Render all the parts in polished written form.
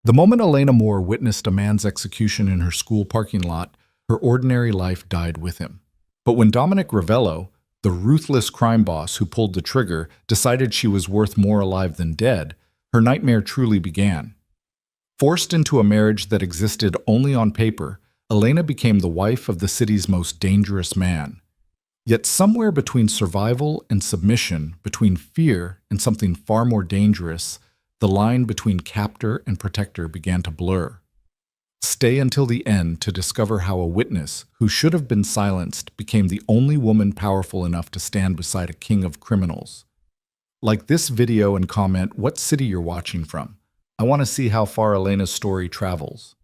The moment Elena Moore witnessed a man's execution in her school parking lot, her ordinary life died with him. But when Dominic Ravello, the ruthless crime boss who pulled the trigger, decided she was worth more alive than dead, her nightmare truly began. Forced into a marriage that existed only on paper, Elena became the wife of the city's most dangerous man. Yet somewhere between survival and submission, between fear and something far more dangerous, the line between captor and protector began to blur. Stay until the end to discover how a witness who should have been silenced became the only woman powerful enough to stand beside a king of criminals. Like this video and comment what city you're watching from. I want to see how far Elena's story travels.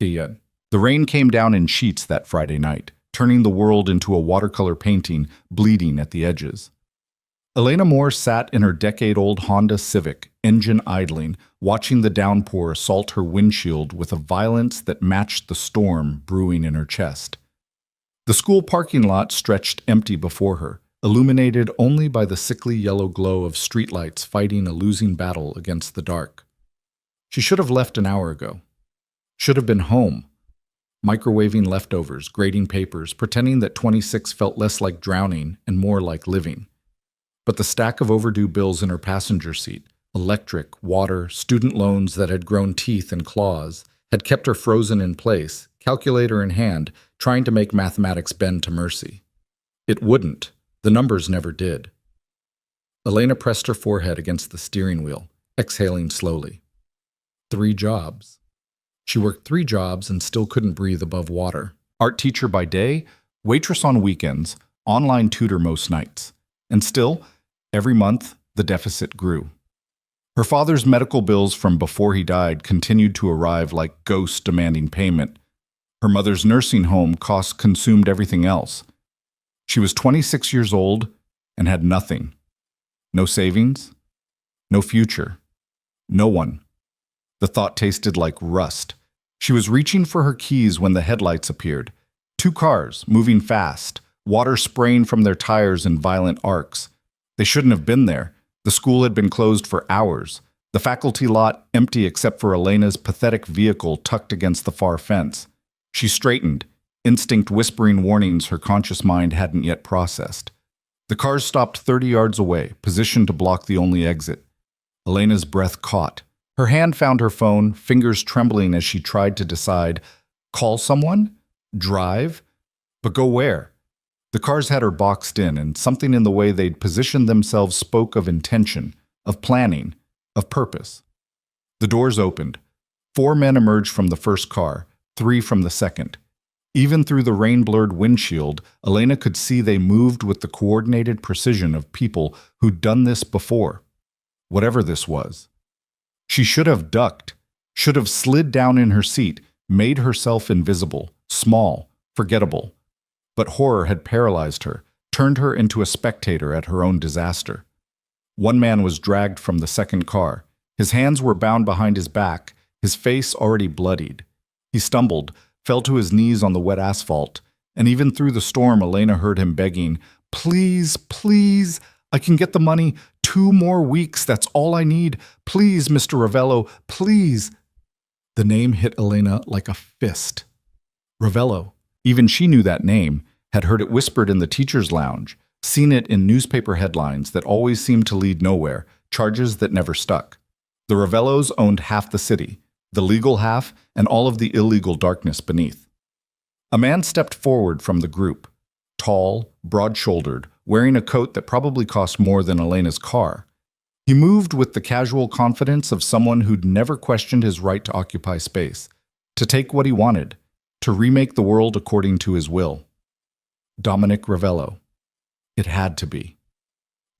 The rain came down in sheets that Friday night, turning the world into a watercolor painting, bleeding at the edges. Elena Moore sat in her decade-old Honda Civic, engine idling, watching the downpour assault her windshield with a violence that matched the storm brewing in her chest. The school parking lot stretched empty before her, illuminated only by the sickly yellow glow of streetlights fighting a losing battle against the dark. She should have left an hour ago. Should have been home, microwaving leftovers, grading papers, pretending that 26 felt less like drowning and more like living. But the stack of overdue bills in her passenger seat, electric, water, student loans that had grown teeth and claws, had kept her frozen in place, calculator in hand, trying to make mathematics bend to mercy. It wouldn't. The numbers never did. Elena pressed her forehead against the steering wheel, exhaling slowly. 3 jobs. She worked 3 jobs and still couldn't breathe above water. Art teacher by day, waitress on weekends, online tutor most nights. And still, every month, the deficit grew. Her father's medical bills from before he died continued to arrive like ghosts demanding payment. Her mother's nursing home costs consumed everything else. She was 26 years old and had nothing. No savings, no future, no one. The thought tasted like rust. She was reaching for her keys when the headlights appeared. 2 cars, moving fast, water spraying from their tires in violent arcs. They shouldn't have been there. The school had been closed for hours. The faculty lot empty except for Elena's pathetic vehicle tucked against the far fence. She straightened, instinct whispering warnings her conscious mind hadn't yet processed. The cars stopped 30 yards away, positioned to block the only exit. Elena's breath caught. Her hand found her phone, fingers trembling as she tried to decide, call someone? Drive? But go where? The cars had her boxed in, and something in the way they'd positioned themselves spoke of intention, of planning, of purpose. The doors opened. 4 men emerged from the first car, 3 from the second. Even through the rain-blurred windshield, Elena could see they moved with the coordinated precision of people who'd done this before. Whatever this was. She should have ducked, should have slid down in her seat, made herself invisible, small, forgettable. But horror had paralyzed her, turned her into a spectator at her own disaster. One man was dragged from the second car. His hands were bound behind his back, his face already bloodied. He stumbled, fell to his knees on the wet asphalt, and even through the storm Elena heard him begging, "Please, please, I can get the money. 2 more weeks, that's all I need. Please, Mr. Ravello, please." The name hit Elena like a fist. Ravello. Even she knew that name, had heard it whispered in the teacher's lounge, seen it in newspaper headlines that always seemed to lead nowhere, charges that never stuck. The Ravellos owned half the city, the legal half, and all of the illegal darkness beneath. A man stepped forward from the group, tall, broad-shouldered, wearing a coat that probably cost more than Elena's car. He moved with the casual confidence of someone who'd never questioned his right to occupy space, to take what he wanted, to remake the world according to his will. Dominic Ravello. It had to be.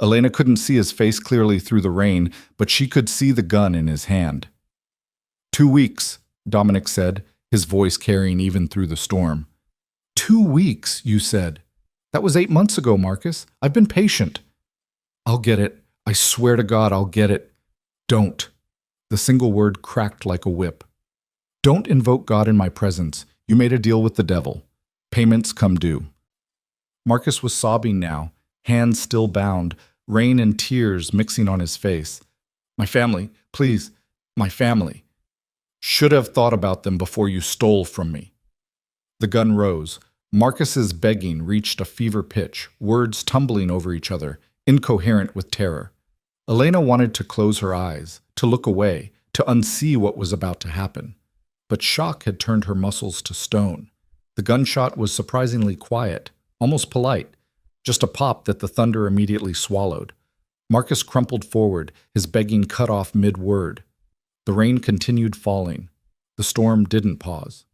Elena couldn't see his face clearly through the rain, but she could see the gun in his hand. 2 weeks, Dominic said, his voice carrying even through the storm. 2 weeks, you said. That was 8 months ago, Marcus. I've been patient. I'll get it. I swear to God, I'll get it. Don't. The single word cracked like a whip. Don't invoke God in my presence. You made a deal with the devil. Payments come due. Marcus was sobbing now, hands still bound, rain and tears mixing on his face. My family, please, my family. Should have thought about them before you stole from me." The gun rose. Marcus's begging reached a fever pitch, words tumbling over each other, incoherent with terror. Elena wanted to close her eyes, to look away, to unsee what was about to happen. But shock had turned her muscles to stone. The gunshot was surprisingly quiet, almost polite, just a pop that the thunder immediately swallowed. Marcus crumpled forward, his begging cut off mid-word. The rain continued falling. The storm didn't pause.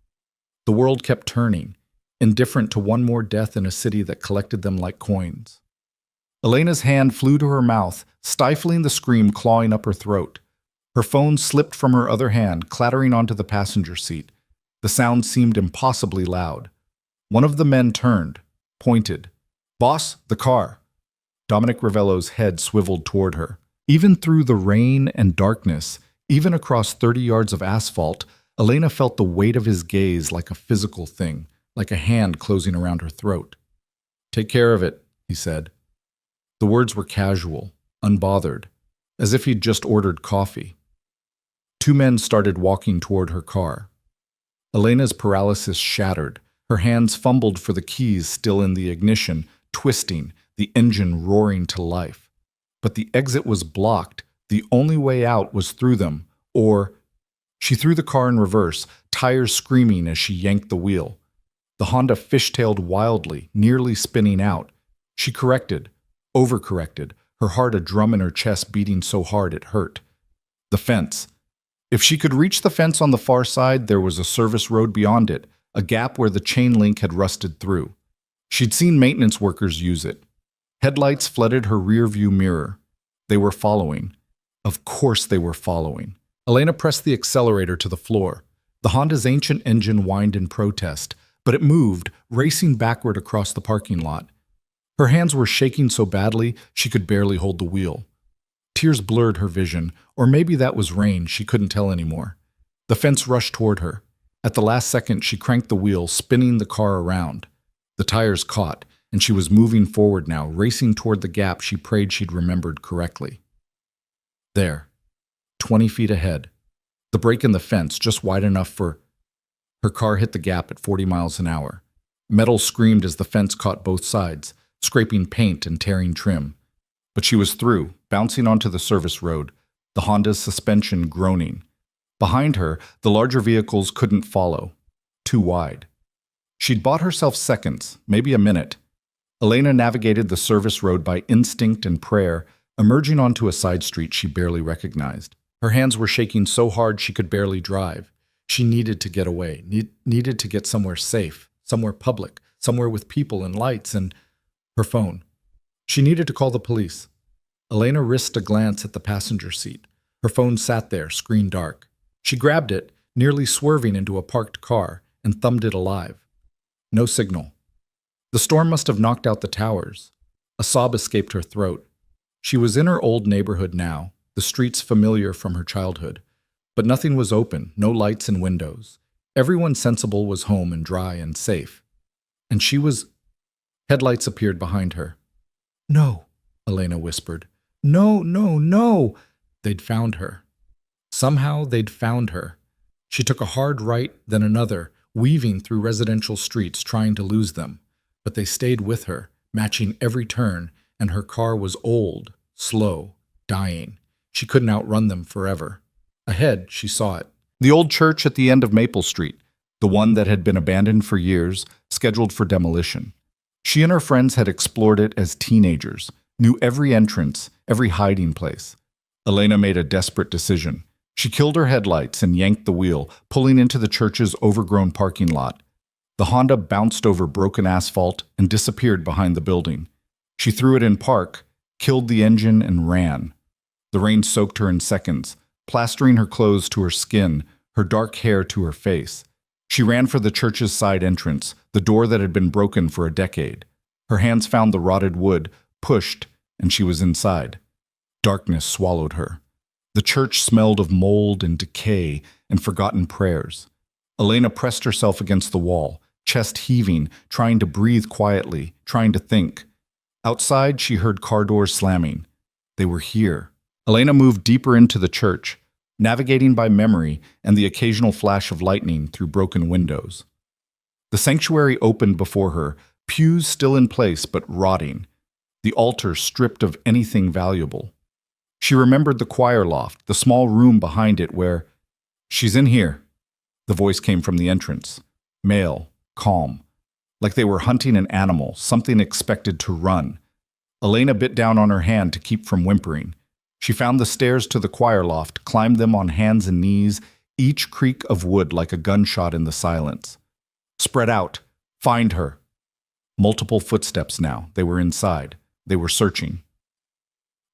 The world kept turning, indifferent to one more death in a city that collected them like coins. Elena's hand flew to her mouth, stifling the scream clawing up her throat. Her phone slipped from her other hand, clattering onto the passenger seat. The sound seemed impossibly loud. One of the men turned, pointed. "Boss, the car." Dominic Ravello's head swiveled toward her. Even through the rain and darkness, even across 30 yards of asphalt, Elena felt the weight of his gaze like a physical thing, like a hand closing around her throat. "Take care of it," he said. The words were casual, unbothered, as if he'd just ordered coffee. Two men started walking toward her car. Elena's paralysis shattered. Her hands fumbled for the keys still in the ignition, twisting, the engine roaring to life. But the exit was blocked. The only way out was through them, or... She threw the car in reverse, tires screaming as she yanked the wheel. The Honda fishtailed wildly, nearly spinning out. She corrected, overcorrected, her heart a drum in her chest beating so hard it hurt. The fence. If she could reach the fence on the far side, there was a service road beyond it, a gap where the chain link had rusted through. She'd seen maintenance workers use it. Headlights flooded her rear-view mirror. They were following. Of course they were following. Elena pressed the accelerator to the floor. The Honda's ancient engine whined in protest, but it moved, racing backward across the parking lot. Her hands were shaking so badly she could barely hold the wheel. Tears blurred her vision, or maybe that was rain, she couldn't tell anymore. The fence rushed toward her. At the last second, she cranked the wheel, spinning the car around. The tires caught, and she was moving forward now, racing toward the gap she prayed she'd remembered correctly. There, 20 feet ahead. The break in the fence, just wide enough for... Her car hit the gap at 40 miles an hour. Metal screamed as the fence caught both sides, scraping paint and tearing trim. But she was through, bouncing onto the service road, the Honda's suspension groaning. Behind her, the larger vehicles couldn't follow. Too wide. She'd bought herself seconds, maybe a minute. Elena navigated the service road by instinct and prayer, emerging onto a side street she barely recognized. Her hands were shaking so hard she could barely drive. She needed to get away, needed to get somewhere safe, somewhere public, somewhere with people and lights and her phone. She needed to call the police. Elena risked a glance at the passenger seat. Her phone sat there, screen dark. She grabbed it, nearly swerving into a parked car, and thumbed it alive. No signal. The storm must have knocked out the towers. A sob escaped her throat. She was in her old neighborhood now, the streets familiar from her childhood. But nothing was open, no lights and windows. Everyone sensible was home and dry and safe. And she was... Headlights appeared behind her. "No," Elena whispered. "No, no, no!" They'd found her. Somehow they'd found her. She took a hard right, then another, weaving through residential streets, trying to lose them. But they stayed with her, matching every turn, and her car was old, slow, dying. She couldn't outrun them forever. Ahead, she saw it. The old church at the end of Maple Street, the one that had been abandoned for years, scheduled for demolition. She and her friends had explored it as teenagers, knew every entrance, every hiding place. Elena made a desperate decision. She killed her headlights and yanked the wheel, pulling into the church's overgrown parking lot. The Honda bounced over broken asphalt and disappeared behind the building. She threw it in park, killed the engine, and ran. The rain soaked her in seconds, plastering her clothes to her skin, her dark hair to her face. She ran for the church's side entrance, the door that had been broken for a decade. Her hands found the rotted wood, pushed, and she was inside. Darkness swallowed her. The church smelled of mold and decay and forgotten prayers. Elena pressed herself against the wall, chest heaving, trying to breathe quietly, trying to think. Outside, she heard car doors slamming. They were here, Elena moved deeper into the church, navigating by memory and the occasional flash of lightning through broken windows. The sanctuary opened before her, pews still in place but rotting, the altar stripped of anything valuable. She remembered the choir loft, the small room behind it where, "She's in here." The voice came from the entrance, male, calm, like they were hunting an animal, something expected to run. Elena bit down on her hand to keep from whimpering. She found the stairs to the choir loft, climbed them on hands and knees, each creak of wood like a gunshot in the silence. Spread out. Find her. Multiple footsteps now. They were inside. They were searching.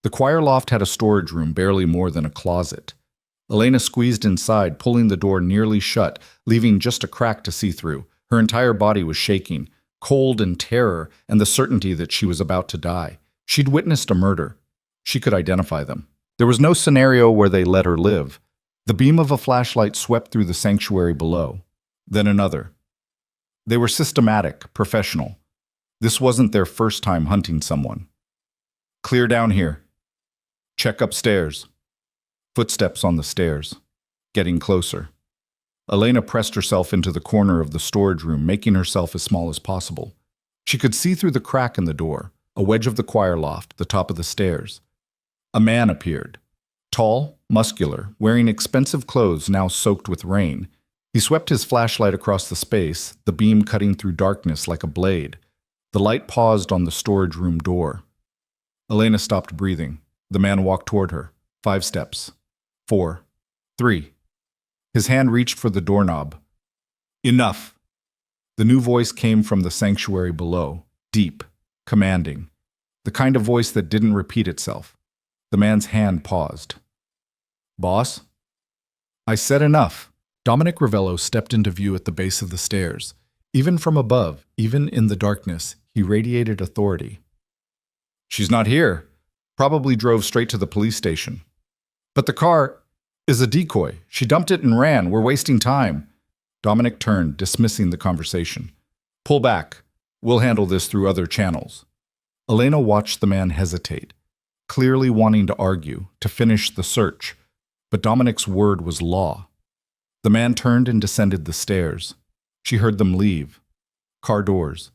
The choir loft had a storage room, barely more than a closet. Elena squeezed inside, pulling the door nearly shut, leaving just a crack to see through. Her entire body was shaking, cold and terror and the certainty that she was about to die. She'd witnessed a murder. She could identify them. There was no scenario where they let her live. The beam of a flashlight swept through the sanctuary below. Then another. They were systematic, professional. This wasn't their first time hunting someone. Clear down here. Check upstairs. Footsteps on the stairs. Getting closer. Elena pressed herself into the corner of the storage room, making herself as small as possible. She could see through the crack in the door, a wedge of the choir loft, the top of the stairs. A man appeared. Tall, muscular, wearing expensive clothes now soaked with rain. He swept his flashlight across the space, the beam cutting through darkness like a blade. The light paused on the storage room door. Elena stopped breathing. The man walked toward her. 5 steps. 4. 3. His hand reached for the doorknob. Enough! The new voice came from the sanctuary below, deep, commanding. The kind of voice that didn't repeat itself. The man's hand paused. Boss? I said enough. Dominic Ravello stepped into view at the base of the stairs. Even from above, even in the darkness, he radiated authority. She's not here. Probably drove straight to the police station. But the car is a decoy. She dumped it and ran. We're wasting time. Dominic turned, dismissing the conversation. Pull back. We'll handle this through other channels. Elena watched the man hesitate, clearly wanting to argue, to finish the search. But Dominic's word was law. The man turned and descended the stairs. She heard them leave. Car doors.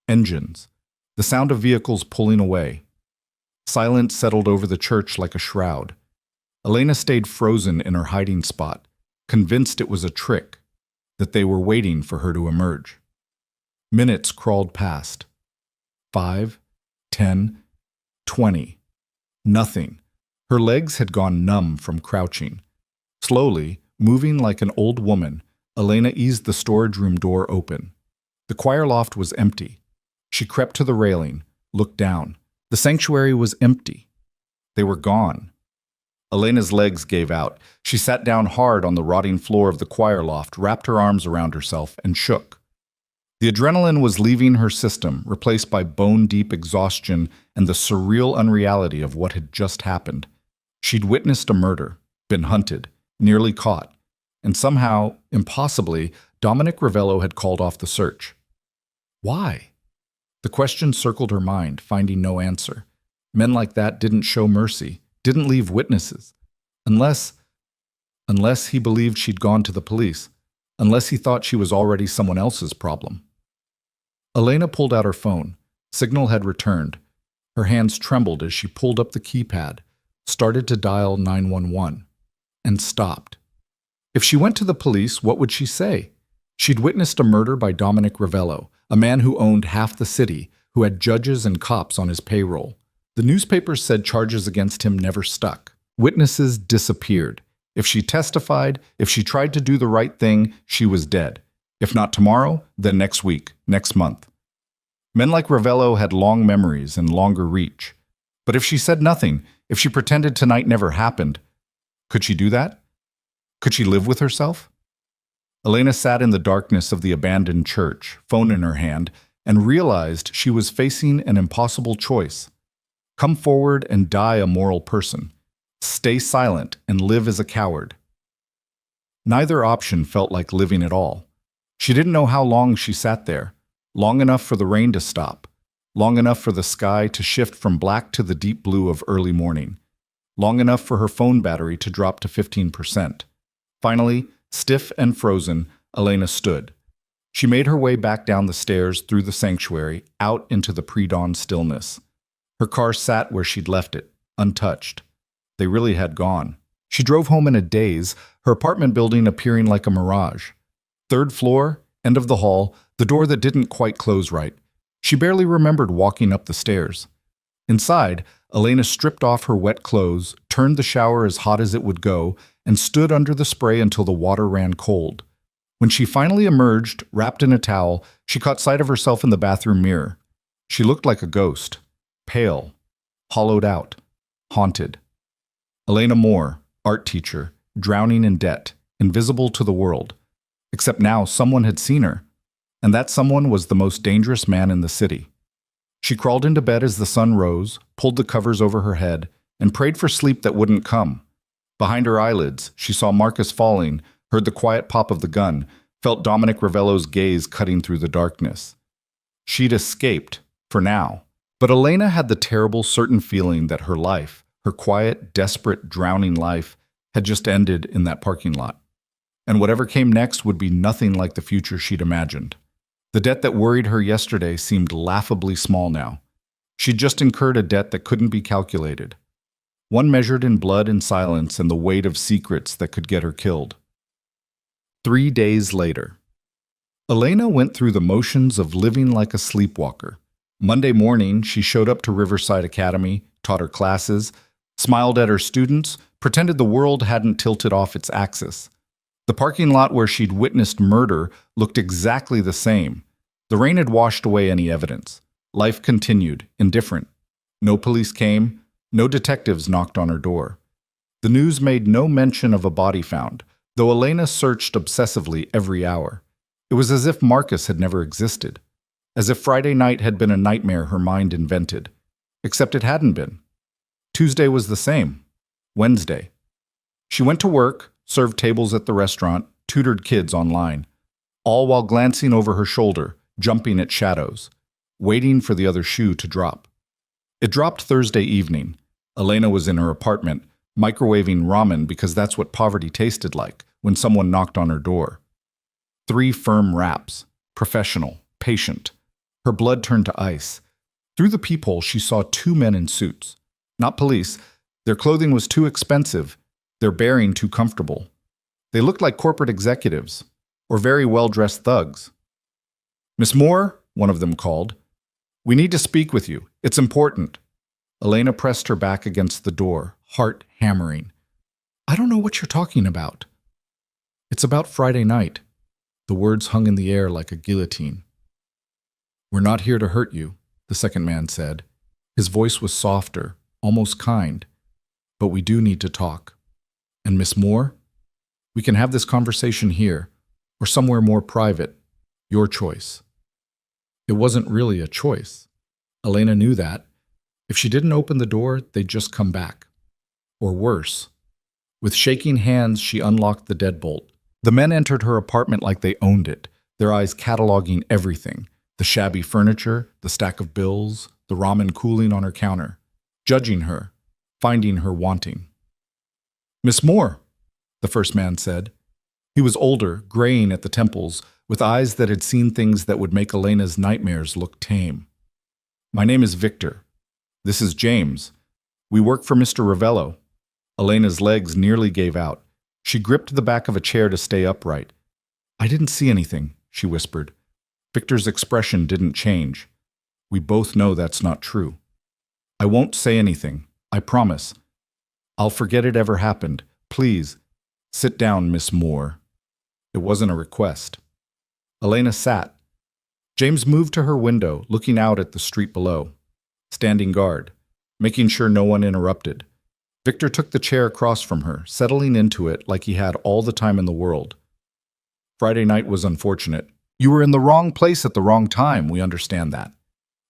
Engines. The sound of vehicles pulling away. Silence settled over the church like a shroud. Elena stayed frozen in her hiding spot, convinced it was a trick, that they were waiting for her to emerge. Minutes crawled past. 5, 10, 20. Nothing. Her legs had gone numb from crouching. Slowly, moving like an old woman, Elena eased the storage room door open. The choir loft was empty. She crept to the railing, looked down. The sanctuary was empty. They were gone. Elena's legs gave out. She sat down hard on the rotting floor of the choir loft, wrapped her arms around herself, and shook. The adrenaline was leaving her system, replaced by bone-deep exhaustion and the surreal unreality of what had just happened. She'd witnessed a murder, been hunted, nearly caught, and somehow, impossibly, Dominic Ravello had called off the search. Why? The question circled her mind, finding no answer. Men like that didn't show mercy, didn't leave witnesses. Unless he believed she'd gone to the police, unless he thought she was already someone else's problem. Elena pulled out her phone. Signal had returned. Her hands trembled as she pulled up the keypad, started to dial 911, and stopped. If she went to the police, what would she say? She'd witnessed a murder by Dominic Ravello, a man who owned half the city, who had judges and cops on his payroll. The newspapers said charges against him never stuck. Witnesses disappeared. If she testified, if she tried to do the right thing, she was dead. If not tomorrow, then next week, next month. Men like Ravello had long memories and longer reach. But if she said nothing, if she pretended tonight never happened, could she do that? Could she live with herself? Elena sat in the darkness of the abandoned church, phone in her hand, and realized she was facing an impossible choice. Come forward and die a moral person. Stay silent and live as a coward. Neither option felt like living at all. She didn't know how long she sat there. Long enough for the rain to stop. Long enough for the sky to shift from black to the deep blue of early morning. long enough for her phone battery to drop to 15%. Finally, stiff and frozen, Elena stood. She made her way back down the stairs through the sanctuary, out into the pre-dawn stillness. Her car sat where she'd left it, untouched. They really had gone. She drove home in a daze, her apartment building appearing like a mirage. Third floor, end of the hall, the door that didn't quite close right. She barely remembered walking up the stairs. Inside, Elena stripped off her wet clothes, turned the shower as hot as it would go, and stood under the spray until the water ran cold. When she finally emerged, wrapped in a towel, she caught sight of herself in the bathroom mirror. She looked like a ghost, pale, hollowed out, haunted. Elena Moore, art teacher, drowning in debt, invisible to the world. Except now someone had seen her, and that someone was the most dangerous man in the city. She crawled into bed as the sun rose, pulled the covers over her head, and prayed for sleep that wouldn't come. Behind her eyelids, she saw Marcus falling, heard the quiet pop of the gun, felt Dominic Ravello's gaze cutting through the darkness. She'd escaped, for now, but Elena had the terrible, certain feeling that her life, her quiet, desperate, drowning life, had just ended in that parking lot. And whatever came next would be nothing like the future she'd imagined. The debt that worried her yesterday seemed laughably small now. She'd just incurred a debt that couldn't be calculated. One measured in blood and silence and the weight of secrets that could get her killed. 3 days later. Elena went through the motions of living like a sleepwalker. Monday morning, she showed up to Riverside Academy, taught her classes, smiled at her students, pretended the world hadn't tilted off its axis. The parking lot where she'd witnessed murder looked exactly the same. The rain had washed away any evidence. Life continued, indifferent. No police came, no detectives knocked on her door. The news made no mention of a body found, though Elena searched obsessively every hour. It was as if Marcus had never existed, as if Friday night had been a nightmare her mind invented. Except it hadn't been. Tuesday was the same. Wednesday. She went to work, served tables at the restaurant, tutored kids online, all while glancing over her shoulder, jumping at shadows, waiting for the other shoe to drop. It dropped Thursday evening. Elena was in her apartment, microwaving ramen because that's what poverty tasted like, when someone knocked on her door. 3 firm raps, professional, patient. Her blood turned to ice. Through the peephole, she saw 2 men in suits. Not police. Their clothing was too expensive, their bearing too comfortable. They looked like corporate executives, or very well-dressed thugs. "Miss Moore," one of them called. "We need to speak with you. It's important." Elena pressed her back against the door, heart hammering. "I don't know what you're talking about." "It's about Friday night." The words hung in the air like a guillotine. "We're not here to hurt you," the second man said. His voice was softer, almost kind. "But we do need to talk. And Miss Moore, we can have this conversation here, or somewhere more private. Your choice." It wasn't really a choice. Elena knew that. If she didn't open the door, they'd just come back. Or worse. With shaking hands, she unlocked the deadbolt. The men entered her apartment like they owned it, their eyes cataloging everything. The shabby furniture, the stack of bills, the ramen cooling on her counter. Judging her, finding her wanting. "Miss Moore," the first man said. He was older, graying at the temples, with eyes that had seen things that would make Elena's nightmares look tame. "My name is Victor. This is James. We work for Mr. Ravello." Elena's legs nearly gave out. She gripped the back of a chair to stay upright. "I didn't see anything," she whispered. Victor's expression didn't change. "We both know that's not true." "I won't say anything. I promise. I'll forget it ever happened. Please, sit down, Miss Moore." It wasn't a request. Elena sat. James moved to her window, looking out at the street below, standing guard, making sure no one interrupted. Victor took the chair across from her, settling into it like he had all the time in the world. "Friday night was unfortunate. You were in the wrong place at the wrong time, we understand that."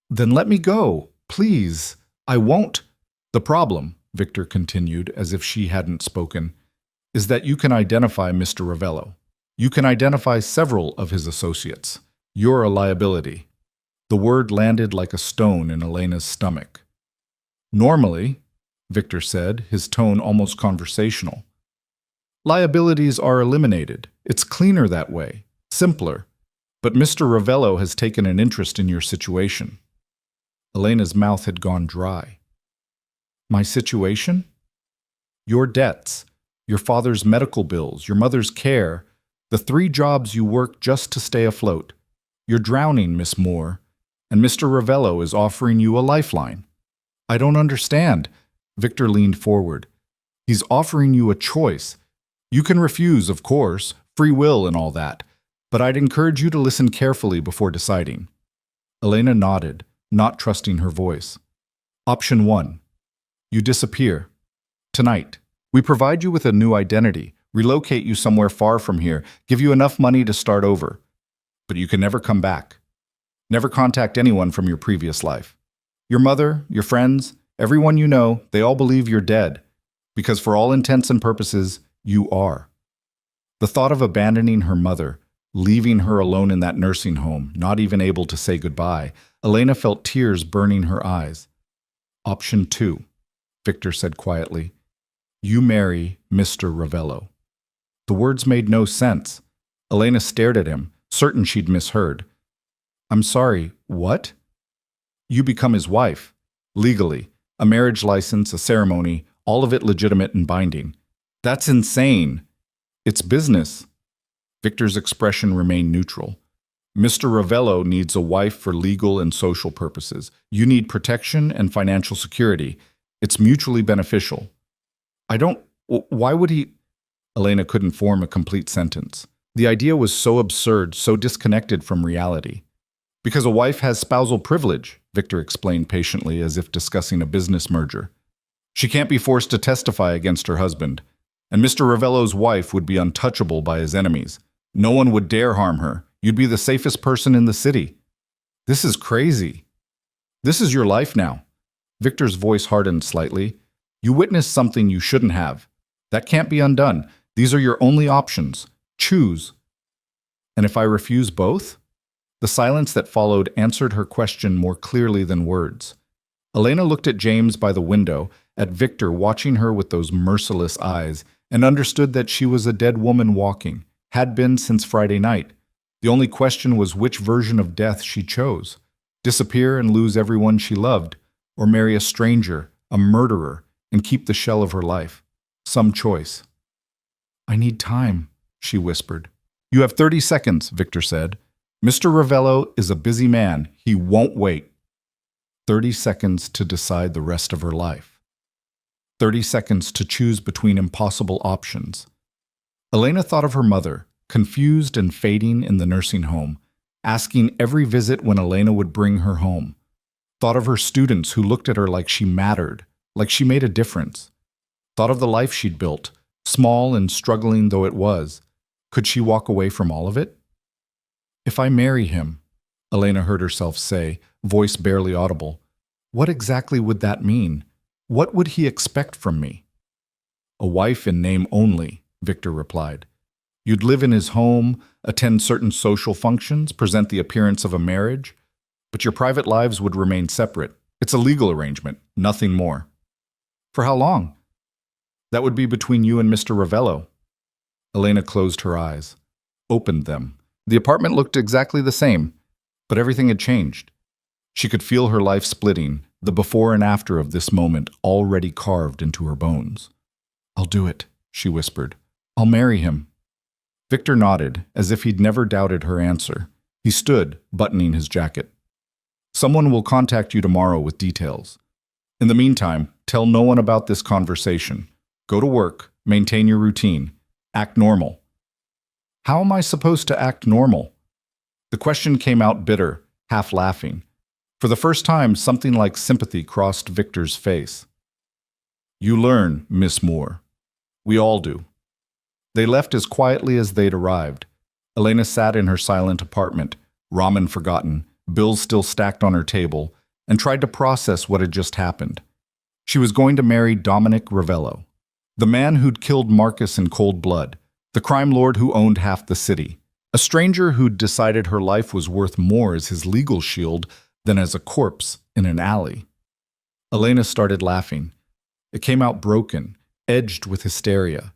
"Then let me go, please. I won't." "The problem," Victor continued, as if she hadn't spoken, "is that you can identify Mr. Ravello. You can identify several of his associates. You're a liability." The word landed like a stone in Elena's stomach. "Normally," Victor said, his tone almost conversational. Liabilities are eliminated. It's cleaner that way, simpler. But Mr. Ravello has taken an interest in your situation. Elena's mouth had gone dry. My situation? Your debts, your father's medical bills, your mother's care, the 3 jobs you work just to stay afloat. You're drowning, Miss Moore, and Mr. Ravello is offering you a lifeline. I don't understand. Victor leaned forward. He's offering you a choice. You can refuse, of course, free will and all that, but I'd encourage you to listen carefully before deciding. Elena nodded, not trusting her voice. Option 1. You disappear. Tonight. We provide you with a new identity, relocate you somewhere far from here, give you enough money to start over. But you can never come back. Never contact anyone from your previous life. Your mother, your friends, everyone you know, they all believe you're dead, because for all intents and purposes, you are. The thought of abandoning her mother, leaving her alone in that nursing home, not even able to say goodbye, Elena felt tears burning her eyes. Option 2, Victor said quietly. You marry Mr. Ravello. The words made no sense. Elena stared at him, certain she'd misheard. I'm sorry, what? You become his wife, legally, a marriage license, a ceremony, all of it legitimate and binding. That's insane. It's business. Victor's expression remained neutral. Mr. Ravello needs a wife for legal and social purposes. You need protection and financial security. It's mutually beneficial. Why would he? Elena couldn't form a complete sentence. The idea was so absurd, so disconnected from reality. Because a wife has spousal privilege, Victor explained patiently as if discussing a business merger. She can't be forced to testify against her husband. And Mr. Ravello's wife would be untouchable by his enemies. No one would dare harm her. You'd be the safest person in the city. This is crazy. This is your life now. Victor's voice hardened slightly. You witnessed something you shouldn't have. That can't be undone. These are your only options. Choose. And if I refuse both? The silence that followed answered her question more clearly than words. Elena looked at James by the window, at Victor watching her with those merciless eyes, and understood that she was a dead woman walking, had been since Friday night. The only question was which version of death she chose. Disappear and lose everyone she loved, or marry a stranger, a murderer, and keep the shell of her life. Some choice. I need time, she whispered. You have 30 seconds, Victor said. Mr. Ravello is a busy man. He won't wait. 30 seconds to decide the rest of her life. 30 seconds to choose between impossible options. Elena thought of her mother, confused and fading in the nursing home, asking every visit when Elena would bring her home. Thought of her students who looked at her like she mattered, like she made a difference. Thought of the life she'd built, small and struggling though it was. Could she walk away from all of it? If I marry him, Elena heard herself say, voice barely audible, what exactly would that mean? What would he expect from me? A wife in name only, Victor replied. You'd live in his home, attend certain social functions, present the appearance of a marriage, but your private lives would remain separate. It's a legal arrangement, nothing more. For how long? That would be between you and Mr. Ravello. Elena closed her eyes, opened them. The apartment looked exactly the same, but everything had changed. She could feel her life splitting, the before and after of this moment already carved into her bones. I'll do it, she whispered. I'll marry him. Victor nodded, as if he'd never doubted her answer. He stood, buttoning his jacket. Someone will contact you tomorrow with details. In the meantime, tell no one about this conversation. Go to work, maintain your routine, act normal. How am I supposed to act normal? The question came out bitter, half laughing. For the first time, something like sympathy crossed Victor's face. You learn, Miss Moore. We all do. They left as quietly as they'd arrived. Elena sat in her silent apartment, ramen forgotten, bills still stacked on her table, and tried to process what had just happened. She was going to marry Dominic Ravello, the man who'd killed Marcus in cold blood, the crime lord who owned half the city, a stranger who'd decided her life was worth more as his legal shield than as a corpse in an alley. Elena started laughing. It came out broken, edged with hysteria.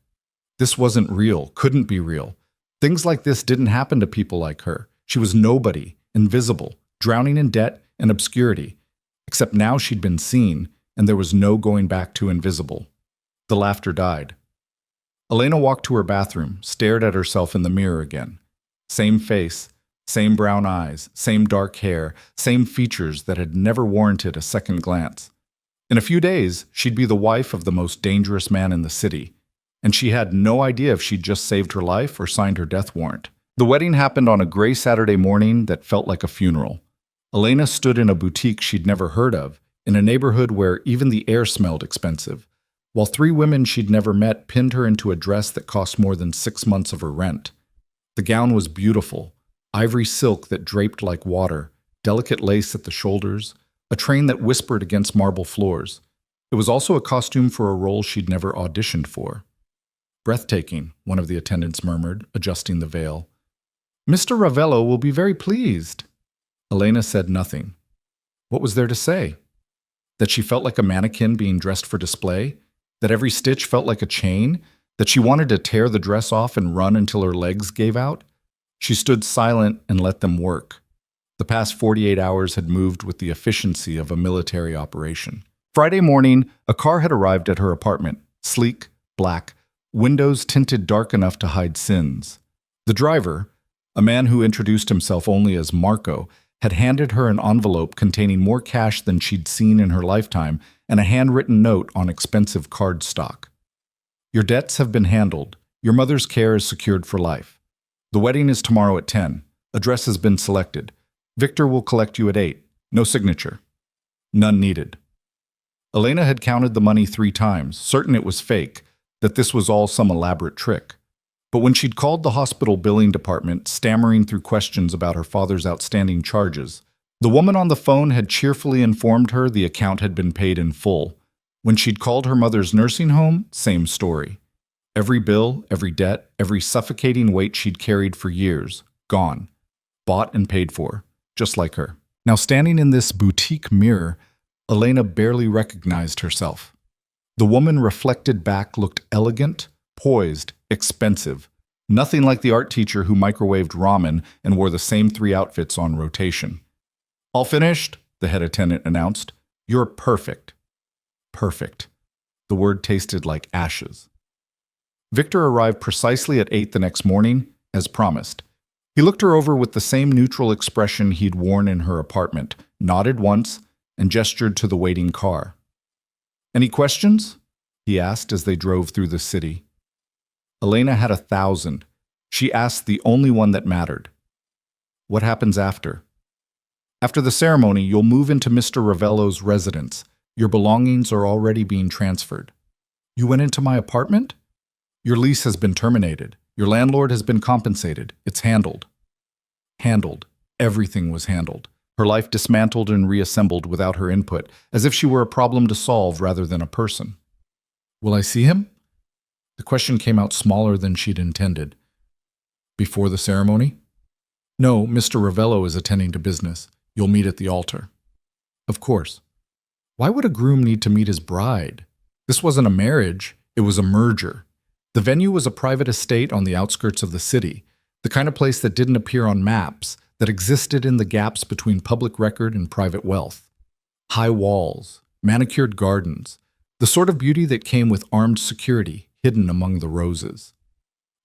This wasn't real, couldn't be real. Things like this didn't happen to people like her. She was nobody, invisible, drowning in debt and obscurity. Except now she'd been seen, and there was no going back to invisible. The laughter died. Elena walked to her bathroom, stared at herself in the mirror again. Same face, same brown eyes, same dark hair, same features that had never warranted a second glance. In a few days, she'd be the wife of the most dangerous man in the city, and she had no idea if she'd just saved her life or signed her death warrant. The wedding happened on a gray Saturday morning that felt like a funeral. Elena stood in a boutique she'd never heard of, in a neighborhood where even the air smelled expensive, while 3 women she'd never met pinned her into a dress that cost more than 6 months of her rent. The gown was beautiful, ivory silk that draped like water, delicate lace at the shoulders, a train that whispered against marble floors. It was also a costume for a role she'd never auditioned for. Breathtaking, one of the attendants murmured, adjusting the veil. Mr. Ravello will be very pleased. Elena said nothing. What was there to say? That she felt like a mannequin being dressed for display? That every stitch felt like a chain? That she wanted to tear the dress off and run until her legs gave out? She stood silent and let them work. The past 48 hours had moved with the efficiency of a military operation. Friday morning, a car had arrived at her apartment, sleek, black, windows tinted dark enough to hide sins. The driver, a man who introduced himself only as Marco, had handed her an envelope containing more cash than she'd seen in her lifetime and a handwritten note on expensive card stock. Your debts have been handled. Your mother's care is secured for life. The wedding is tomorrow at 10. Address has been selected. Victor will collect you at 8. No signature. None needed. Elena had counted the money 3 times, certain it was fake, that this was all some elaborate trick. But when she'd called the hospital billing department, stammering through questions about her father's outstanding charges, the woman on the phone had cheerfully informed her the account had been paid in full. When she'd called her mother's nursing home, same story. Every bill, every debt, every suffocating weight she'd carried for years, gone. Bought and paid for, just like her. Now standing in this boutique mirror, Elena barely recognized herself. The woman reflected back looked elegant, poised, expensive. Nothing like the art teacher who microwaved ramen and wore the same 3 outfits on rotation. All finished, the head attendant announced. You're perfect. Perfect. The word tasted like ashes. Victor arrived precisely at 8 the next morning, as promised. He looked her over with the same neutral expression he'd worn in her apartment, nodded once, and gestured to the waiting car. Any questions? He asked as they drove through the city. Elena had 1,000. She asked the only one that mattered. What happens after? After the ceremony, you'll move into Mr. Ravello's residence. Your belongings are already being transferred. You went into my apartment? Your lease has been terminated. Your landlord has been compensated. It's handled. Handled. Everything was handled. Her life dismantled and reassembled without her input, as if she were a problem to solve rather than a person. Will I see him? The question came out smaller than she'd intended. Before the ceremony? No, Mr. Ravello is attending to business. You'll meet at the altar. Of course. Why would a groom need to meet his bride? This wasn't a marriage, it was a merger. The venue was a private estate on the outskirts of the city, the kind of place that didn't appear on maps, that existed in the gaps between public record and private wealth. High walls, manicured gardens, the sort of beauty that came with armed security, hidden among the roses.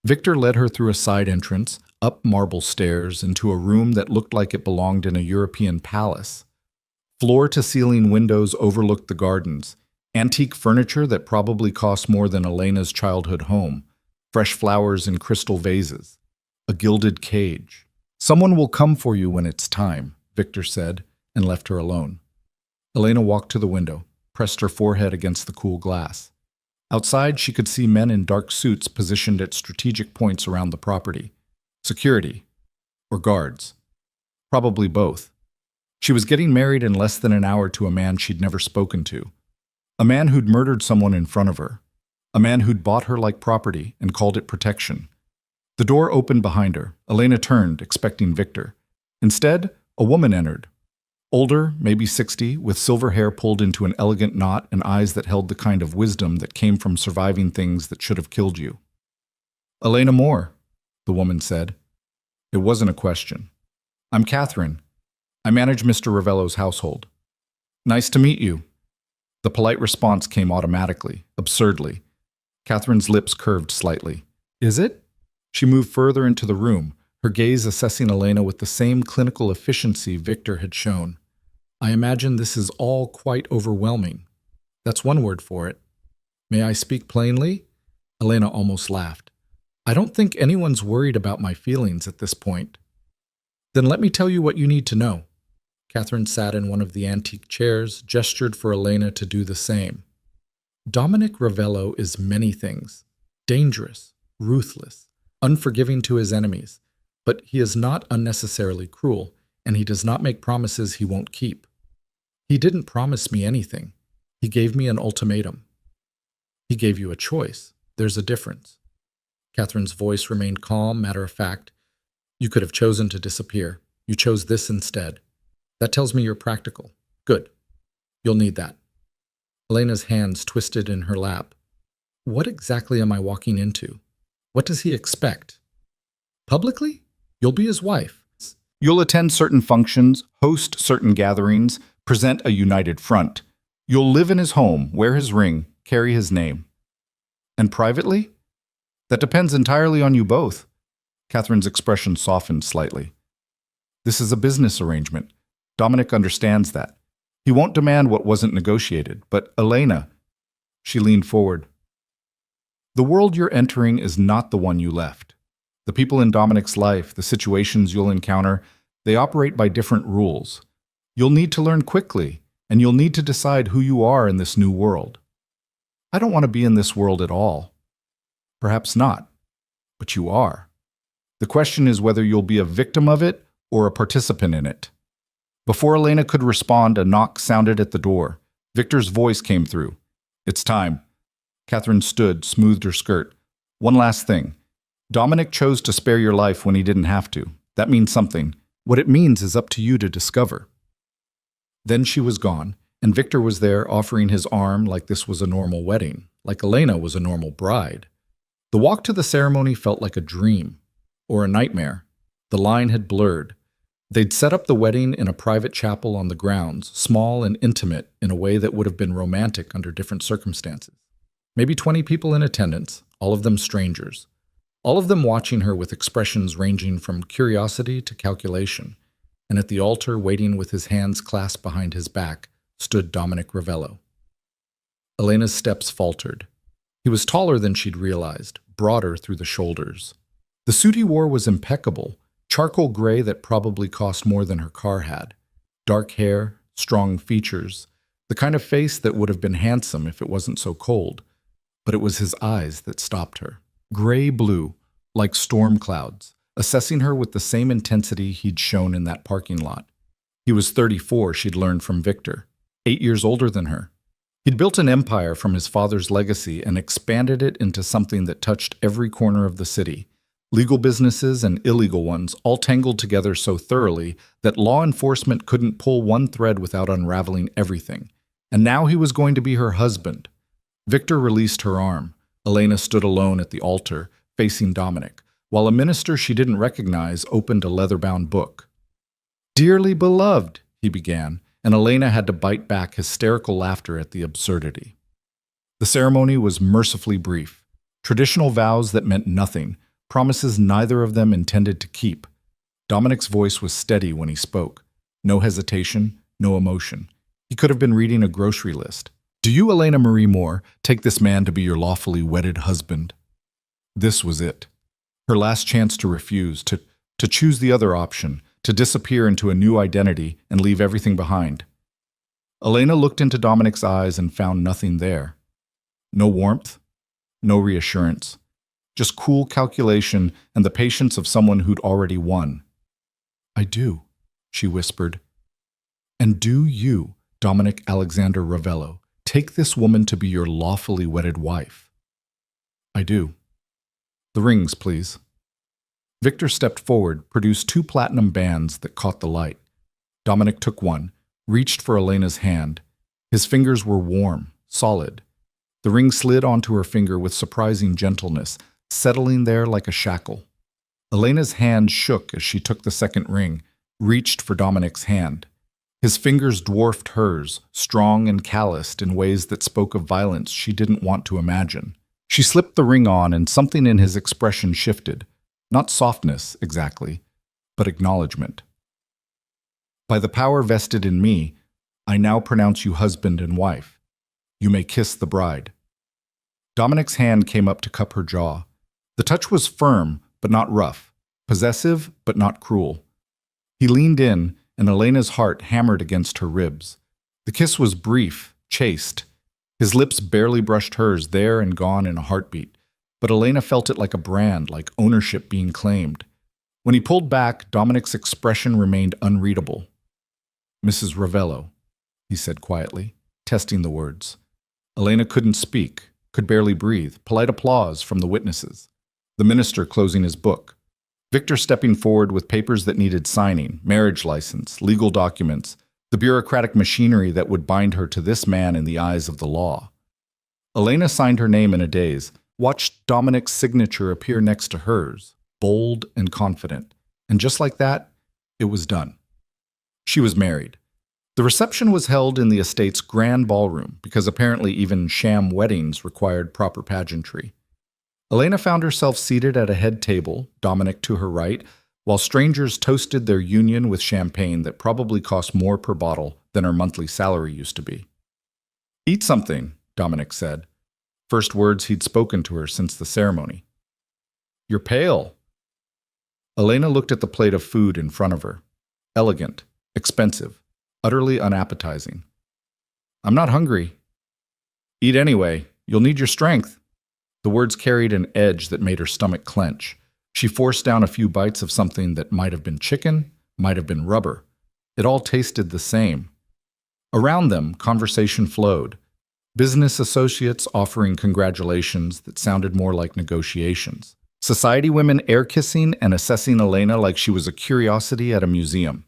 Victor led her through a side entrance, up marble stairs, into a room that looked like it belonged in a European palace. Floor-to-ceiling windows overlooked the gardens, antique furniture that probably cost more than Elena's childhood home, fresh flowers in crystal vases, a gilded cage. Someone will come for you when it's time, Victor said, and left her alone. Elena walked to the window, pressed her forehead against the cool glass. Outside, she could see men in dark suits positioned at strategic points around the property. Security. Or guards. Probably both. She was getting married in less than an hour to a man she'd never spoken to. A man who'd murdered someone in front of her. A man who'd bought her like property and called it protection. The door opened behind her. Elena turned, expecting Victor. Instead, a woman entered. Older, maybe 60, with silver hair pulled into an elegant knot and eyes that held the kind of wisdom that came from surviving things that should have killed you. "Elena Moore," the woman said. It wasn't a question. "I'm Catherine. I manage Mr. Ravello's household." "Nice to meet you." The polite response came automatically, absurdly. Catherine's lips curved slightly. "Is it?" She moved further into the room, her gaze assessing Elena with the same clinical efficiency Victor had shown. "I imagine this is all quite overwhelming. That's one word for it. May I speak plainly?" Elena almost laughed. "I don't think anyone's worried about my feelings at this point." "Then let me tell you what you need to know." Catherine sat in one of the antique chairs, gestured for Elena to do the same. "Dominic Ravello is many things. Dangerous, ruthless, unforgiving to his enemies. But he is not unnecessarily cruel, and he does not make promises he won't keep. He didn't promise me anything. He gave me an ultimatum. He gave you a choice. There's a difference." Catherine's voice remained calm, matter-of-fact. "You could have chosen to disappear. You chose this instead. That tells me you're practical. Good. You'll need that." Elena's hands twisted in her lap. "What exactly am I walking into? What does he expect? Publicly? You'll be his wife. You'll attend certain functions, host certain gatherings, present a united front. You'll live in his home, wear his ring, carry his name. And privately? That depends entirely on you both." Catherine's expression softened slightly. "This is a business arrangement. Dominic understands that. He won't demand what wasn't negotiated. But Elena," she leaned forward, "the world you're entering is not the one you left. The people in Dominic's life, the situations you'll encounter, they operate by different rules. You'll need to learn quickly, and you'll need to decide who you are in this new world. I don't want to be in this world at all. Perhaps not, but you are. The question is whether you'll be a victim of it or a participant in it." Before Elena could respond, a knock sounded at the door. Victor's voice came through. "It's time." Catherine stood, smoothed her skirt. "One last thing. Dominic chose to spare your life when he didn't have to. That means something. What it means is up to you to discover." Then she was gone, and Victor was there offering his arm like this was a normal wedding, like Elena was a normal bride. The walk to the ceremony felt like a dream, or a nightmare. The line had blurred. They'd set up the wedding in a private chapel on the grounds, small and intimate in a way that would have been romantic under different circumstances. Maybe 20 people in attendance, all of them strangers. All of them watching her with expressions ranging from curiosity to calculation. And at the altar, waiting with his hands clasped behind his back, stood Dominic Ravello. Elena's steps faltered. He was taller than she'd realized, broader through the shoulders. The suit he wore was impeccable, charcoal gray that probably cost more than her car had. Dark hair, strong features, the kind of face that would have been handsome if it wasn't so cold. But it was his eyes that stopped her. Gray-blue, like storm clouds, assessing her with the same intensity he'd shown in that parking lot. He was 34, she'd learned from Victor, 8 years older than her. He'd built an empire from his father's legacy and expanded it into something that touched every corner of the city. Legal businesses and illegal ones, all tangled together so thoroughly that law enforcement couldn't pull one thread without unraveling everything. And now he was going to be her husband. Victor released her arm. Elena stood alone at the altar, facing Dominic, while a minister she didn't recognize opened a leather-bound book. "Dearly beloved," he began, and Elena had to bite back hysterical laughter at the absurdity. The ceremony was mercifully brief. Traditional vows that meant nothing, promises neither of them intended to keep. Dominic's voice was steady when he spoke. No hesitation, no emotion. He could have been reading a grocery list. "Do you, Elena Marie Moore, take this man to be your lawfully wedded husband?" This was it. Her last chance to refuse, to choose the other option, to disappear into a new identity and leave everything behind. Elena looked into Dominic's eyes and found nothing there. No warmth, no reassurance. Just cool calculation and the patience of someone who'd already won. "I do," she whispered. "And do you, Dominic Alexander Ravello, take this woman to be your lawfully wedded wife?" "I do." "The rings, please." Victor stepped forward, produced 2 platinum bands that caught the light. Dominic took one, reached for Elena's hand. His fingers were warm, solid. The ring slid onto her finger with surprising gentleness, settling there like a shackle. Elena's hand shook as she took the second ring, reached for Dominic's hand. His fingers dwarfed hers, strong and calloused in ways that spoke of violence she didn't want to imagine. She slipped the ring on, and something in his expression shifted. Not softness, exactly, but acknowledgement. By the power vested in me, I now pronounce you husband and wife. You may kiss the bride. Dominic's hand came up to cup her jaw. The touch was firm, but not rough, possessive, but not cruel. He leaned in, and Elena's heart hammered against her ribs. The kiss was brief, chaste. His lips barely brushed hers, there and gone in a heartbeat. But Elena felt it like a brand, like ownership being claimed. When he pulled back, Dominic's expression remained unreadable. "Mrs. Ravello," he said quietly, testing the words. Elena couldn't speak, could barely breathe. Polite applause from the witnesses. The minister closing his book. Victor stepping forward with papers that needed signing, marriage license, legal documents, the bureaucratic machinery that would bind her to this man in the eyes of the law. Elena signed her name in a daze, watched Dominic's signature appear next to hers, bold and confident. And just like that, it was done. She was married. The reception was held in the estate's grand ballroom, because apparently even sham weddings required proper pageantry. Elena found herself seated at a head table, Dominic to her right, while strangers toasted their union with champagne that probably cost more per bottle than her monthly salary used to be. "Eat something," Dominic said. First words he'd spoken to her since the ceremony. "You're pale." Elena looked at the plate of food in front of her. Elegant, expensive, utterly unappetizing. "I'm not hungry." "Eat anyway. You'll need your strength." The words carried an edge that made her stomach clench. She forced down a few bites of something that might have been chicken, might have been rubber. It all tasted the same. Around them, conversation flowed. Business associates offering congratulations that sounded more like negotiations. Society women air-kissing and assessing Elena like she was a curiosity at a museum.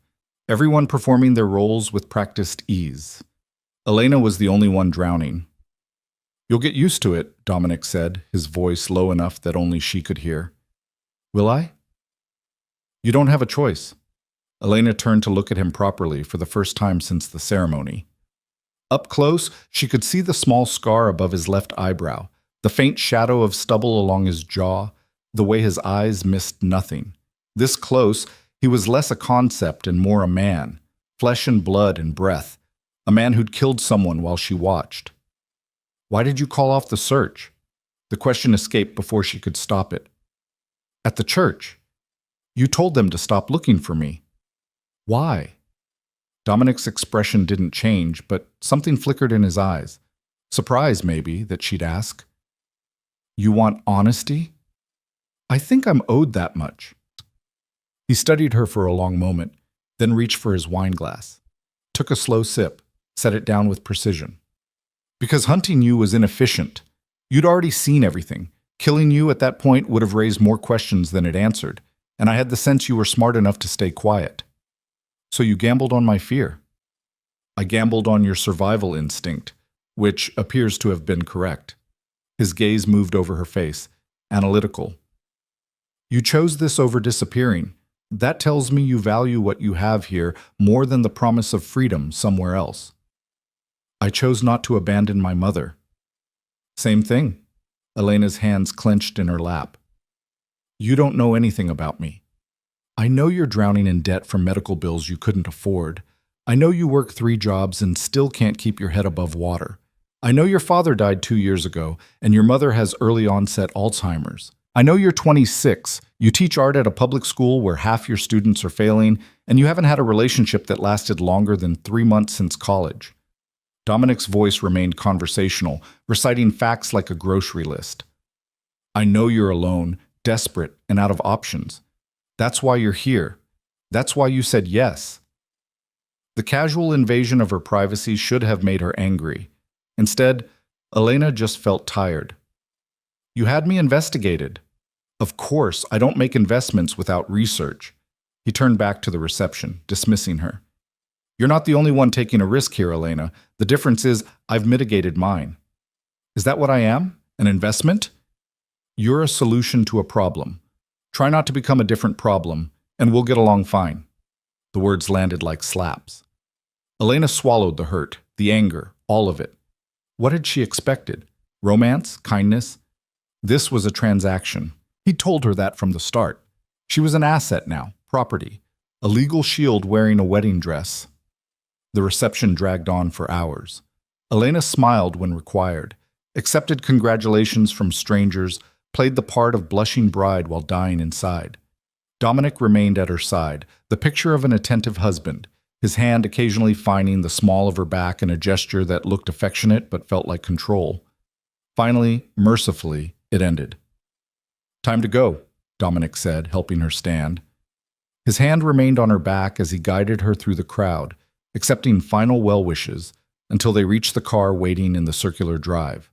Everyone performing their roles with practiced ease. Elena was the only one drowning. "You'll get used to it," Dominic said, his voice low enough that only she could hear. "Will I?" "You don't have a choice." Elena turned to look at him properly for the first time since the ceremony. Up close, she could see the small scar above his left eyebrow, the faint shadow of stubble along his jaw, the way his eyes missed nothing. This close, he was less a concept and more a man, flesh and blood and breath, a man who'd killed someone while she watched. "Why did you call off the search?" The question escaped before she could stop it. "At the church. You told them to stop looking for me." "Why?" Dominic's expression didn't change, but something flickered in his eyes. Surprise, maybe, that she'd ask. "You want honesty?" "I think I'm owed that much." He studied her for a long moment, then reached for his wine glass. Took a slow sip, set it down with precision. "Because hunting you was inefficient. You'd already seen everything. Killing you at that point would have raised more questions than it answered, and I had the sense you were smart enough to stay quiet. So you gambled on my fear." "I gambled on your survival instinct, which appears to have been correct." His gaze moved over her face, analytical. "You chose this over disappearing. That tells me you value what you have here more than the promise of freedom somewhere else." "I chose not to abandon my mother." "Same thing." Elena's hands clenched in her lap. "You don't know anything about me. I know you're drowning in debt from medical bills you couldn't afford. I know you work 3 jobs and still can't keep your head above water. I know your father died 2 years ago, and your mother has early onset Alzheimer's. I know you're 26, you teach art at a public school where half your students are failing, and you haven't had a relationship that lasted longer than 3 months since college." Dominic's voice remained conversational, reciting facts like a grocery list. "I know you're alone, desperate, and out of options. That's why you're here. That's why you said yes." The casual invasion of her privacy should have made her angry. Instead, Elena just felt tired. "You had me investigated." "Of course, I don't make investments without research." He turned back to the reception, dismissing her. You're not the only one taking a risk here, Elena. The difference is I've mitigated mine. Is that what I am? An investment? You're a solution to a problem. Try not to become a different problem, and we'll get along fine. The words landed like slaps. Elena swallowed the hurt, the anger, all of it. What had she expected? Romance? Kindness? This was a transaction. He told her that from the start. She was an asset now, property, a legal shield wearing a wedding dress. The reception dragged on for hours. Elena smiled when required, accepted congratulations from strangers, played the part of blushing bride while dying inside. Dominic remained at her side, the picture of an attentive husband, his hand occasionally finding the small of her back in a gesture that looked affectionate but felt like control. Finally, mercifully, it ended. "Time to go," Dominic said, helping her stand. His hand remained on her back as he guided her through the crowd, accepting final well wishes until they reached the car waiting in the circular drive.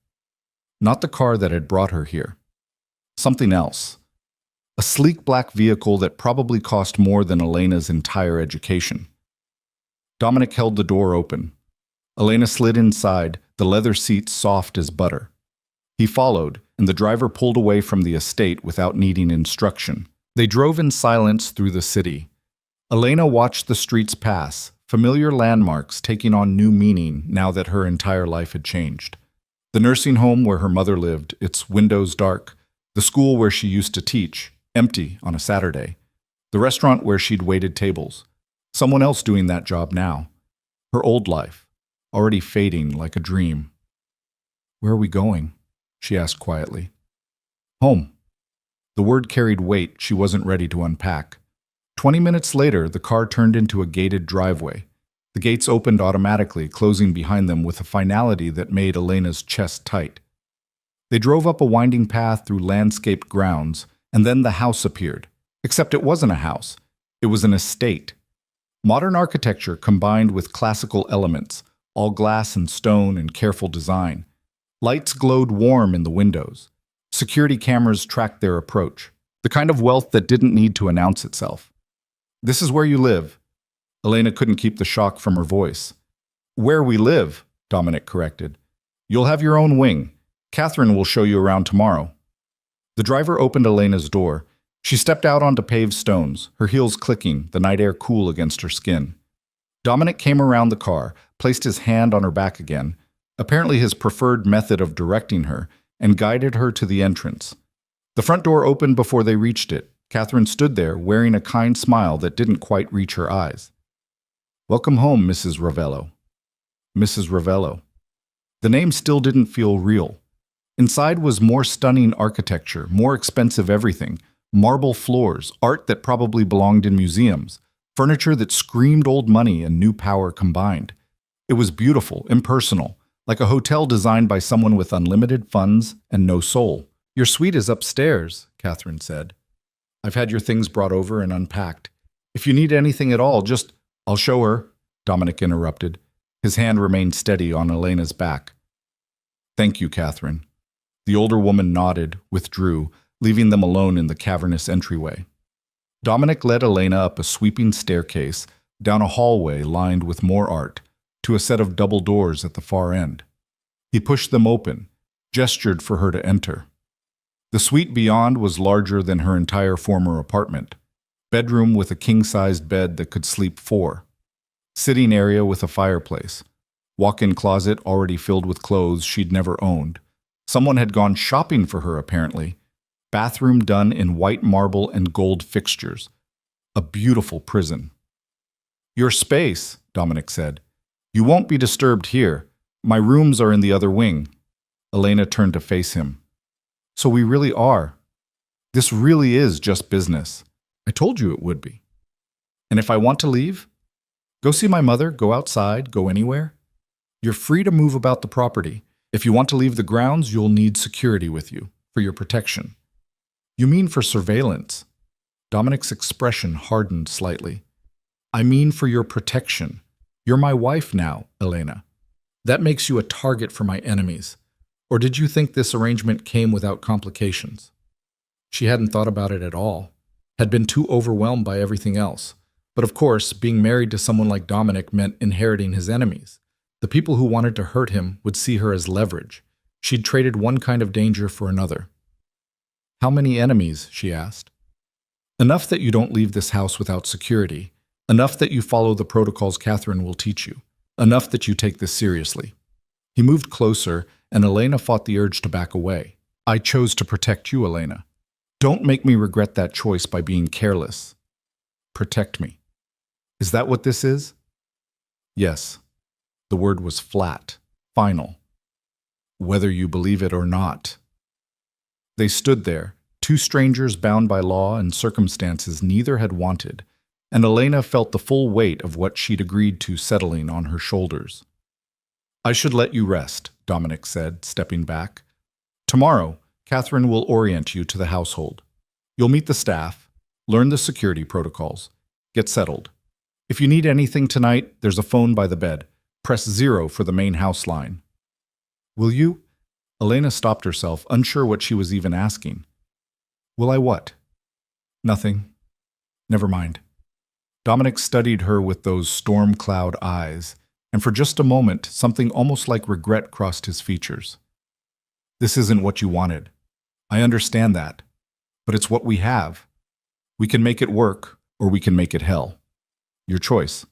Not the car that had brought her here. Something else. A sleek black vehicle that probably cost more than Elena's entire education. Dominic held the door open. Elena slid inside, the leather seats soft as butter. He followed, and the driver pulled away from the estate without needing instruction. They drove in silence through the city. Elena watched the streets pass, familiar landmarks taking on new meaning now that her entire life had changed. The nursing home where her mother lived, its windows dark. The school where she used to teach, empty on a Saturday. The restaurant where she'd waited tables. Someone else doing that job now. Her old life, already fading like a dream. "Where are we going?" she asked quietly. "Home." The word carried weight she wasn't ready to unpack. 20 minutes later, the car turned into a gated driveway. The gates opened automatically, closing behind them with a finality that made Elena's chest tight. They drove up a winding path through landscaped grounds, and then the house appeared. Except it wasn't a house. It was an estate. Modern architecture combined with classical elements, all glass and stone and careful design. Lights glowed warm in the windows. Security cameras tracked their approach. The kind of wealth that didn't need to announce itself. "This is where you live." Elena couldn't keep the shock from her voice. "Where we live," Dominic corrected. "You'll have your own wing. Catherine will show you around tomorrow." The driver opened Elena's door. She stepped out onto paved stones, her heels clicking, the night air cool against her skin. Dominic came around the car, placed his hand on her back again, apparently his preferred method of directing her, and guided her to the entrance. The front door opened before they reached it. Catherine stood there, wearing a kind smile that didn't quite reach her eyes. "Welcome home, Mrs. Ravello." Mrs. Ravello. The name still didn't feel real. Inside was more stunning architecture, more expensive everything, marble floors, art that probably belonged in museums, furniture that screamed old money and new power combined. It was beautiful, impersonal, like a hotel designed by someone with unlimited funds and no soul. "Your suite is upstairs," Catherine said. "I've had your things brought over and unpacked. If you need anything at all, just—" "I'll show her," Dominic interrupted. His hand remained steady on Elena's back. "Thank you, Catherine." The older woman nodded, withdrew, leaving them alone in the cavernous entryway. Dominic led Elena up a sweeping staircase, down a hallway lined with more art, to a set of double doors at the far end. He pushed them open, gestured for her to enter. The suite beyond was larger than her entire former apartment. Bedroom with a king-sized bed that could sleep 4. Sitting area with a fireplace. Walk-in closet already filled with clothes she'd never owned. Someone had gone shopping for her, apparently. Bathroom done in white marble and gold fixtures. A beautiful prison. "Your space," Dominic said. "You won't be disturbed here. My rooms are in the other wing." Elena turned to face him. "So we really are. This really is just business. I told you it would be. And if I want to leave? Go see my mother, go outside, go anywhere. You're free to move about the property. If you want to leave the grounds, you'll need security with you, for your protection." "You mean for surveillance?" Dominic's expression hardened slightly. "I mean for your protection. You're my wife now, Elena. That makes you a target for my enemies. Or did you think this arrangement came without complications?" She hadn't thought about it at all, had been too overwhelmed by everything else. But of course, being married to someone like Dominic meant inheriting his enemies. The people who wanted to hurt him would see her as leverage. She'd traded one kind of danger for another. "How many enemies?" she asked. "Enough that you don't leave this house without security. Enough that you follow the protocols Catherine will teach you. Enough that you take this seriously." He moved closer, and Elena fought the urge to back away. "I chose to protect you, Elena. Don't make me regret that choice by being careless. Protect me. Is that what this is?" Yes. The word was flat, final. "Whether you believe it or not." They stood there, two strangers bound by law and circumstances neither had wanted, and Elena felt the full weight of what she'd agreed to settling on her shoulders. "I should let you rest," Dominic said, stepping back. "Tomorrow, Catherine will orient you to the household. You'll meet the staff, learn the security protocols, get settled. If you need anything tonight, there's a phone by the bed. Press 0 for the main house line." "Will you?" Elena stopped herself, unsure what she was even asking. "Will I what?" "Nothing. Never mind." Dominic studied her with those storm cloud eyes, and for just a moment, something almost like regret crossed his features. "This isn't what you wanted. I understand that. But it's what we have. We can make it work, or we can make it hell. Your choice."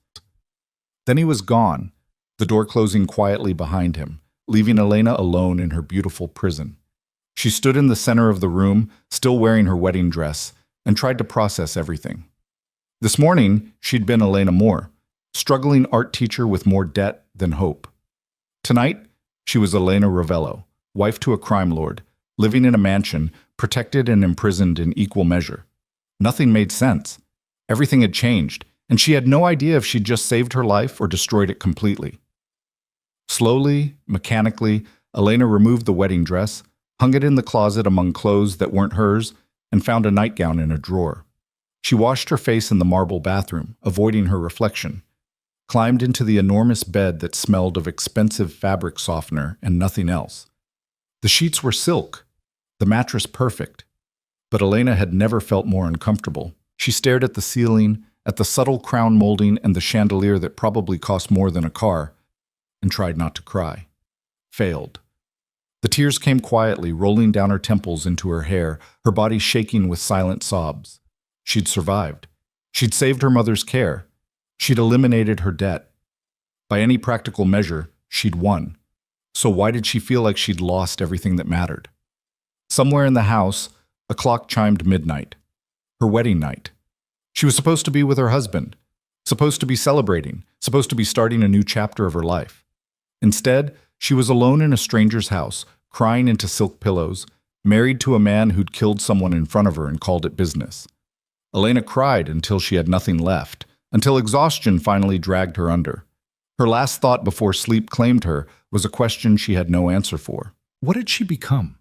Then he was gone, the door closing quietly behind him, leaving Elena alone in her beautiful prison. She stood in the center of the room, still wearing her wedding dress, and tried to process everything. This morning, she'd been Elena Moore, struggling art teacher with more debt than hope. Tonight, she was Elena Ravello, wife to a crime lord, living in a mansion, protected and imprisoned in equal measure. Nothing made sense. Everything had changed, and she had no idea if she'd just saved her life or destroyed it completely. Slowly, mechanically, Elena removed the wedding dress, hung it in the closet among clothes that weren't hers, and found a nightgown in a drawer. She washed her face in the marble bathroom, avoiding her reflection, climbed into the enormous bed that smelled of expensive fabric softener and nothing else. The sheets were silk, the mattress perfect, but Elena had never felt more uncomfortable. She stared at the ceiling, at the subtle crown molding and the chandelier that probably cost more than a car, and tried not to cry. Failed. The tears came quietly, rolling down her temples into her hair, her body shaking with silent sobs. She'd survived. She'd saved her mother's care. She'd eliminated her debt. By any practical measure, she'd won. So why did she feel like she'd lost everything that mattered? Somewhere in the house, a clock chimed midnight. Her wedding night. She was supposed to be with her husband, supposed to be celebrating, supposed to be starting a new chapter of her life. Instead, she was alone in a stranger's house, crying into silk pillows, married to a man who'd killed someone in front of her and called it business. Elena cried until she had nothing left, until exhaustion finally dragged her under. Her last thought before sleep claimed her was a question she had no answer for. What had she become?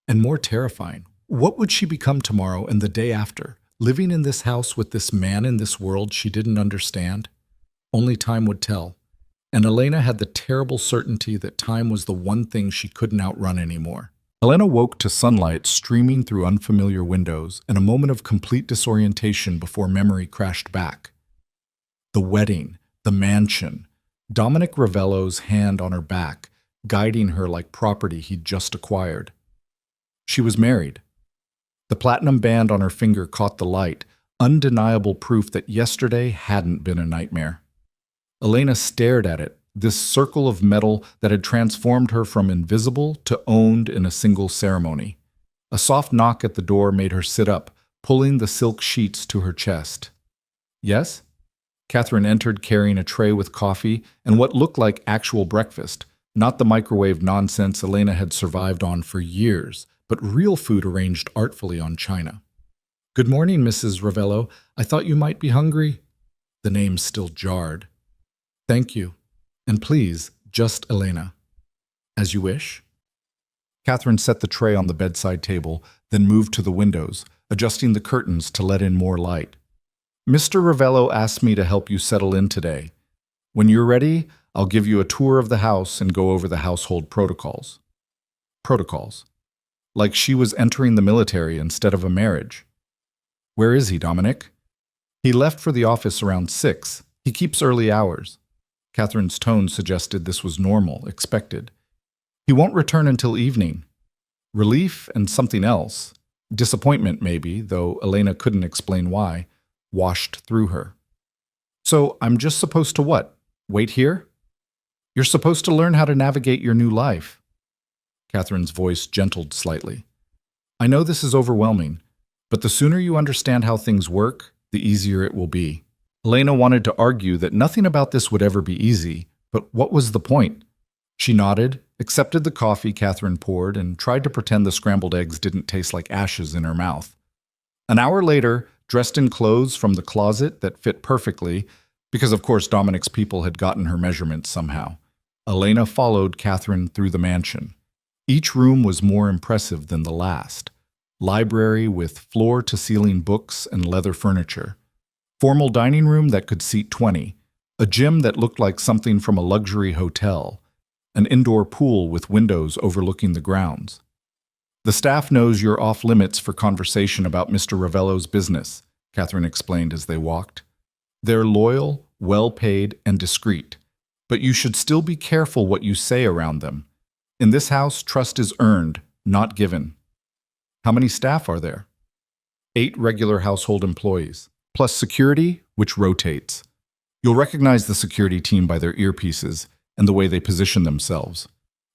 And more terrifying, what would she become tomorrow and the day after, living in this house with this man in this world she didn't understand? Only time would tell. And Elena had the terrible certainty that time was the one thing she couldn't outrun anymore. Elena woke to sunlight streaming through unfamiliar windows and a moment of complete disorientation before memory crashed back. The wedding, the mansion, Dominic Ravello's hand on her back, guiding her like property he'd just acquired. She was married. The platinum band on her finger caught the light, undeniable proof that yesterday hadn't been a nightmare. Elena stared at it, this circle of metal that had transformed her from invisible to owned in a single ceremony. A soft knock at the door made her sit up, pulling the silk sheets to her chest. "Yes?" Catherine entered carrying a tray with coffee and what looked like actual breakfast, not the microwave nonsense Elena had survived on for years, but real food arranged artfully on china. "Good morning, Mrs. Ravello. I thought you might be hungry." The name still jarred. "Thank you. And please, just Elena." "As you wish." Catherine set the tray on the bedside table, then moved to the windows, adjusting the curtains to let in more light. "Mr. Ravello asked me to help you settle in today. When you're ready, I'll give you a tour of the house and go over the household protocols." Protocols. Like she was entering the military instead of a marriage. "Where is he, Dominic?" He left for the office around 6. He keeps early hours. Catherine's tone suggested this was normal, expected. He won't return until evening. Relief and something else, disappointment maybe, though Elena couldn't explain why, washed through her. So I'm just supposed to what? Wait here? You're supposed to learn how to navigate your new life. Catherine's voice gentled slightly. I know this is overwhelming, but the sooner you understand how things work, the easier it will be. Elena wanted to argue that nothing about this would ever be easy, but what was the point? She nodded, accepted the coffee Catherine poured, and tried to pretend the scrambled eggs didn't taste like ashes in her mouth. An hour later, dressed in clothes from the closet that fit perfectly, because of course Dominic's people had gotten her measurements somehow, Elena followed Catherine through the mansion. Each room was more impressive than the last. Library with floor-to-ceiling books and leather furniture. Formal dining room that could seat 20. A gym that looked like something from a luxury hotel. An indoor pool with windows overlooking the grounds. The staff knows you're off limits for conversation about Mr. Ravello's business, Catherine explained as they walked. They're loyal, well-paid, and discreet. But you should still be careful what you say around them. In this house, trust is earned, not given. How many staff are there? 8 regular household employees, plus security, which rotates. You'll recognize the security team by their earpieces and the way they position themselves.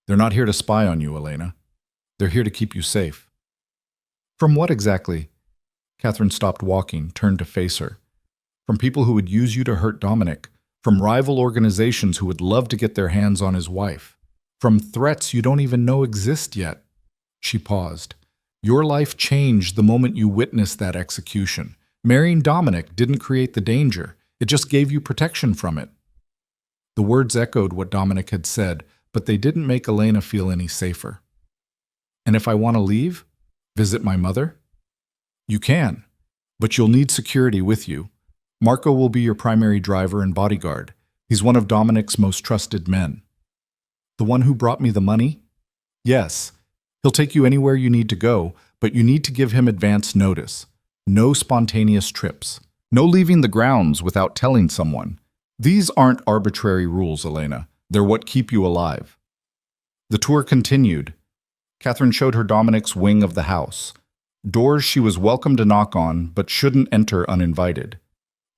They're not here to spy on you, Elena. They're here to keep you safe. From what exactly? Catherine stopped walking, turned to face her. From people who would use you to hurt Dominic. From rival organizations who would love to get their hands on his wife. From threats you don't even know exist yet. She paused. Your life changed the moment you witnessed that execution. Marrying Dominic didn't create the danger. It just gave you protection from it. The words echoed what Dominic had said, but they didn't make Elena feel any safer. And if I want to leave? Visit my mother? You can, but you'll need security with you. Marco will be your primary driver and bodyguard. He's one of Dominic's most trusted men. The one who brought me the money? Yes. He'll take you anywhere you need to go, but you need to give him advance notice. No spontaneous trips. No leaving the grounds without telling someone. These aren't arbitrary rules, Elena. They're what keep you alive. The tour continued. Catherine showed her Dominic's wing of the house. Doors she was welcome to knock on, but shouldn't enter uninvited.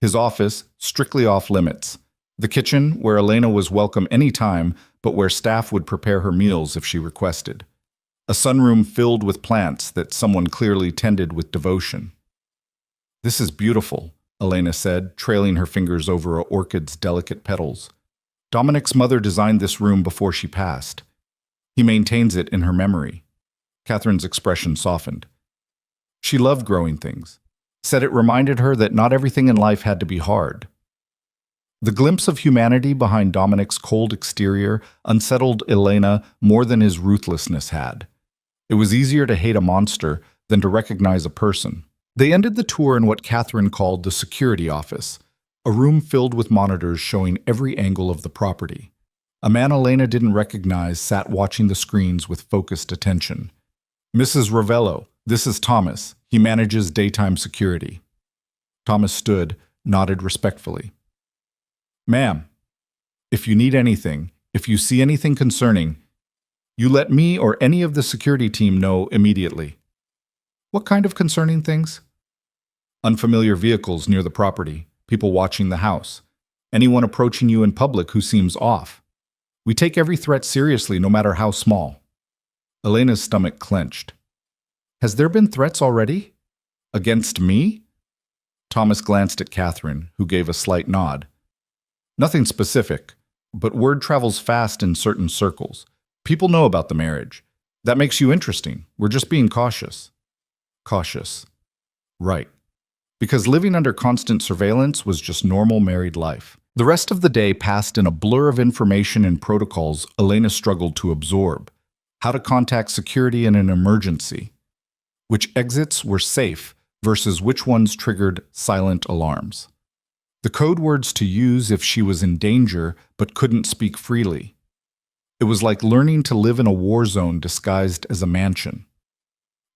His office, strictly off limits. The kitchen, where Elena was welcome any time, but where staff would prepare her meals if she requested. A sunroom filled with plants that someone clearly tended with devotion. This is beautiful, Elena said, trailing her fingers over an orchid's delicate petals. Dominic's mother designed this room before she passed. He maintains it in her memory. Catherine's expression softened. She loved growing things. Said it reminded her that not everything in life had to be hard. The glimpse of humanity behind Dominic's cold exterior unsettled Elena more than his ruthlessness had. It was easier to hate a monster than to recognize a person. They ended the tour in what Catherine called the security office, a room filled with monitors showing every angle of the property. A man Elena didn't recognize sat watching the screens with focused attention. Mrs. Ravello, this is Thomas. He manages daytime security. Thomas stood, nodded respectfully. Ma'am, if you need anything, if you see anything concerning, you let me or any of the security team know immediately. What kind of concerning things? Unfamiliar vehicles near the property, people watching the house, anyone approaching you in public who seems off. We take every threat seriously, no matter how small. Elena's stomach clenched. Has there been threats already? Against me? Thomas glanced at Catherine, who gave a slight nod. Nothing specific, but word travels fast in certain circles. People know about the marriage. That makes you interesting. We're just being cautious. Cautious. Right. Because living under constant surveillance was just normal married life. The rest of the day passed in a blur of information and protocols Elena struggled to absorb. How to contact security in an emergency. Which exits were safe versus which ones triggered silent alarms. The code words to use if she was in danger but couldn't speak freely. It was like learning to live in a war zone disguised as a mansion.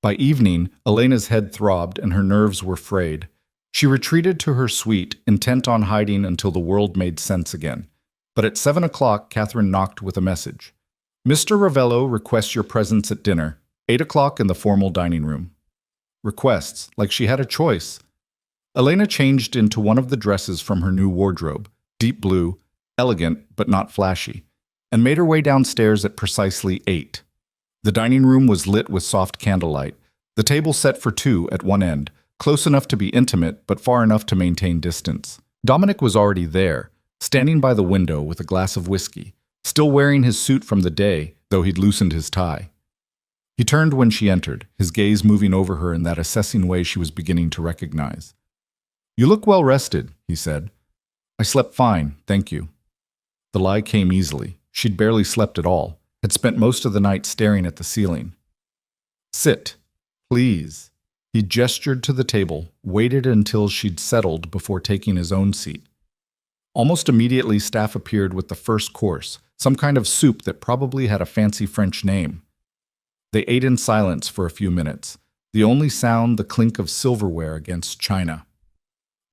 By evening, Elena's head throbbed and her nerves were frayed. She retreated to her suite, intent on hiding until the world made sense again. But at 7 o'clock, Catherine knocked with a message. Mr. Ravello requests your presence at dinner, 8 o'clock in the formal dining room. Requests, like she had a choice. Elena changed into one of the dresses from her new wardrobe, deep blue, elegant but not flashy, and made her way downstairs at precisely 8. The dining room was lit with soft candlelight, the table set for two at one end, close enough to be intimate but far enough to maintain distance. Dominic was already there, standing by the window with a glass of whiskey, still wearing his suit from the day, though he'd loosened his tie. He turned when she entered, his gaze moving over her in that assessing way she was beginning to recognize. "You look well rested," he said. "I slept fine, thank you." The lie came easily. She'd barely slept at all, had spent most of the night staring at the ceiling. "Sit, please." He gestured to the table, waited until she'd settled before taking his own seat. Almost immediately, staff appeared with the first course, some kind of soup that probably had a fancy French name. They ate in silence for a few minutes, the only sound the clink of silverware against china.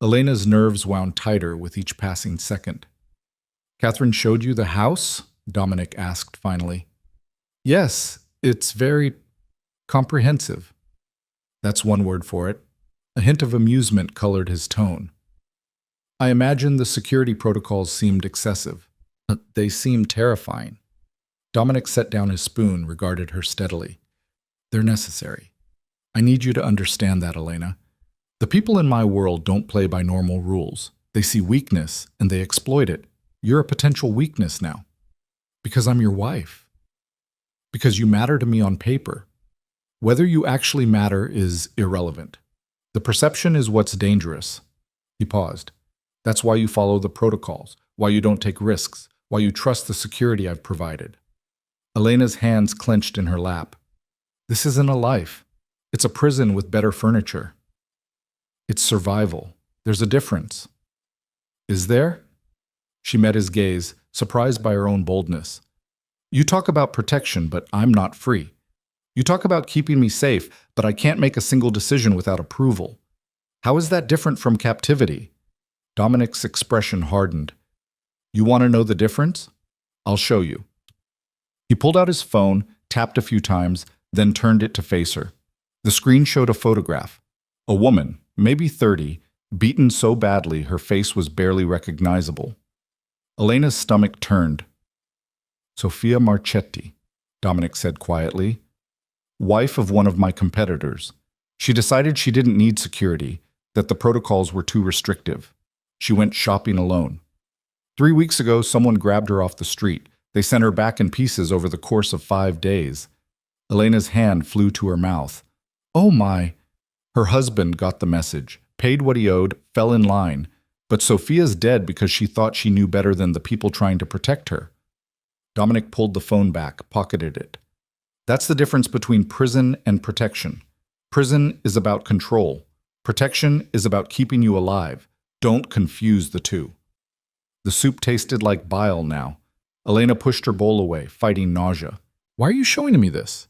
Elena's nerves wound tighter with each passing second. "Catherine showed you the house?" Dominic asked finally. "Yes, it's very comprehensive." That's one word for it. A hint of amusement colored his tone. "I imagine the security protocols seemed excessive. They seemed terrifying." Dominic set down his spoon, regarded her steadily. "They're necessary. I need you to understand that, Elena. The people in my world don't play by normal rules. They see weakness, and they exploit it. You're a potential weakness now. Because I'm your wife. Because you matter to me on paper. Whether you actually matter is irrelevant. The perception is what's dangerous." He paused. "That's why you follow the protocols, why you don't take risks, why you trust the security I've provided." Elena's hands clenched in her lap. "This isn't a life. It's a prison with better furniture. It's survival. There's a difference." "Is there?" She met his gaze, surprised by her own boldness. "You talk about protection, but I'm not free. You talk about keeping me safe, but I can't make a single decision without approval. How is that different from captivity?" Dominic's expression hardened. "You want to know the difference? I'll show you." He pulled out his phone, tapped a few times, then turned it to face her. The screen showed a photograph. A woman, maybe 30, beaten so badly her face was barely recognizable. Elena's stomach turned. "Sofia Marchetti," Dominic said quietly. "Wife of one of my competitors. She decided she didn't need security, that the protocols were too restrictive. She went shopping alone. 3 weeks ago, someone grabbed her off the street. They sent her back in pieces over the course of 5 days. Elena's hand flew to her mouth. "Oh my!" Her husband got the message, paid what he owed, fell in line. But Sophia's dead because she thought she knew better than the people trying to protect her. Dominic pulled the phone back, pocketed it. "That's the difference between prison and protection. Prison is about control. Protection is about keeping you alive. Don't confuse the two." The soup tasted like bile now. Elena pushed her bowl away, fighting nausea. "Why are you showing me this?"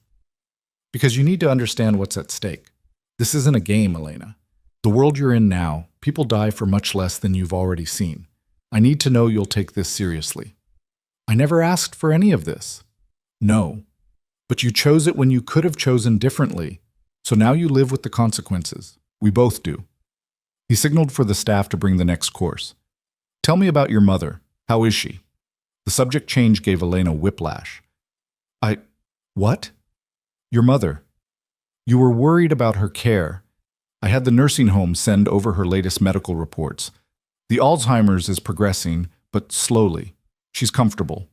"Because you need to understand what's at stake. This isn't a game, Elena. The world you're in now, people die for much less than you've already seen. I need to know you'll take this seriously." "I never asked for any of this." "No. But you chose it when you could have chosen differently. So now you live with the consequences. We both do." He signaled for the staff to bring the next course. "Tell me about your mother. How is she?" The subject change gave Elena whiplash. What? "Your mother. You were worried about her care. I had the nursing home send over her latest medical reports. The Alzheimer's is progressing, but slowly. She's comfortable."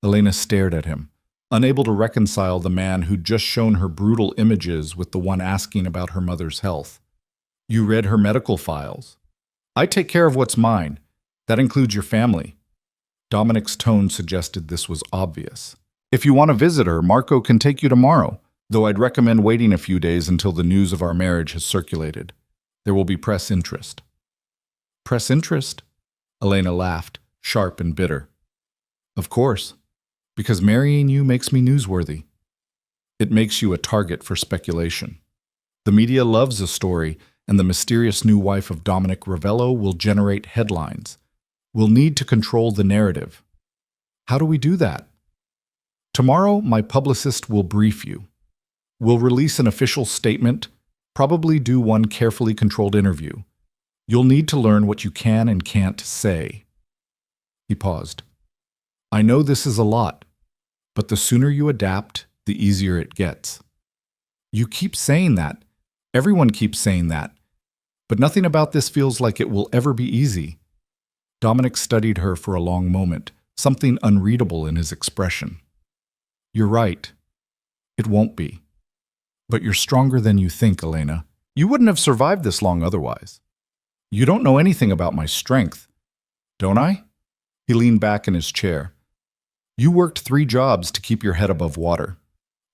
Elena stared at him, unable to reconcile the man who'd just shown her brutal images with the one asking about her mother's health. "You read her medical files." "I take care of what's mine. That includes your family." Dominic's tone suggested this was obvious. "If you want to visit her, Marco can take you tomorrow, though I'd recommend waiting a few days until the news of our marriage has circulated. There will be press interest." "Press interest?" Elena laughed, sharp and bitter. "Of course, because marrying you makes me newsworthy. It makes you a target for speculation. The media loves a story, and the mysterious new wife of Dominic Ravello will generate headlines. We'll need to control the narrative. How do we do that? Tomorrow, my publicist will brief you. We'll release an official statement, probably do one carefully controlled interview. You'll need to learn what you can and can't say. He paused. I know this is a lot, but the sooner you adapt, the easier it gets. You keep saying that. Everyone keeps saying that. But nothing about this feels like it will ever be easy. Dominic studied her for a long moment, something unreadable in his expression. You're right. It won't be. But you're stronger than you think, Elena. You wouldn't have survived this long otherwise. You don't know anything about my strength, don't I? He leaned back in his chair. You worked 3 jobs to keep your head above water.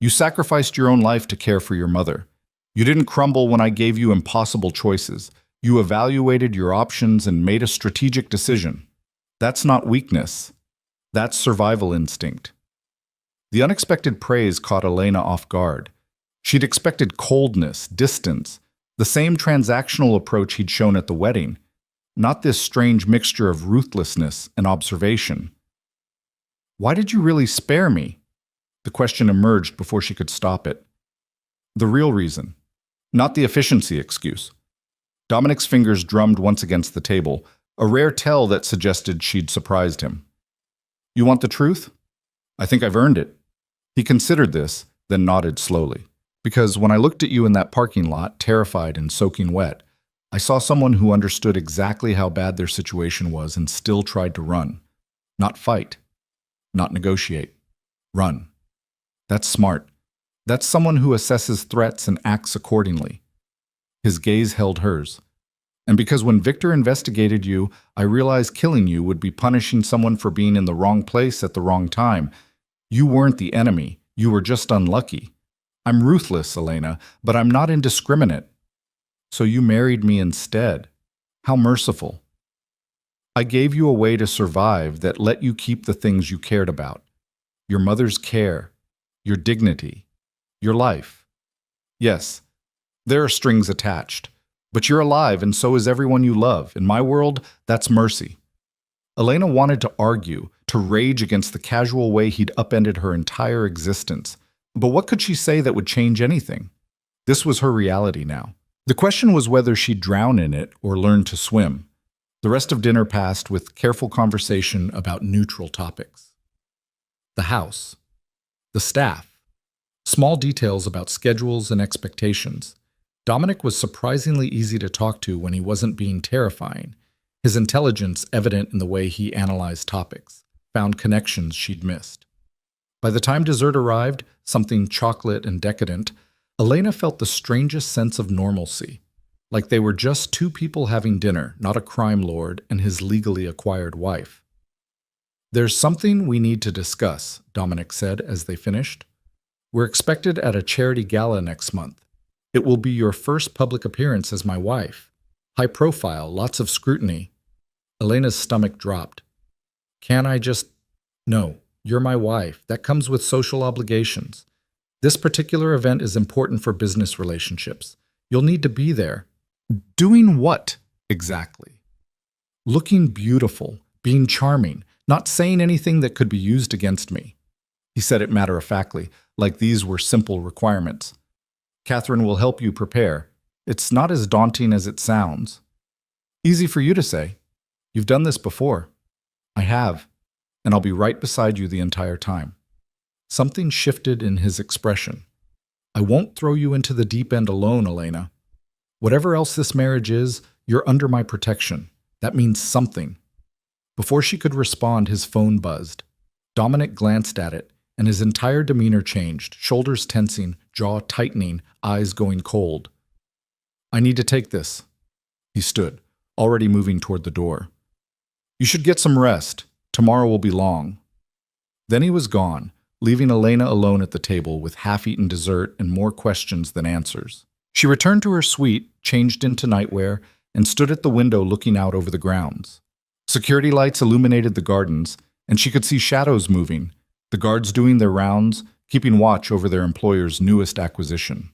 You sacrificed your own life to care for your mother. You didn't crumble when I gave you impossible choices. You evaluated your options and made a strategic decision. That's not weakness. That's survival instinct. The unexpected praise caught Elena off guard. She'd expected coldness, distance, the same transactional approach he'd shown at the wedding, not this strange mixture of ruthlessness and observation. Why did you really spare me? The question emerged before she could stop it. The real reason, not the efficiency excuse. Dominic's fingers drummed once against the table, a rare tell that suggested she'd surprised him. You want the truth? I think I've earned it. He considered this, then nodded slowly. Because when I looked at you in that parking lot, terrified and soaking wet, I saw someone who understood exactly how bad their situation was and still tried to run. Not fight. Not negotiate. Run. That's smart. That's someone who assesses threats and acts accordingly. His gaze held hers. And because when Victor investigated you, I realized killing you would be punishing someone for being in the wrong place at the wrong time. You weren't the enemy. You were just unlucky. I'm ruthless, Elena, but I'm not indiscriminate. So you married me instead. How merciful. I gave you a way to survive that let you keep the things you cared about. Your mother's care, your dignity, your life. Yes, there are strings attached, but you're alive and so is everyone you love. In my world, that's mercy. Elena wanted to argue, to rage against the casual way he'd upended her entire existence. But what could she say that would change anything? This was her reality now. The question was whether she'd drown in it or learn to swim. The rest of dinner passed with careful conversation about neutral topics. The house. The staff. Small details about schedules and expectations. Dominic was surprisingly easy to talk to when he wasn't being terrifying. His intelligence evident in the way he analyzed topics, found connections she'd missed. By the time dessert arrived, something chocolate and decadent, Elena felt the strangest sense of normalcy, like they were just 2 people having dinner, not a crime lord and his legally acquired wife. There's something we need to discuss, Dominic said as they finished. We're expected at a charity gala next month. It will be your first public appearance as my wife. High profile, lots of scrutiny. Elena's stomach dropped. Can't I just... No. You're my wife. That comes with social obligations. This particular event is important for business relationships. You'll need to be there. Doing what, exactly? Looking beautiful, being charming, not saying anything that could be used against me. He said it matter-of-factly, like these were simple requirements. Catherine will help you prepare. It's not as daunting as it sounds. Easy for you to say. You've done this before. I have. And I'll be right beside you the entire time. Something shifted in his expression. I won't throw you into the deep end alone, Elena. Whatever else this marriage is, you're under my protection. That means something. Before she could respond, his phone buzzed. Dominic glanced at it, and his entire demeanor changed, shoulders tensing, jaw tightening, eyes going cold. I need to take this. He stood, already moving toward the door. You should get some rest. Tomorrow will be long. Then he was gone, leaving Elena alone at the table with half-eaten dessert and more questions than answers. She returned to her suite, changed into nightwear, and stood at the window looking out over the grounds. Security lights illuminated the gardens, and she could see shadows moving, the guards doing their rounds, keeping watch over their employer's newest acquisition.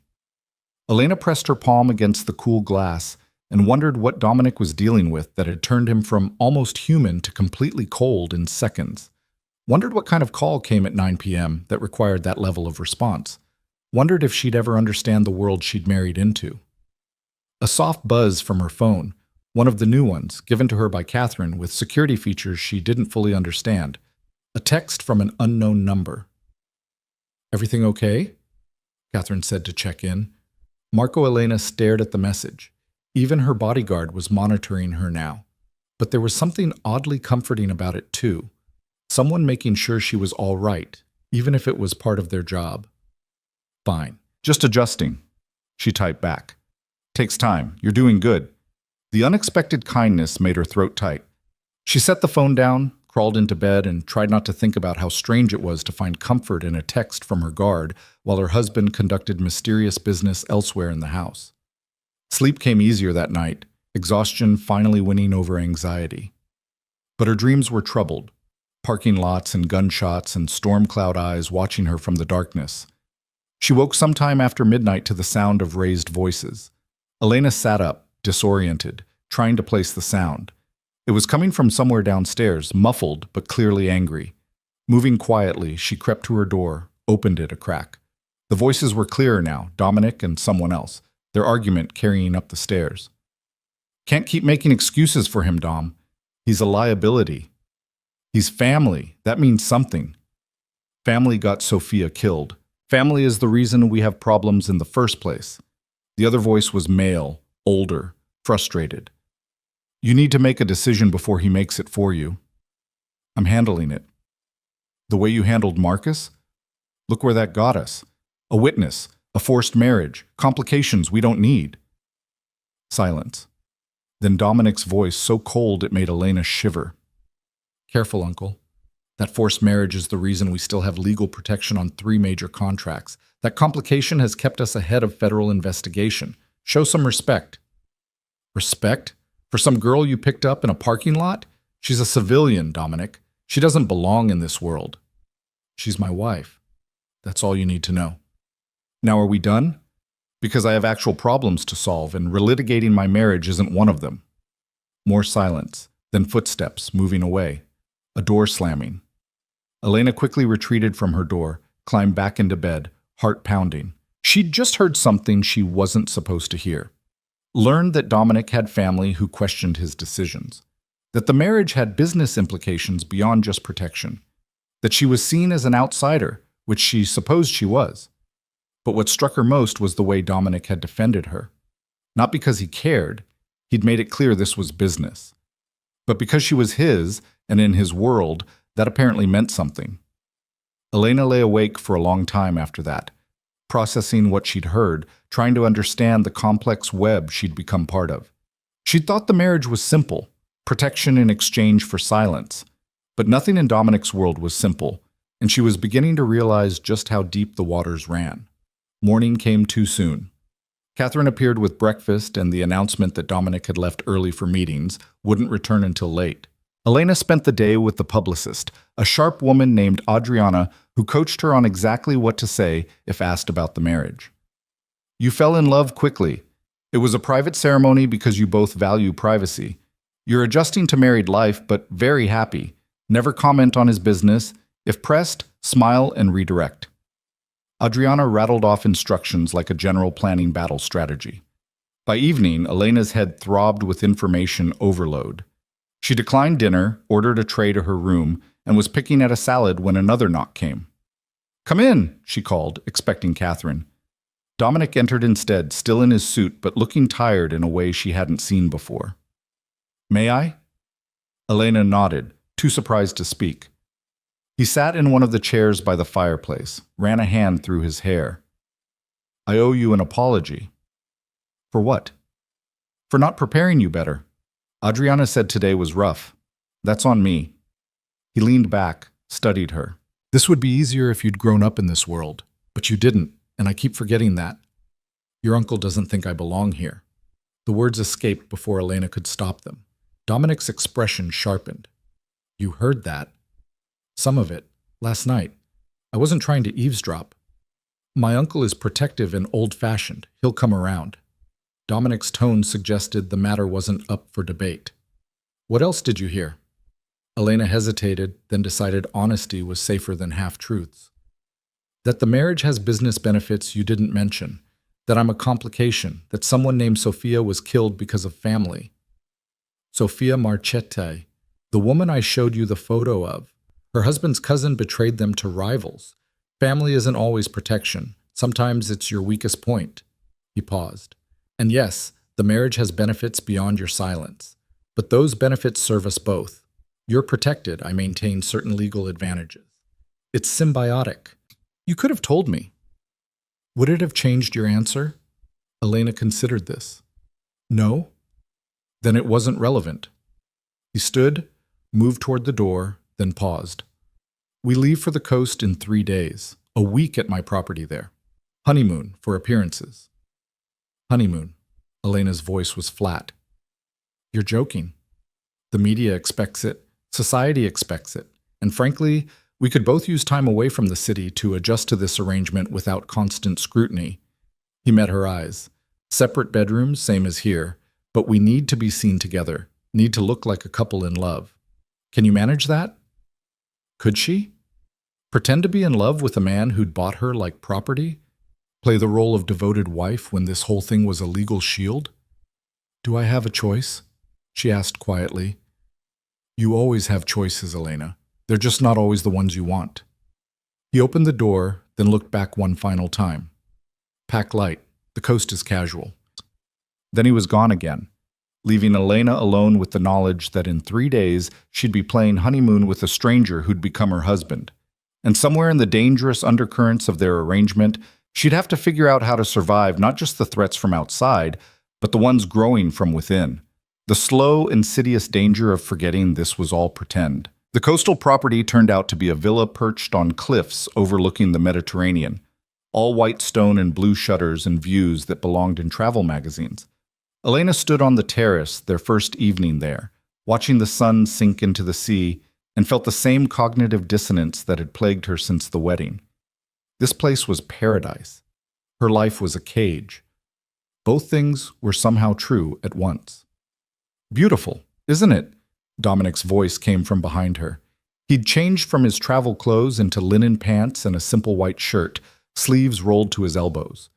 Elena pressed her palm against the cool glass and wondered what Dominic was dealing with that had turned him from almost human to completely cold in seconds. Wondered what kind of call came at 9 p.m. that required that level of response. Wondered if she'd ever understand the world she'd married into. A soft buzz from her phone, one of the new ones, given to her by Catherine with security features she didn't fully understand. A text from an unknown number. "Everything okay?" Catherine said to check in. Marco Elena stared at the message. Even her bodyguard was monitoring her now. But there was something oddly comforting about it too. Someone making sure she was all right, even if it was part of their job. "Fine. Just adjusting," she typed back. "Takes time. You're doing good." The unexpected kindness made her throat tight. She set the phone down, crawled into bed, and tried not to think about how strange it was to find comfort in a text from her guard while her husband conducted mysterious business elsewhere in the house. Sleep came easier that night, exhaustion finally winning over anxiety. But her dreams were troubled. Parking lots and gunshots and storm cloud eyes watching her from the darkness. She woke sometime after midnight to the sound of raised voices. Elena sat up, disoriented, trying to place the sound. It was coming from somewhere downstairs, muffled but clearly angry. Moving quietly, she crept to her door, opened it a crack. The voices were clearer now, Dominic and someone else, their argument carrying up the stairs. "Can't keep making excuses for him, Dom. He's a liability. He's family. That means something. Family got Sophia killed. Family is the reason we have problems in the first place." The other voice was male, older, frustrated. "You need to make a decision before he makes it for you." "I'm handling it." "The way you handled Marcus? Look where that got us. A witness, a forced marriage, complications we don't need." Silence. Then Dominic's voice so cold it made Elena shiver. "Careful, Uncle. That forced marriage is the reason we still have legal protection on 3 major contracts. That complication has kept us ahead of federal investigation. Show some respect." "Respect? For some girl you picked up in a parking lot? She's a civilian, Dominic. She doesn't belong in this world." "She's my wife. That's all you need to know." "Now are we done? Because I have actual problems to solve, and relitigating my marriage isn't one of them." More silence, then footsteps moving away. A door slamming. Elena quickly retreated from her door, climbed back into bed, heart pounding. She'd just heard something she wasn't supposed to hear. Learned that Dominic had family who questioned his decisions. That the marriage had business implications beyond just protection. That she was seen as an outsider, which she supposed she was. But what struck her most was the way Dominic had defended her. Not because he cared, he'd made it clear this was business. But because she was his, and in his world, that apparently meant something. Elena lay awake for a long time after that, processing what she'd heard, trying to understand the complex web she'd become part of. She'd thought the marriage was simple, protection in exchange for silence. But nothing in Dominic's world was simple, and she was beginning to realize just how deep the waters ran. Morning came too soon. Catherine appeared with breakfast and the announcement that Dominic had left early for meetings, wouldn't return until late. Elena spent the day with the publicist, a sharp woman named Adriana who coached her on exactly what to say if asked about the marriage. "You fell in love quickly. It was a private ceremony because you both value privacy. You're adjusting to married life, but very happy. Never comment on his business. If pressed, smile and redirect." Adriana rattled off instructions like a general planning battle strategy. By evening, Elena's head throbbed with information overload. She declined dinner, ordered a tray to her room, and was picking at a salad when another knock came. "Come in," she called, expecting Catherine. Dominic entered instead, still in his suit, but looking tired in a way she hadn't seen before. "May I?" Elena nodded, too surprised to speak. He sat in one of the chairs by the fireplace, ran a hand through his hair. "I owe you an apology." "For what?" "For not preparing you better. Adriana said today was rough. That's on me." He leaned back, studied her. "This would be easier if you'd grown up in this world, but you didn't, and I keep forgetting that. Your uncle doesn't think I belong here." The words escaped before Elena could stop them. Dominic's expression sharpened. "You heard that?" "Some of it. Last night. I wasn't trying to eavesdrop." My uncle is protective and old-fashioned. He'll come around. Dominic's tone suggested the matter wasn't up for debate. What else did you hear? Elena hesitated, then decided honesty was safer than half-truths. That the marriage has business benefits you didn't mention. That I'm a complication. That someone named Sofia was killed because of family. Sofia Marchetti, the woman I showed you the photo of. Her husband's cousin betrayed them to rivals. Family isn't always protection. Sometimes it's your weakest point. He paused. And yes, the marriage has benefits beyond your silence. But those benefits serve us both. You're protected, I maintain certain legal advantages. It's symbiotic. You could have told me. Would it have changed your answer? Elena considered this. No? Then it wasn't relevant. He stood, moved toward the door, then paused. We leave for the coast in 3 days, a week at my property there. Honeymoon for appearances. Honeymoon. Elena's voice was flat. You're joking. The media expects it. Society expects it. And frankly, we could both use time away from the city to adjust to this arrangement without constant scrutiny. He met her eyes. Separate bedrooms, same as here, but we need to be seen together, need to look like a couple in love. Can you manage that? Could she? Pretend to be in love with a man who'd bought her like property? Play the role of devoted wife when this whole thing was a legal shield? Do I have a choice? She asked quietly. You always have choices, Elena. They're just not always the ones you want. He opened the door, then looked back one final time. Pack light. The coast is casual. Then he was gone again, leaving Elena alone with the knowledge that in 3 days she'd be playing honeymoon with a stranger who'd become her husband. And somewhere in the dangerous undercurrents of their arrangement, she'd have to figure out how to survive not just the threats from outside, but the ones growing from within. The slow, insidious danger of forgetting this was all pretend. The coastal property turned out to be a villa perched on cliffs overlooking the Mediterranean, all white stone and blue shutters and views that belonged in travel magazines. Elena stood on the terrace their first evening there, watching the sun sink into the sea, and felt the same cognitive dissonance that had plagued her since the wedding. This place was paradise. Her life was a cage. Both things were somehow true at once. Beautiful, isn't it? Dominic's voice came from behind her. He'd changed from his travel clothes into linen pants and a simple white shirt, sleeves rolled to his elbows.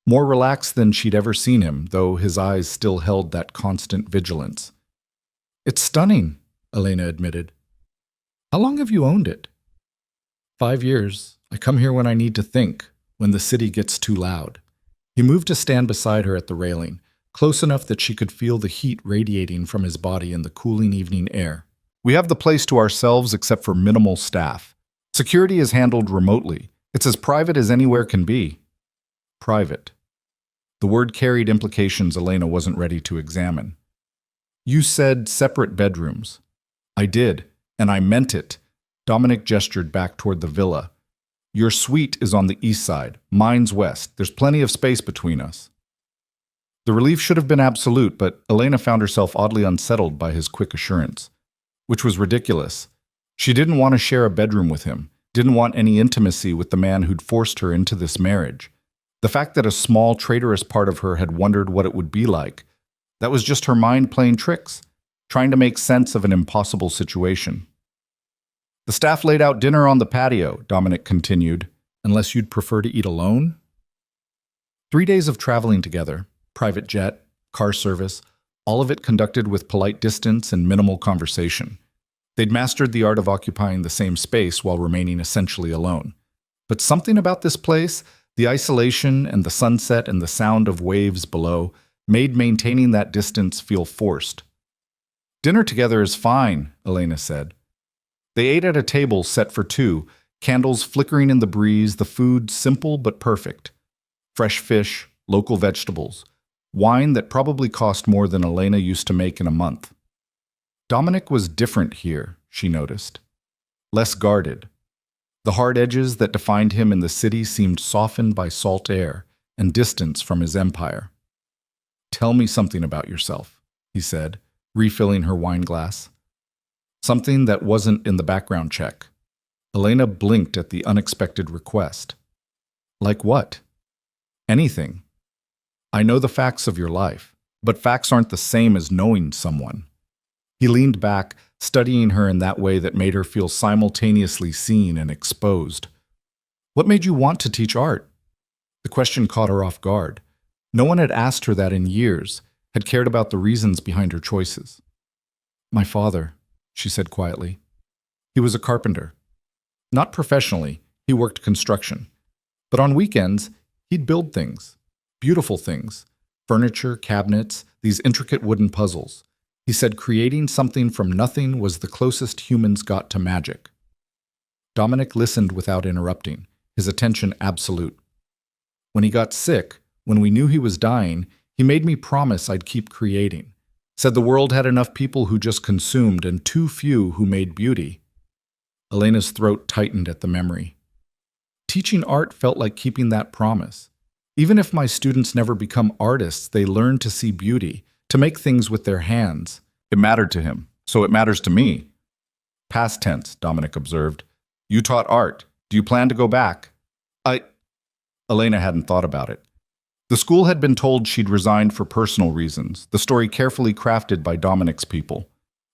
More relaxed than she'd ever seen him, though his eyes still held that constant vigilance. It's stunning, Elena admitted. How long have you owned it? 5 years. I come here when I need to think, when the city gets too loud. He moved to stand beside her at the railing, close enough that she could feel the heat radiating from his body in the cooling evening air. We have the place to ourselves except for minimal staff. Security is handled remotely. It's as private as anywhere can be. Private. The word carried implications Elena wasn't ready to examine. You said separate bedrooms. I did, and I meant it. Dominic gestured back toward the villa. Your suite is on the east side, mine's west. There's plenty of space between us. The relief should have been absolute, but Elena found herself oddly unsettled by his quick assurance, which was ridiculous. She didn't want to share a bedroom with him, didn't want any intimacy with the man who'd forced her into this marriage. The fact that a small, traitorous part of her had wondered what it would be like, that was just her mind playing tricks, trying to make sense of an impossible situation. The staff laid out dinner on the patio, Dominic continued, unless you'd prefer to eat alone? 3 days of traveling together, private jet, car service, all of it conducted with polite distance and minimal conversation. They'd mastered the art of occupying the same space while remaining essentially alone. But something about this place, the isolation and the sunset and the sound of waves below, made maintaining that distance feel forced. Dinner together is fine, Elena said. They ate at a table set for 2, candles flickering in the breeze, the food simple but perfect. Fresh fish, local vegetables, wine that probably cost more than Elena used to make in a month. Dominic was different here, she noticed. Less guarded. The hard edges that defined him in the city seemed softened by salt air and distance from his empire. Tell me something about yourself, he said, refilling her wine glass. Something that wasn't in the background check. Elena blinked at the unexpected request. Like what? Anything. I know the facts of your life, but facts aren't the same as knowing someone. He leaned back, studying her in that way that made her feel simultaneously seen and exposed. What made you want to teach art? The question caught her off guard. No one had asked her that in years, had cared about the reasons behind her choices. My father, she said quietly. He was a carpenter. Not professionally, he worked construction. But on weekends, he'd build things, beautiful things, furniture, cabinets, these intricate wooden puzzles. He said creating something from nothing was the closest humans got to magic. Dominic listened without interrupting, his attention absolute. When he got sick, when we knew he was dying, he made me promise I'd keep creating. Said the world had enough people who just consumed and too few who made beauty. Elena's throat tightened at the memory. Teaching art felt like keeping that promise. Even if my students never become artists, they learn to see beauty, to make things with their hands. It mattered to him, so it matters to me. Past tense, Dominic observed. You taught art. Do you plan to go back? Elena hadn't thought about it. The school had been told she'd resigned for personal reasons, the story carefully crafted by Dominic's people.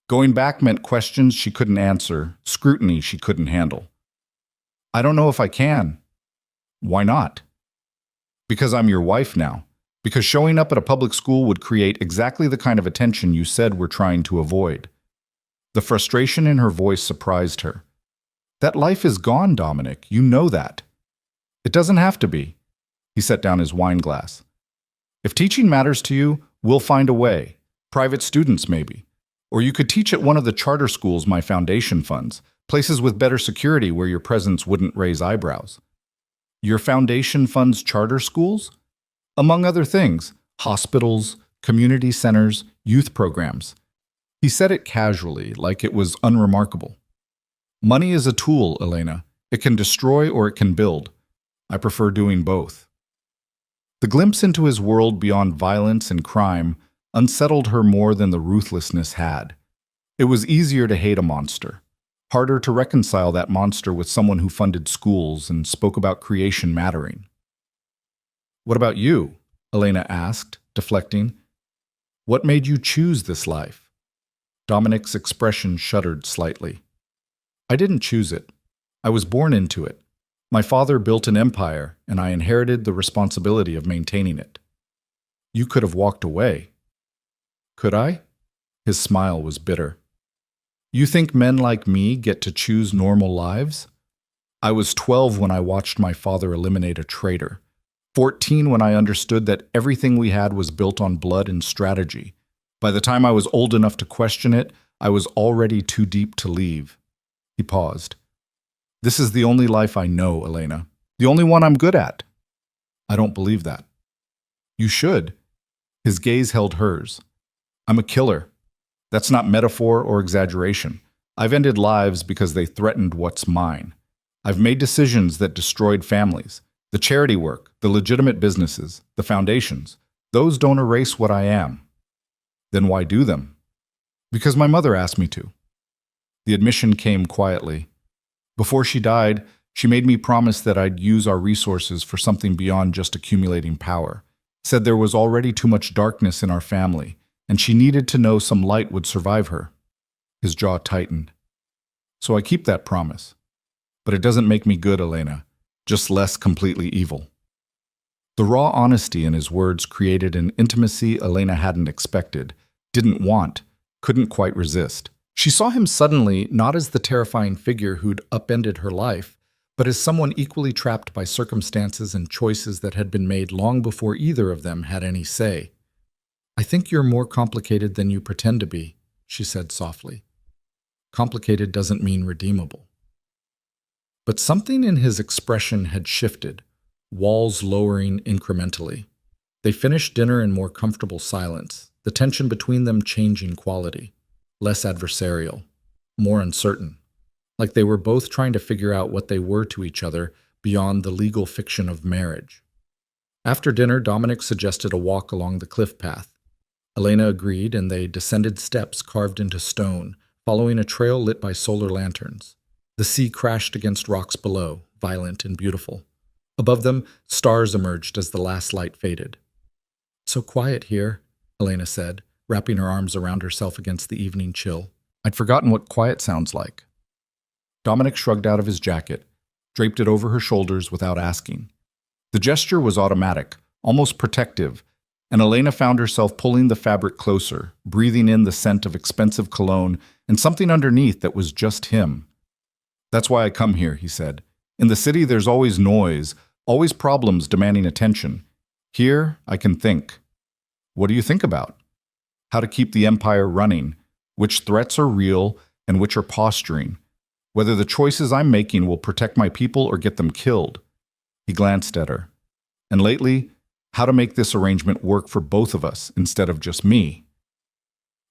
Going back meant questions she couldn't answer, scrutiny she couldn't handle. I don't know if I can. Why not? Because I'm your wife now. Because showing up at a public school would create exactly the kind of attention you said we're trying to avoid. The frustration in her voice surprised her. That life is gone, Dominic. You know that. It doesn't have to be. He set down his wine glass. If teaching matters to you, we'll find a way. Private students, maybe. Or you could teach at one of the charter schools my foundation funds, places with better security where your presence wouldn't raise eyebrows. Your foundation funds charter schools? Among other things, hospitals, community centers, youth programs. He said it casually, like it was unremarkable. Money is a tool, Elena. It can destroy or it can build. I prefer doing both. The glimpse into his world beyond violence and crime unsettled her more than the ruthlessness had. It was easier to hate a monster, harder to reconcile that monster with someone who funded schools and spoke about creation mattering. What about you? Elena asked, deflecting. What made you choose this life? Dominic's expression shuddered slightly. I didn't choose it. I was born into it. My father built an empire, and I inherited the responsibility of maintaining it. You could have walked away. Could I? His smile was bitter. You think men like me get to choose normal lives? I was 12 when I watched my father eliminate a traitor. 14 when I understood that everything we had was built on blood and strategy. By the time I was old enough to question it, I was already too deep to leave. He paused. This is the only life I know, Elena. The only one I'm good at. I don't believe that. You should. His gaze held hers. I'm a killer. That's not metaphor or exaggeration. I've ended lives because they threatened what's mine. I've made decisions that destroyed families. The charity work, the legitimate businesses, the foundations. Those don't erase what I am. Then why do them? Because my mother asked me to. The admission came quietly. Before she died, she made me promise that I'd use our resources for something beyond just accumulating power. Said there was already too much darkness in our family, and she needed to know some light would survive her. His jaw tightened. So I keep that promise. But it doesn't make me good, Elena, just less completely evil. The raw honesty in his words created an intimacy Elena hadn't expected, didn't want, couldn't quite resist. She saw him suddenly not as the terrifying figure who'd upended her life, but as someone equally trapped by circumstances and choices that had been made long before either of them had any say. I think you're more complicated than you pretend to be, she said softly. Complicated doesn't mean redeemable. But something in his expression had shifted, walls lowering incrementally. They finished dinner in more comfortable silence, the tension between them changing quality. Less adversarial, more uncertain, like they were both trying to figure out what they were to each other beyond the legal fiction of marriage. After dinner, Dominic suggested a walk along the cliff path. Elena agreed, and they descended steps carved into stone, following a trail lit by solar lanterns. The sea crashed against rocks below, violent and beautiful. Above them, stars emerged as the last light faded. "So quiet here," Elena said, wrapping her arms around herself against the evening chill. "I'd forgotten what quiet sounds like." Dominic shrugged out of his jacket, draped it over her shoulders without asking. The gesture was automatic, almost protective, and Elena found herself pulling the fabric closer, breathing in the scent of expensive cologne and something underneath that was just him. "That's why I come here," he said. "In the city there's always noise, always problems demanding attention. Here, I can think." "What do you think about?" "How to keep the empire running, which threats are real and which are posturing, whether the choices I'm making will protect my people or get them killed." He glanced at her. "And lately, how to make this arrangement work for both of us instead of just me."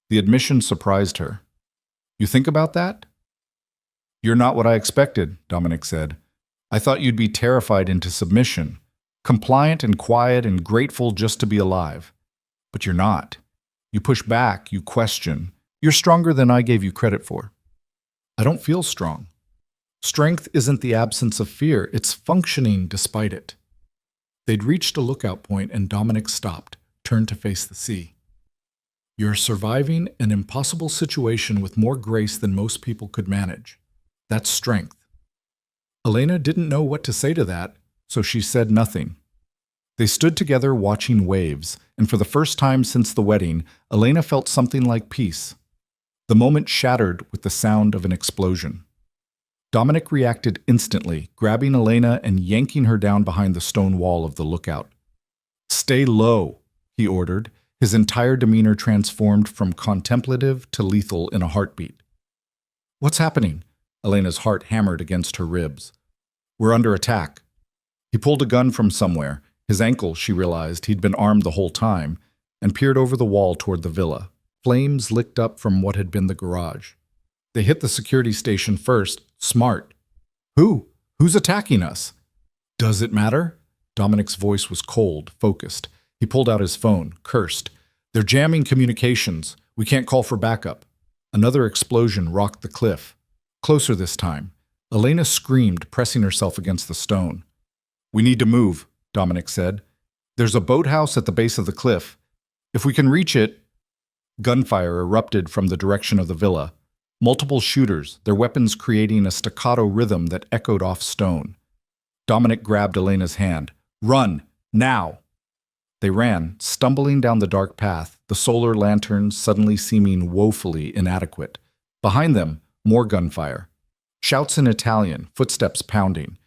The admission surprised her. "You think about that?" "You're not what I expected," Dominic said. "I thought you'd be terrified into submission, compliant and quiet and grateful just to be alive. But you're not. You push back, you question. You're stronger than I gave you credit for." "I don't feel strong." "Strength isn't the absence of fear, it's functioning despite it." They'd reached a lookout point and Dominic stopped, turned to face the sea. "You're surviving an impossible situation with more grace than most people could manage. That's strength." Elena didn't know what to say to that, so she said nothing. They stood together watching waves, and for the first time since the wedding, Elena felt something like peace. The moment shattered with the sound of an explosion. Dominic reacted instantly, grabbing Elena and yanking her down behind the stone wall of the lookout. "Stay low," he ordered, his entire demeanor transformed from contemplative to lethal in a heartbeat. "What's happening?" Elena's heart hammered against her ribs. "We're under attack." He pulled a gun from somewhere, his ankle, she realized he'd been armed the whole time, and peered over the wall toward the villa. Flames licked up from what had been the garage. "They hit the security station first. Smart." "Who? Who's attacking us?" "Does it matter?" Dominic's voice was cold, focused. He pulled out his phone, cursed. "They're jamming communications. We can't call for backup." Another explosion rocked the cliff. Closer this time. Elena screamed, pressing herself against the stone. "We need to move," Dominic said. "There's a boathouse at the base of the cliff. If we can reach it—" Gunfire erupted from the direction of the villa. Multiple shooters, their weapons creating a staccato rhythm that echoed off stone. Dominic grabbed Elena's hand. "Run! Now!" They ran, stumbling down the dark path, the solar lanterns suddenly seeming woefully inadequate. Behind them, more gunfire. Shouts in Italian, footsteps pounding.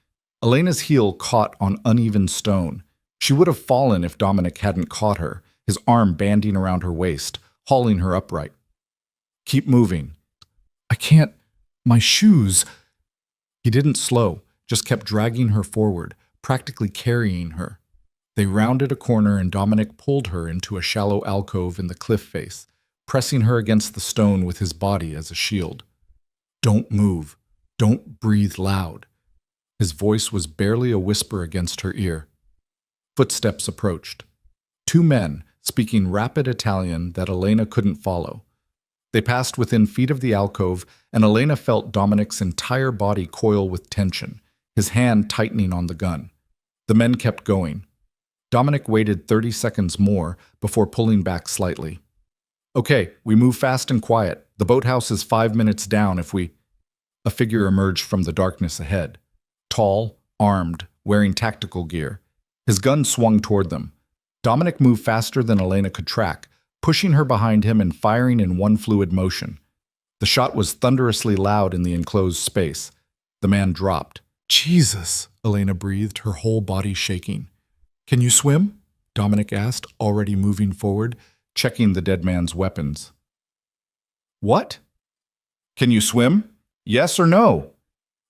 Elena's heel caught on uneven stone. She would have fallen if Dominic hadn't caught her, his arm banding around her waist, hauling her upright. "Keep moving." "I can't. My shoes." He didn't slow, just kept dragging her forward, practically carrying her. They rounded a corner and Dominic pulled her into a shallow alcove in the cliff face, pressing her against the stone with his body as a shield. "Don't move. Don't breathe loud." His voice was barely a whisper against her ear. Footsteps approached. Two men, speaking rapid Italian that Elena couldn't follow. They passed within feet of the alcove, and Elena felt Dominic's entire body coil with tension, his hand tightening on the gun. The men kept going. Dominic waited 30 seconds more before pulling back slightly. "Okay, we move fast and quiet. The boathouse is 5 minutes down if we—" A figure emerged from the darkness ahead. Tall, armed, wearing tactical gear. His gun swung toward them. Dominic moved faster than Elena could track, pushing her behind him and firing in one fluid motion. The shot was thunderously loud in the enclosed space. The man dropped. "Jesus," Elena breathed, her whole body shaking. "Can you swim?" Dominic asked, already moving forward, checking the dead man's weapons. "What? Can you swim? Yes or no?"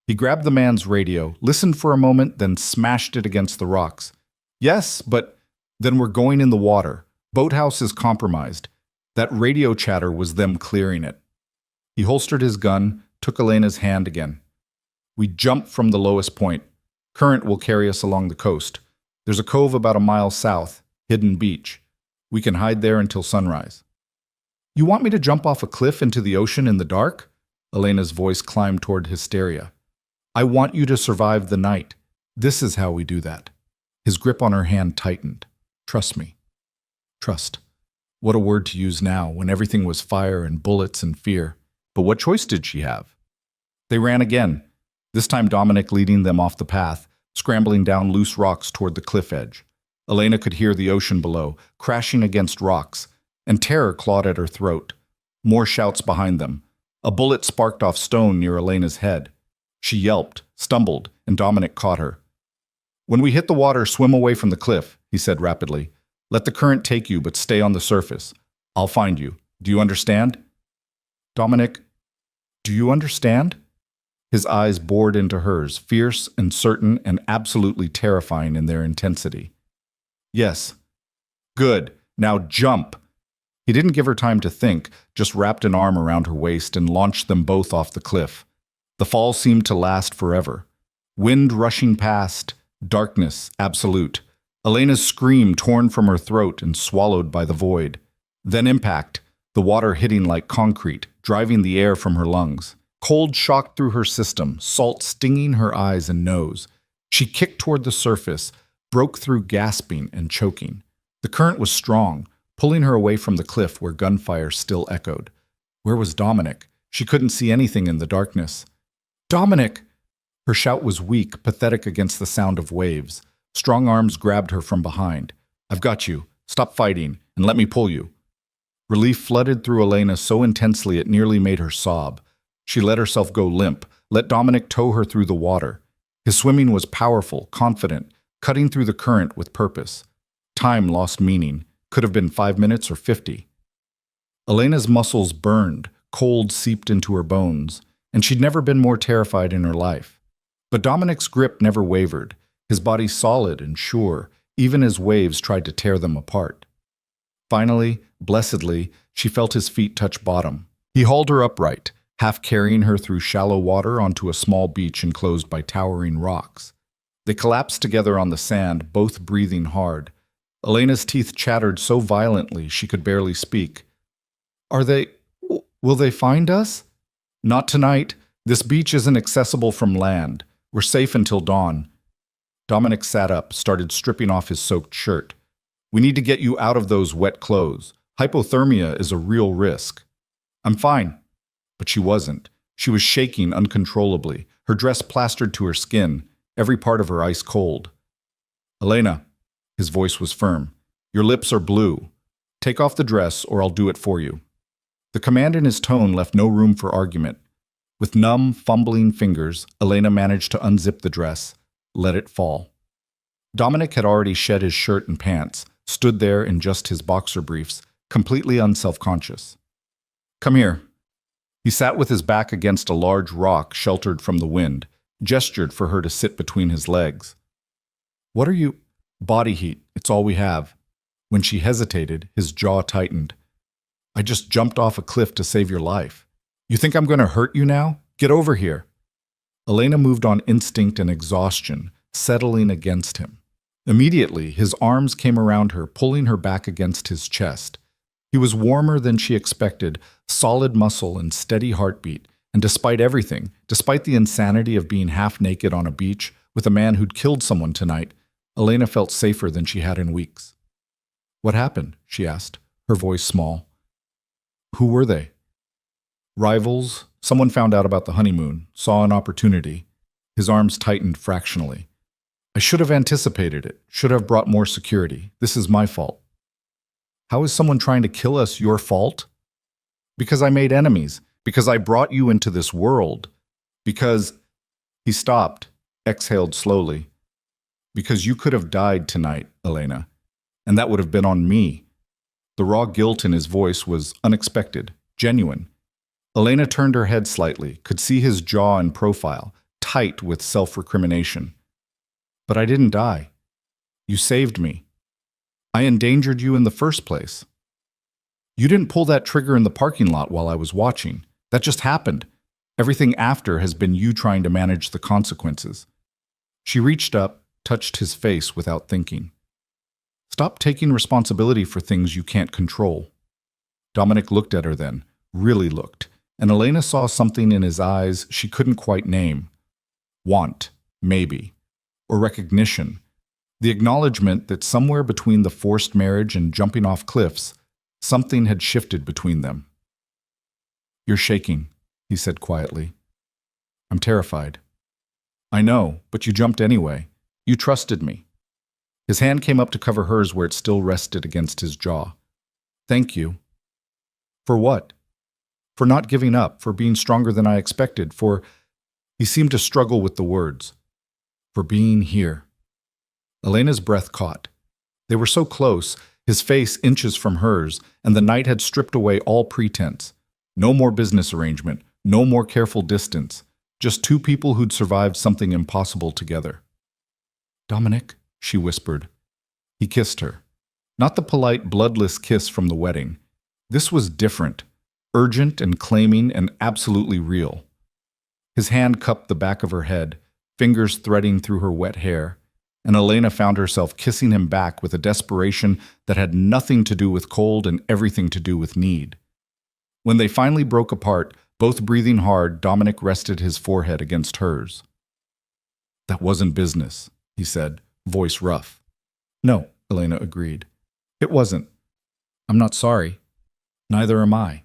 He grabbed the man's radio, listened for a moment, then smashed it against the rocks. "Yes, but then we're going in the water. Boathouse is compromised. That radio chatter was them clearing it." He holstered his gun, took Elena's hand again. "We jump from the lowest point. Current will carry us along the coast. There's a cove about a mile south, hidden beach. We can hide there until sunrise." "You want me to jump off a cliff into the ocean in the dark?" Elena's voice climbed toward hysteria. "I want you to survive the night. This is how we do that. His grip on her hand tightened. Trust me. Trust. What a word to use now, when everything was fire and bullets and fear. But what choice did she have? They ran again, this time Dominic leading them off the path, scrambling down loose rocks toward the cliff edge. Elena could hear the ocean below, crashing against rocks, and terror clawed at her throat. More shouts behind them. A bullet sparked off stone near Elena's head. She yelped, stumbled, and Dominic caught her. "When we hit the water, swim away from the cliff," he said rapidly. "Let the current take you, but stay on the surface. I'll find you. Do you understand?" "Dominic, do you understand?" His eyes bored into hers, fierce and certain and absolutely terrifying in their intensity. "Yes." "Good. Now jump." He didn't give her time to think, just wrapped an arm around her waist and launched them both off the cliff. The fall seemed to last forever. Wind rushing past, darkness absolute. Elena's scream torn from her throat and swallowed by the void. Then impact, the water hitting like concrete, driving the air from her lungs. Cold shocked through her system, salt stinging her eyes and nose. She kicked toward the surface, broke through gasping and choking. The current was strong, pulling her away from the cliff where gunfire still echoed. Where was Dominic? She couldn't see anything in the darkness. "Dominic!" Her shout was weak, pathetic against the sound of waves. Strong arms grabbed her from behind. "I've got you. Stop fighting, and let me pull you." Relief flooded through Elena so intensely it nearly made her sob. She let herself go limp, let Dominic tow her through the water. His swimming was powerful, confident, cutting through the current with purpose. Time lost meaning. Could have been 5 minutes or 50. Elena's muscles burned, cold seeped into her bones, and she'd never been more terrified in her life. But Dominic's grip never wavered, his body solid and sure, even as waves tried to tear them apart. Finally, blessedly, she felt his feet touch bottom. He hauled her upright, half carrying her through shallow water onto a small beach enclosed by towering rocks. They collapsed together on the sand, both breathing hard. Elena's teeth chattered so violently she could barely speak. Will they find us?" "Not tonight. This beach isn't accessible from land. We're safe until dawn." Dominic sat up, started stripping off his soaked shirt. "We need to get you out of those wet clothes. Hypothermia is a real risk." "I'm fine." But she wasn't. She was shaking uncontrollably, her dress plastered to her skin, every part of her ice cold. "Elena," his voice was firm, "your lips are blue. Take off the dress or I'll do it for you." The command in his tone left no room for argument. With numb, fumbling fingers, Elena managed to unzip the dress, let it fall. Dominic had already shed his shirt and pants, stood there in just his boxer briefs, completely unself-conscious. "Come here." He sat with his back against a large rock sheltered from the wind, gestured for her to sit between his legs. "What are you—" "Body heat, it's all we have." When she hesitated, his jaw tightened. "I just jumped off a cliff to save your life. You think I'm going to hurt you now? Get over here." Elena moved on instinct and exhaustion, settling against him. Immediately, his arms came around her, pulling her back against his chest. He was warmer than she expected, solid muscle and steady heartbeat, and despite everything, despite the insanity of being half naked on a beach with a man who'd killed someone tonight, Elena felt safer than she had in weeks. "What happened?" she asked, her voice small. "Who were they?" "Rivals. Someone found out about the honeymoon, saw an opportunity." His arms tightened fractionally. "I should have anticipated it, should have brought more security. This is my fault." "How is someone trying to kill us your fault?" "Because I made enemies, because I brought you into this world, because—" He stopped, exhaled slowly. "Because you could have died tonight, Elena, and that would have been on me." The raw guilt in his voice was unexpected, genuine. Elena turned her head slightly, could see his jaw and profile, tight with self-recrimination. "But I didn't die. You saved me. I endangered you in the first place. You didn't pull that trigger in the parking lot while I was watching. That just happened. Everything after has been you trying to manage the consequences." She reached up, touched his face without thinking. "Stop taking responsibility for things you can't control." Dominic looked at her then, really looked, and Elena saw something in his eyes she couldn't quite name. Want, maybe. or recognition, the acknowledgement that somewhere between the forced marriage and jumping off cliffs, something had shifted between them. "You're shaking," he said quietly. "I'm terrified." "I know, but you jumped anyway. You trusted me." His hand came up to cover hers where it still rested against his jaw. "Thank you." "For what?" "For not giving up, for being stronger than I expected, for—" He seemed to struggle with the words. "For being here." Elena's breath caught. They were so close, his face inches from hers, and the night had stripped away all pretense. No more business arrangement, no more careful distance, just two people who'd survived something impossible together. "Dominic," she whispered. He kissed her. Not the polite, bloodless kiss from the wedding. This was different, urgent and claiming and absolutely real. His hand cupped the back of her head, fingers threading through her wet hair, and Elena found herself kissing him back with a desperation that had nothing to do with cold and everything to do with need. When they finally broke apart, both breathing hard, Dominic rested his forehead against hers. "That wasn't business," he said, voice rough. "No," Elena agreed. "It wasn't. I'm not sorry. Neither am I."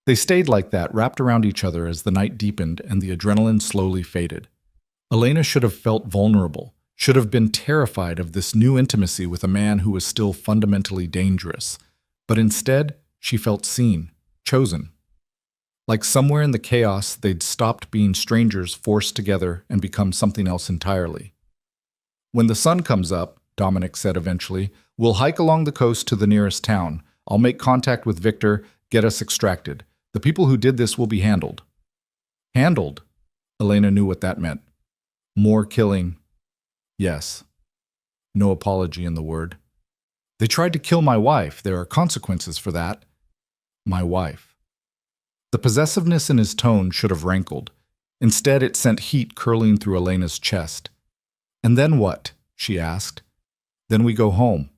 They stayed like that, wrapped around each other as the night deepened and the adrenaline slowly faded. Elena should have felt vulnerable, should have been terrified of this new intimacy with a man who was still fundamentally dangerous. But instead, she felt seen, chosen. Like somewhere in the chaos, they'd stopped being strangers forced together and become something else entirely. "When the sun comes up," Dominic said eventually, "we'll hike along the coast to the nearest town. I'll make contact with Victor, get us extracted. The people who did this will be handled." Handled? Elena knew what that meant. More killing. Yes. No apology in the word. "They tried to kill my wife. There are consequences for that." My wife. The possessiveness in his tone should have rankled. Instead, it sent heat curling through Elena's chest. "And then what?" she asked. "Then we go home.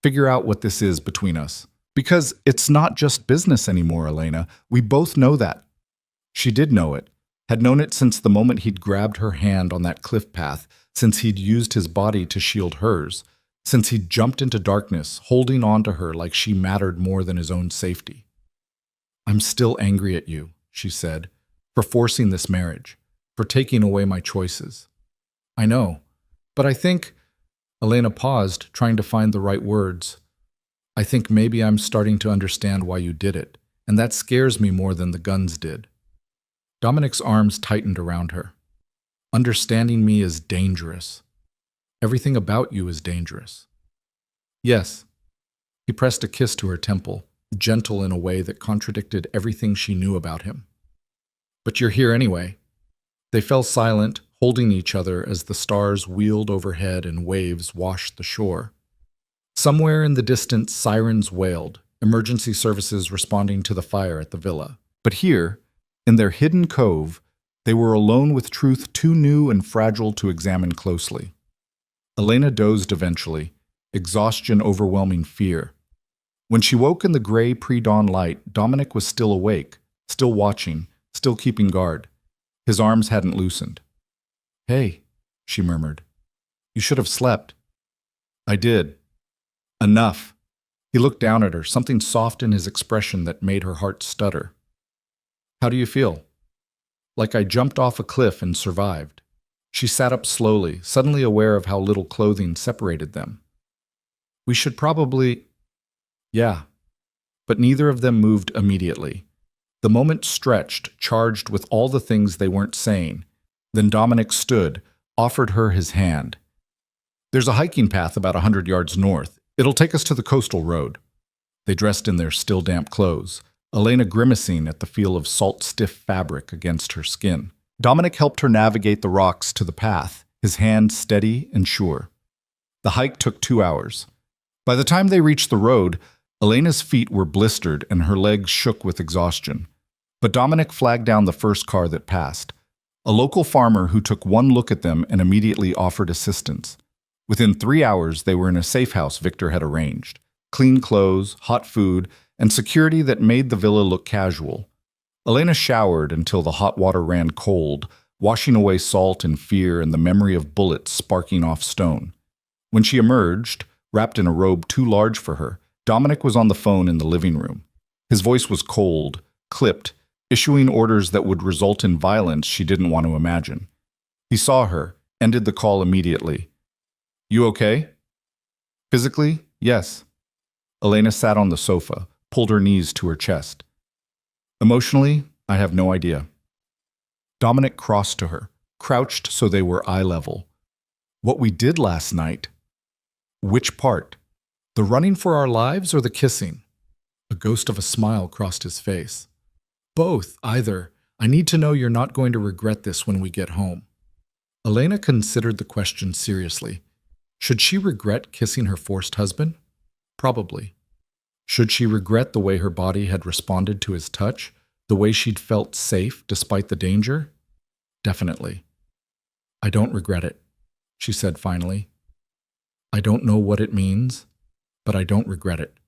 Figure out what this is between us. Because it's not just business anymore, Elena. We both know that." She did know it, had known it since the moment he'd grabbed her hand on that cliff path, since he'd used his body to shield hers, since he'd jumped into darkness, holding on to her like she mattered more than his own safety. "I'm still angry at you," she said, "for forcing this marriage, for taking away my choices." "I know, but I think—" Elena paused, trying to find the right words. "I think maybe I'm starting to understand why you did it, and that scares me more than the guns did." Dominic's arms tightened around her. "Understanding me is dangerous. Everything about you is dangerous." "Yes." He pressed a kiss to her temple, gentle in a way that contradicted everything she knew about him. "But you're here anyway." They fell silent, holding each other as the stars wheeled overhead and waves washed the shore. Somewhere in the distance, sirens wailed, emergency services responding to the fire at the villa. But here, in their hidden cove, they were alone with truth too new and fragile to examine closely. Elena dozed eventually, exhaustion overwhelming fear. When she woke in the gray pre-dawn light, Dominic was still awake, still watching, still keeping guard. His arms hadn't loosened. "Hey," she murmured. "You should have slept." "I did." "Enough." He looked down at her, something soft in his expression that made her heart stutter. "How do you feel?" "Like I jumped off a cliff and survived." She sat up slowly, suddenly aware of how little clothing separated them. "We should probably—" "Yeah." But neither of them moved immediately. The moment stretched, charged with all the things they weren't saying. Then Dominic stood, offered her his hand. "There's a hiking path about 100 yards north. It'll take us to the coastal road." They dressed in their still damp clothes, Elena grimacing at the feel of salt-stiff fabric against her skin. Dominic helped her navigate the rocks to the path, his hand steady and sure. The hike took 2 hours. By the time they reached the road, Elena's feet were blistered and her legs shook with exhaustion. But Dominic flagged down the first car that passed. A local farmer who took one look at them and immediately offered assistance. Within 3 hours, they were in a safe house Victor had arranged. Clean clothes, hot food, and security that made the villa look casual. Elena showered until the hot water ran cold, washing away salt and fear and the memory of bullets sparking off stone. When she emerged, wrapped in a robe too large for her, Dominic was on the phone in the living room. His voice was cold, clipped, issuing orders that would result in violence she didn't want to imagine. He saw her, ended the call immediately. "You okay?" "Physically, yes." Elena sat on the sofa, pulled her knees to her chest. "Emotionally, I have no idea." Dominic crossed to her, crouched so they were eye level. "What we did last night." "Which part? The running for our lives or the kissing?" A ghost of a smile crossed his face. "Both, either. I need to know you're not going to regret this when we get home." Elena considered the question seriously. Should she regret kissing her forced husband? Probably. Should she regret the way her body had responded to his touch, the way she'd felt safe despite the danger? Definitely. "I don't regret it," she said finally. "I don't know what it means, but I don't regret it."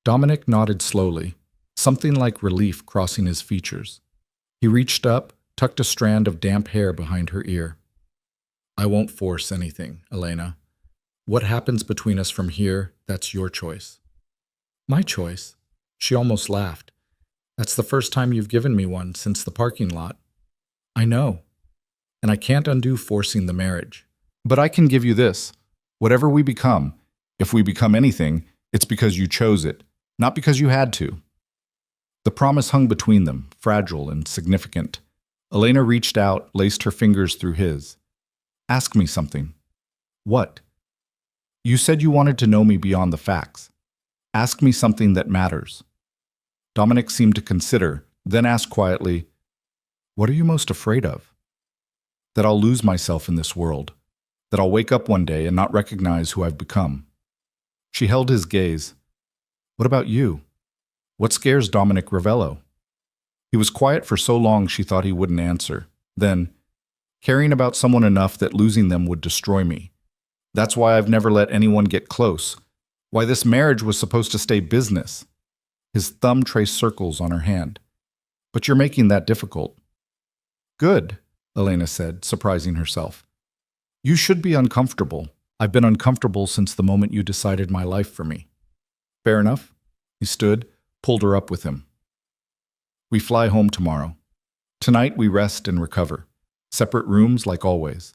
Dominic nodded slowly, something like relief crossing his features. He reached up, tucked a strand of damp hair behind her ear. "I won't force anything, Elena. What happens between us from here, that's your choice." "My choice?" She almost laughed. "That's the first time you've given me one since the parking lot." "I know. And I can't undo forcing the marriage. But I can give you this. Whatever we become, if we become anything, it's because you chose it, not because you had to." The promise hung between them, fragile and significant. Elena reached out, laced her fingers through his. "Ask me something." "What?" "You said you wanted to know me beyond the facts. Ask me something that matters." Dominic seemed to consider, then asked quietly, "What are you most afraid of?" "That I'll lose myself in this world. That I'll wake up one day and not recognize who I've become." She held his gaze. "What about you? What scares Dominic Ravello?" He was quiet for so long she thought he wouldn't answer. Then, "Caring about someone enough that losing them would destroy me. That's why I've never let anyone get close. Why this marriage was supposed to stay business." His thumb traced circles on her hand. "But you're making that difficult." "Good," Elena said, surprising herself. "You should be uncomfortable. I've been uncomfortable since the moment you decided my life for me." "Fair enough." He stood, pulled her up with him. "We fly home tomorrow. Tonight we rest and recover. Separate rooms like always."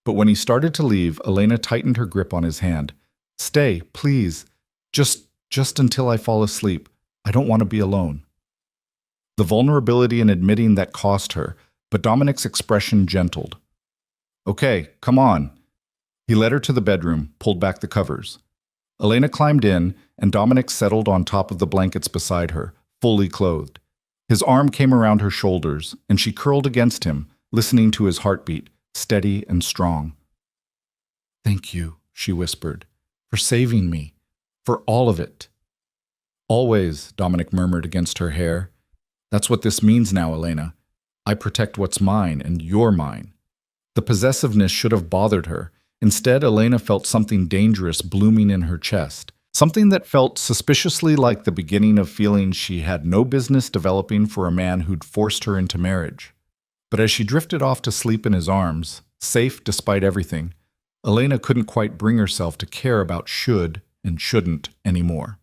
But when he started to leave, Elena tightened her grip on his hand. "Stay, please. Just until I fall asleep. I don't want to be alone." The vulnerability in admitting that cost her, but Dominic's expression gentled. "Okay, come on." He led her to the bedroom, pulled back the covers. Elena climbed in, and Dominic settled on top of the blankets beside her, fully clothed. His arm came around her shoulders, and she curled against him, listening to his heartbeat, steady and strong. "Thank you," she whispered, "for saving me, for all of it." "Always," Dominic murmured against her hair. "That's what this means now, Elena. I protect what's mine, and you're mine." The possessiveness should have bothered her. Instead, Elena felt something dangerous blooming in her chest, something that felt suspiciously like the beginning of feelings she had no business developing for a man who'd forced her into marriage. But as she drifted off to sleep in his arms, safe despite everything, Elena couldn't quite bring herself to care about should and shouldn't anymore.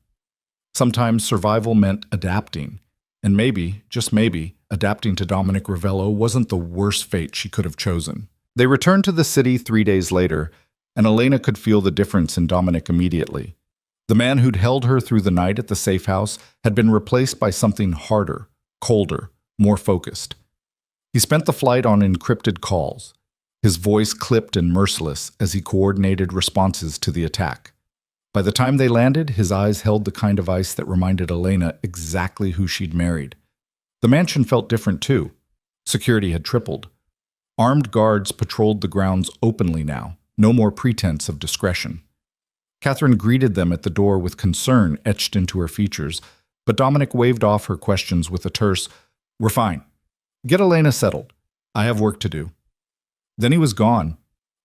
Sometimes survival meant adapting, and maybe, just maybe, adapting to Dominic Ravello wasn't the worst fate she could have chosen. They returned to the city 3 days later, and Elena could feel the difference in Dominic immediately. The man who'd held her through the night at the safe house had been replaced by something harder, colder, more focused. He spent the flight on encrypted calls, his voice clipped and merciless as he coordinated responses to the attack. By the time they landed, his eyes held the kind of ice that reminded Elena exactly who she'd married. The mansion felt different too. Security had tripled. Armed guards patrolled the grounds openly now, no more pretense of discretion. Catherine greeted them at the door with concern etched into her features, but Dominic waved off her questions with a terse, "We're fine. Get Elena settled. I have work to do." Then he was gone,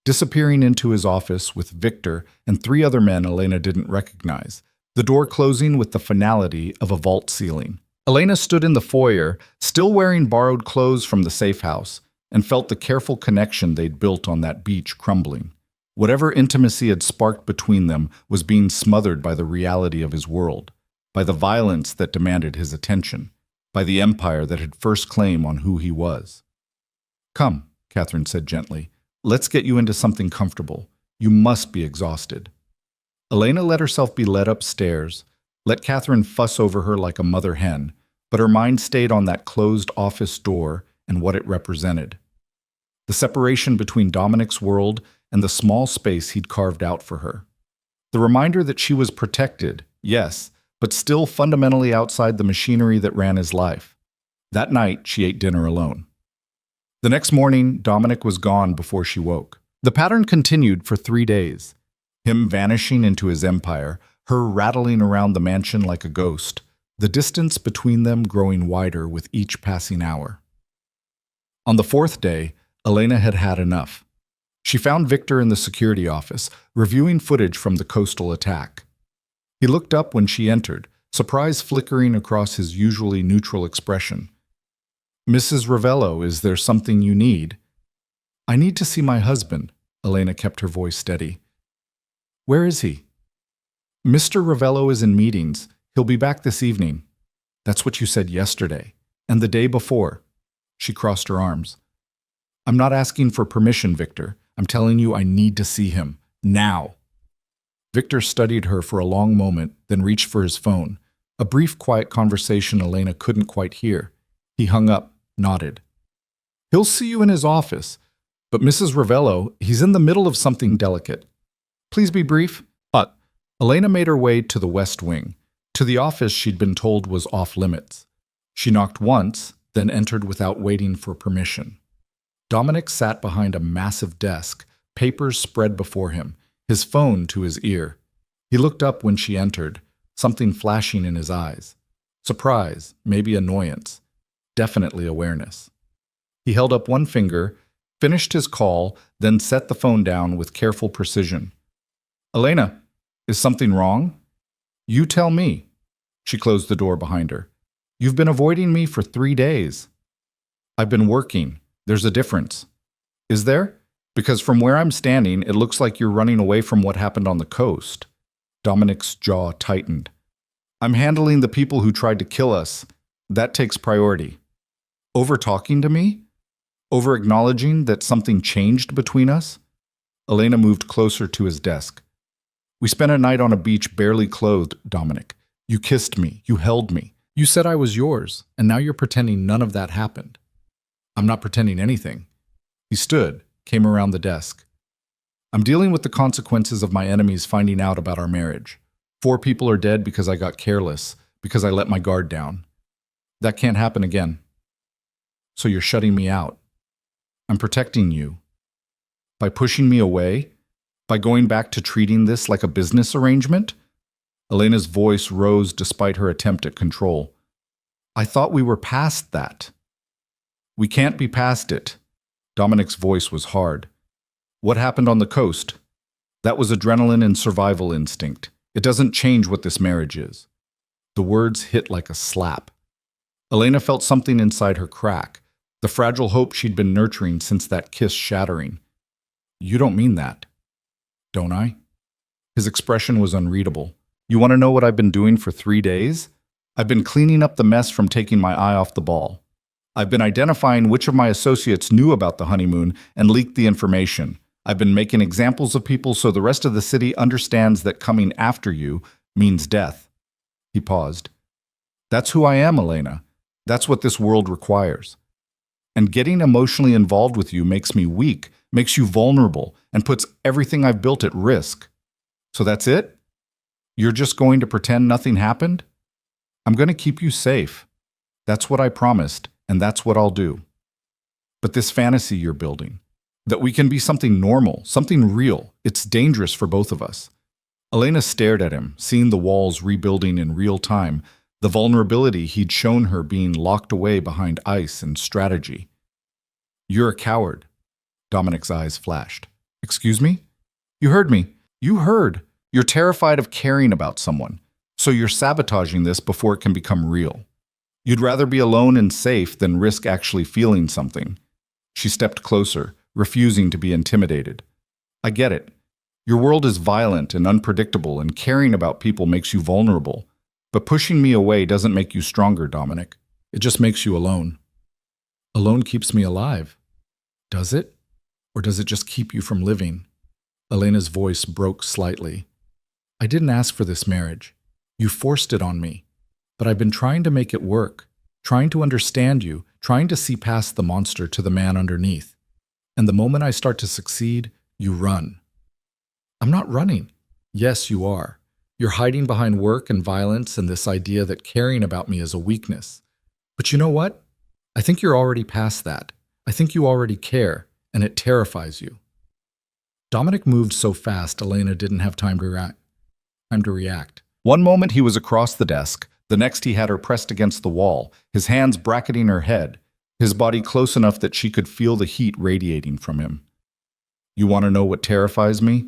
disappearing into his office with Victor and 3 other men Elena didn't recognize, the door closing with the finality of a vault ceiling. Elena stood in the foyer, still wearing borrowed clothes from the safe house, and felt the careful connection they'd built on that beach crumbling. Whatever intimacy had sparked between them was being smothered by the reality of his world, by the violence that demanded his attention, by the empire that had first claim on who he was. "Come," Catherine said gently. "Let's get you into something comfortable. You must be exhausted." Elena let herself be led upstairs, let Catherine fuss over her like a mother hen, but her mind stayed on that closed office door and what it represented. The separation between Dominic's world and the small space he'd carved out for her. The reminder that she was protected, yes, but still fundamentally outside the machinery that ran his life. That night, she ate dinner alone. The next morning, Dominic was gone before she woke. The pattern continued for 3 days. Him vanishing into his empire, her rattling around the mansion like a ghost, the distance between them growing wider with each passing hour. On the 4th day, Elena had had enough. She found Victor in the security office, reviewing footage from the coastal attack. He looked up when she entered, surprise flickering across his usually neutral expression. "Mrs. Ravello, is there something you need?" "I need to see my husband," Elena kept her voice steady. "Where is he?" "Mr. Ravello is in meetings. He'll be back this evening." "That's what you said yesterday. And the day before." She crossed her arms. "I'm not asking for permission, Victor. I'm telling you I need to see him. Now." Victor studied her for a long moment, then reached for his phone. A brief, quiet conversation Elena couldn't quite hear. He hung up, nodded. "He'll see you in his office. But Mrs. Ravello, he's in the middle of something delicate. Please be brief." But Elena made her way to the West Wing, to the office she'd been told was off limits. She knocked once, then entered without waiting for permission. Dominic sat behind a massive desk, papers spread before him, his phone to his ear. He looked up when she entered, something flashing in his eyes. Surprise, maybe annoyance, definitely awareness. He held up one finger, finished his call, then set the phone down with careful precision. "Elena, is something wrong?" "You tell me." She closed the door behind her. "You've been avoiding me for 3 days." "I've been working. There's a difference." "Is there? Because from where I'm standing, it looks like you're running away from what happened on the coast." Dominic's jaw tightened. "I'm handling the people who tried to kill us. That takes priority." "Over talking to me? Over acknowledging that something changed between us?" Elena moved closer to his desk. "We spent a night on a beach barely clothed, Dominic. You kissed me. You held me. You said I was yours, and now you're pretending none of that happened." "I'm not pretending anything." He stood, came around the desk. "I'm dealing with the consequences of my enemies finding out about our marriage. 4 people are dead because I got careless, because I let my guard down. That can't happen again. So you're shutting me out. I'm protecting you. By pushing me away? By going back to treating this like a business arrangement?" Elena's voice rose despite her attempt at control. "I thought we were past that." "We can't be past it." Dominic's voice was hard. "What happened on the coast? That was adrenaline and survival instinct. It doesn't change what this marriage is." The words hit like a slap. Elena felt something inside her crack, the fragile hope she'd been nurturing since that kiss shattering. "You don't mean that." "Don't I?" His expression was unreadable. "You want to know what I've been doing for 3 days? I've been cleaning up the mess from taking my eye off the ball. I've been identifying which of my associates knew about the honeymoon and leaked the information. I've been making examples of people so the rest of the city understands that coming after you means death." He paused. "That's who I am, Elena. That's what this world requires. And getting emotionally involved with you makes me weak, makes you vulnerable, and puts everything I've built at risk. So that's it? You're just going to pretend nothing happened? I'm going to keep you safe. That's what I promised, and that's what I'll do. But this fantasy you're building, that we can be something normal, something real, it's dangerous for both of us." Elena stared at him, seeing the walls rebuilding in real time, the vulnerability he'd shown her being locked away behind ice and strategy. "You're a coward." Dominic's eyes flashed. "Excuse me? You heard me. You heard. You're terrified of caring about someone, so you're sabotaging this before it can become real. You'd rather be alone and safe than risk actually feeling something." She stepped closer, refusing to be intimidated. I get it. Your world is violent and unpredictable, and caring about people makes you vulnerable. But pushing me away doesn't make you stronger, Dominic. It just makes you alone. Alone keeps me alive. Does it? Or does it just keep you from living? Elena's voice broke slightly. I didn't ask for this marriage. You forced it on me. But I've been trying to make it work, trying to understand you, trying to see past the monster to the man underneath. And the moment I start to succeed, you run. I'm not running. Yes, you are. You're hiding behind work and violence and this idea that caring about me is a weakness. But you know what? I think you're already past that. I think you already care, and it terrifies you. Dominic moved so fast, Elena didn't have time to react. One moment he was across the desk, the next he had her pressed against the wall, his hands bracketing her head, his body close enough that she could feel the heat radiating from him. You want to know what terrifies me?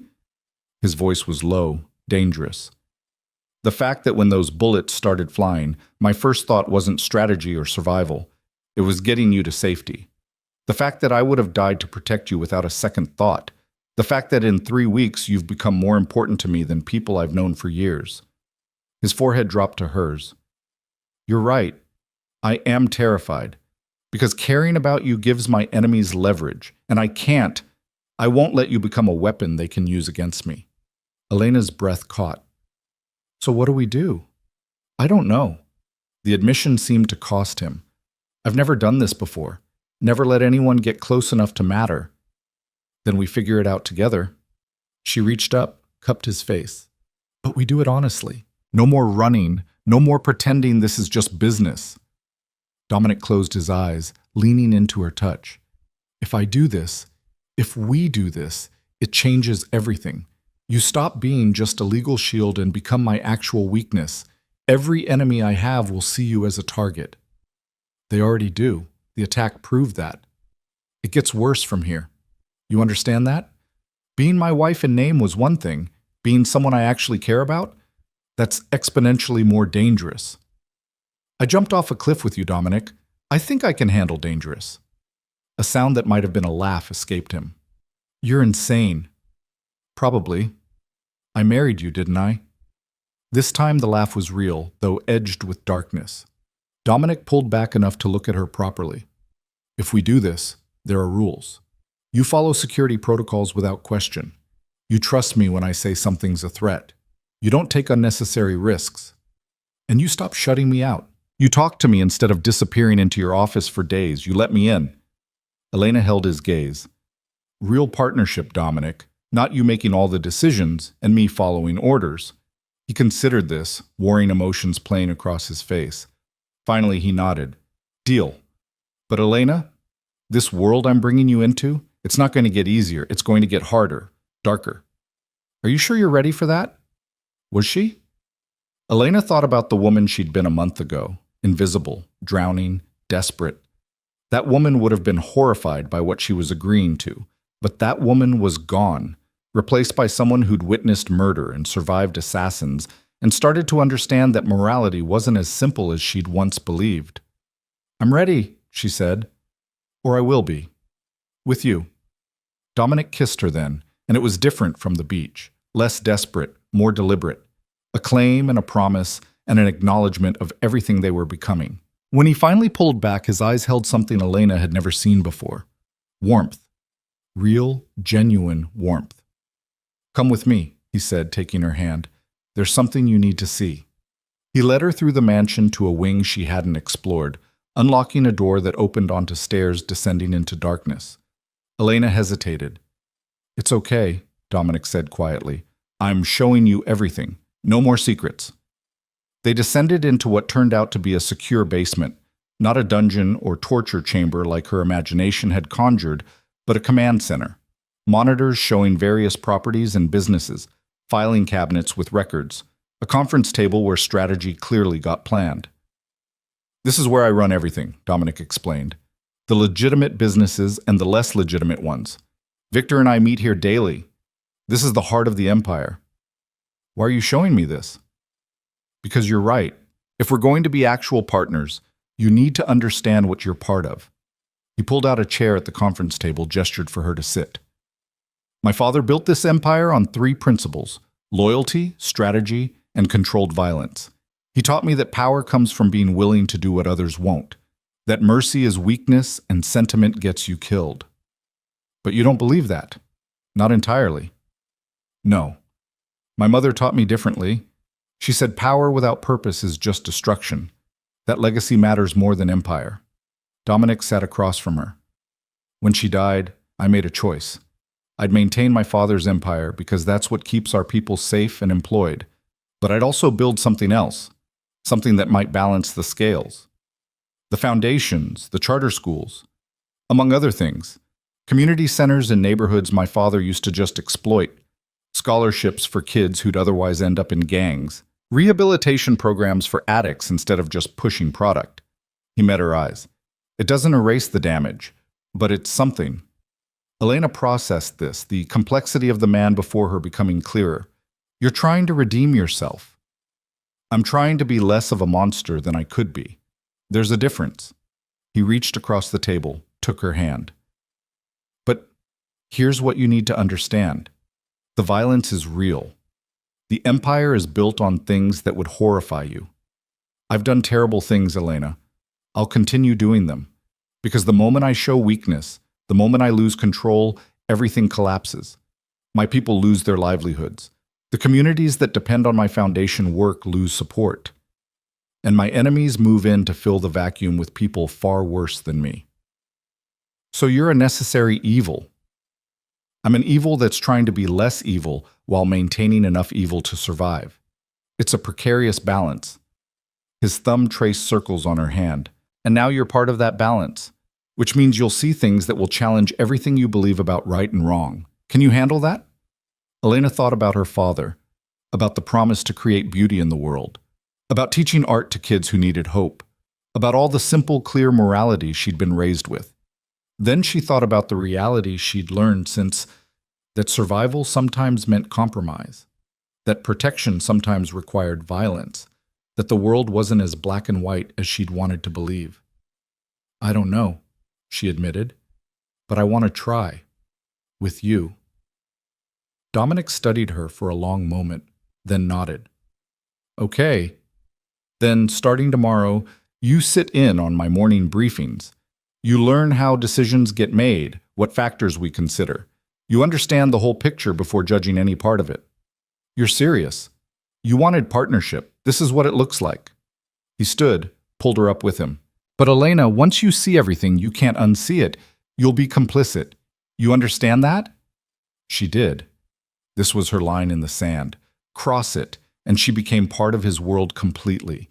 His voice was low, dangerous. The fact that when those bullets started flying, my first thought wasn't strategy or survival. It was getting you to safety. The fact that I would have died to protect you without a second thought. The fact that in 3 weeks you've become more important to me than people I've known for years. His forehead dropped to hers. You're right. I am terrified. Because caring about you gives my enemies leverage, and I won't let you become a weapon they can use against me. Elena's breath caught. So what do we do? I don't know. The admission seemed to cost him. I've never done this before. Never let anyone get close enough to matter. Then we figure it out together. She reached up, cupped his face. But we do it honestly. No more running, no more pretending this is just business. Dominic closed his eyes, leaning into her touch. If we do this, it changes everything. You stop being just a legal shield and become my actual weakness. Every enemy I have will see you as a target. They already do. The attack proved that. It gets worse from here. You understand that? Being my wife in name was one thing. Being someone I actually care about? That's exponentially more dangerous. I jumped off a cliff with you, Dominic. I think I can handle dangerous. A sound that might have been a laugh escaped him. You're insane. Probably. I married you, didn't I? This time the laugh was real, though edged with darkness. Dominic pulled back enough to look at her properly. If we do this, there are rules. You follow security protocols without question. You trust me when I say something's a threat. You don't take unnecessary risks. And you stop shutting me out. You talk to me instead of disappearing into your office for days. You let me in. Elena held his gaze. Real partnership, Dominic. Not you making all the decisions and me following orders. He considered this, warring emotions playing across his face. Finally, he nodded. Deal. But Elena, this world I'm bringing you into, it's not going to get easier. It's going to get harder, darker. Are you sure you're ready for that? Was she? Elena thought about the woman she'd been a month ago, invisible, drowning, desperate. That woman would have been horrified by what she was agreeing to, but that woman was gone, replaced by someone who'd witnessed murder and survived assassins and started to understand that morality wasn't as simple as she'd once believed. I'm ready, she said. Or I will be. With you. Dominic kissed her then, and it was different from the beach, less desperate, more deliberate. A claim and a promise and an acknowledgement of everything they were becoming. When he finally pulled back, his eyes held something Elena had never seen before. Warmth. Real, genuine warmth. Come with me, he said, taking her hand. There's something you need to see. He led her through the mansion to a wing she hadn't explored, unlocking a door that opened onto stairs descending into darkness. Elena hesitated. It's okay, Dominic said quietly. I'm showing you everything. No more secrets. They descended into what turned out to be a secure basement, not a dungeon or torture chamber like her imagination had conjured, but a command center. Monitors showing various properties and businesses, filing cabinets with records, a conference table where strategy clearly got planned. This is where I run everything, Dominic explained. The legitimate businesses and the less legitimate ones. Victor and I meet here daily. This is the heart of the empire. Why are you showing me this? Because you're right. If we're going to be actual partners, you need to understand what you're part of. He pulled out a chair at the conference table, gestured for her to sit. My father built this empire on 3 principles: loyalty, strategy, and controlled violence. He taught me that power comes from being willing to do what others won't, that mercy is weakness and sentiment gets you killed. But you don't believe that? Not entirely. No. My mother taught me differently. She said power without purpose is just destruction. That legacy matters more than empire. Dominic sat across from her. When she died, I made a choice. I'd maintain my father's empire because that's what keeps our people safe and employed. But I'd also build something else, something that might balance the scales. The foundations, the charter schools, among other things. Community centers in neighborhoods my father used to just exploit. Scholarships for kids who'd otherwise end up in gangs. Rehabilitation programs for addicts instead of just pushing product. He met her eyes. It doesn't erase the damage, but it's something. Elena processed this, the complexity of the man before her becoming clearer. You're trying to redeem yourself. I'm trying to be less of a monster than I could be. There's a difference. He reached across the table, took her hand. But here's what you need to understand. The violence is real. The empire is built on things that would horrify you. I've done terrible things, Elena. I'll continue doing them. Because the moment I show weakness, the moment I lose control, everything collapses. My people lose their livelihoods. The communities that depend on my foundation work lose support. And my enemies move in to fill the vacuum with people far worse than me. So you're a necessary evil. I'm an evil that's trying to be less evil while maintaining enough evil to survive. It's a precarious balance. His thumb traced circles on her hand. And now you're part of that balance, which means you'll see things that will challenge everything you believe about right and wrong. Can you handle that? Elena thought about her father, about the promise to create beauty in the world, about teaching art to kids who needed hope, about all the simple, clear morality she'd been raised with. Then she thought about the reality she'd learned since that survival sometimes meant compromise, that protection sometimes required violence, that the world wasn't as black and white as she'd wanted to believe. I don't know, she admitted, but I want to try. With you. Dominic studied her for a long moment, then nodded. Okay. Then, starting tomorrow, you sit in on my morning briefings. You learn how decisions get made, what factors we consider. You understand the whole picture before judging any part of it. You're serious. You wanted partnership. This is what it looks like. He stood, pulled her up with him. But Elena, once you see everything, you can't unsee it. You'll be complicit. You understand that? She did. This was her line in the sand. Cross it, and she became part of his world completely.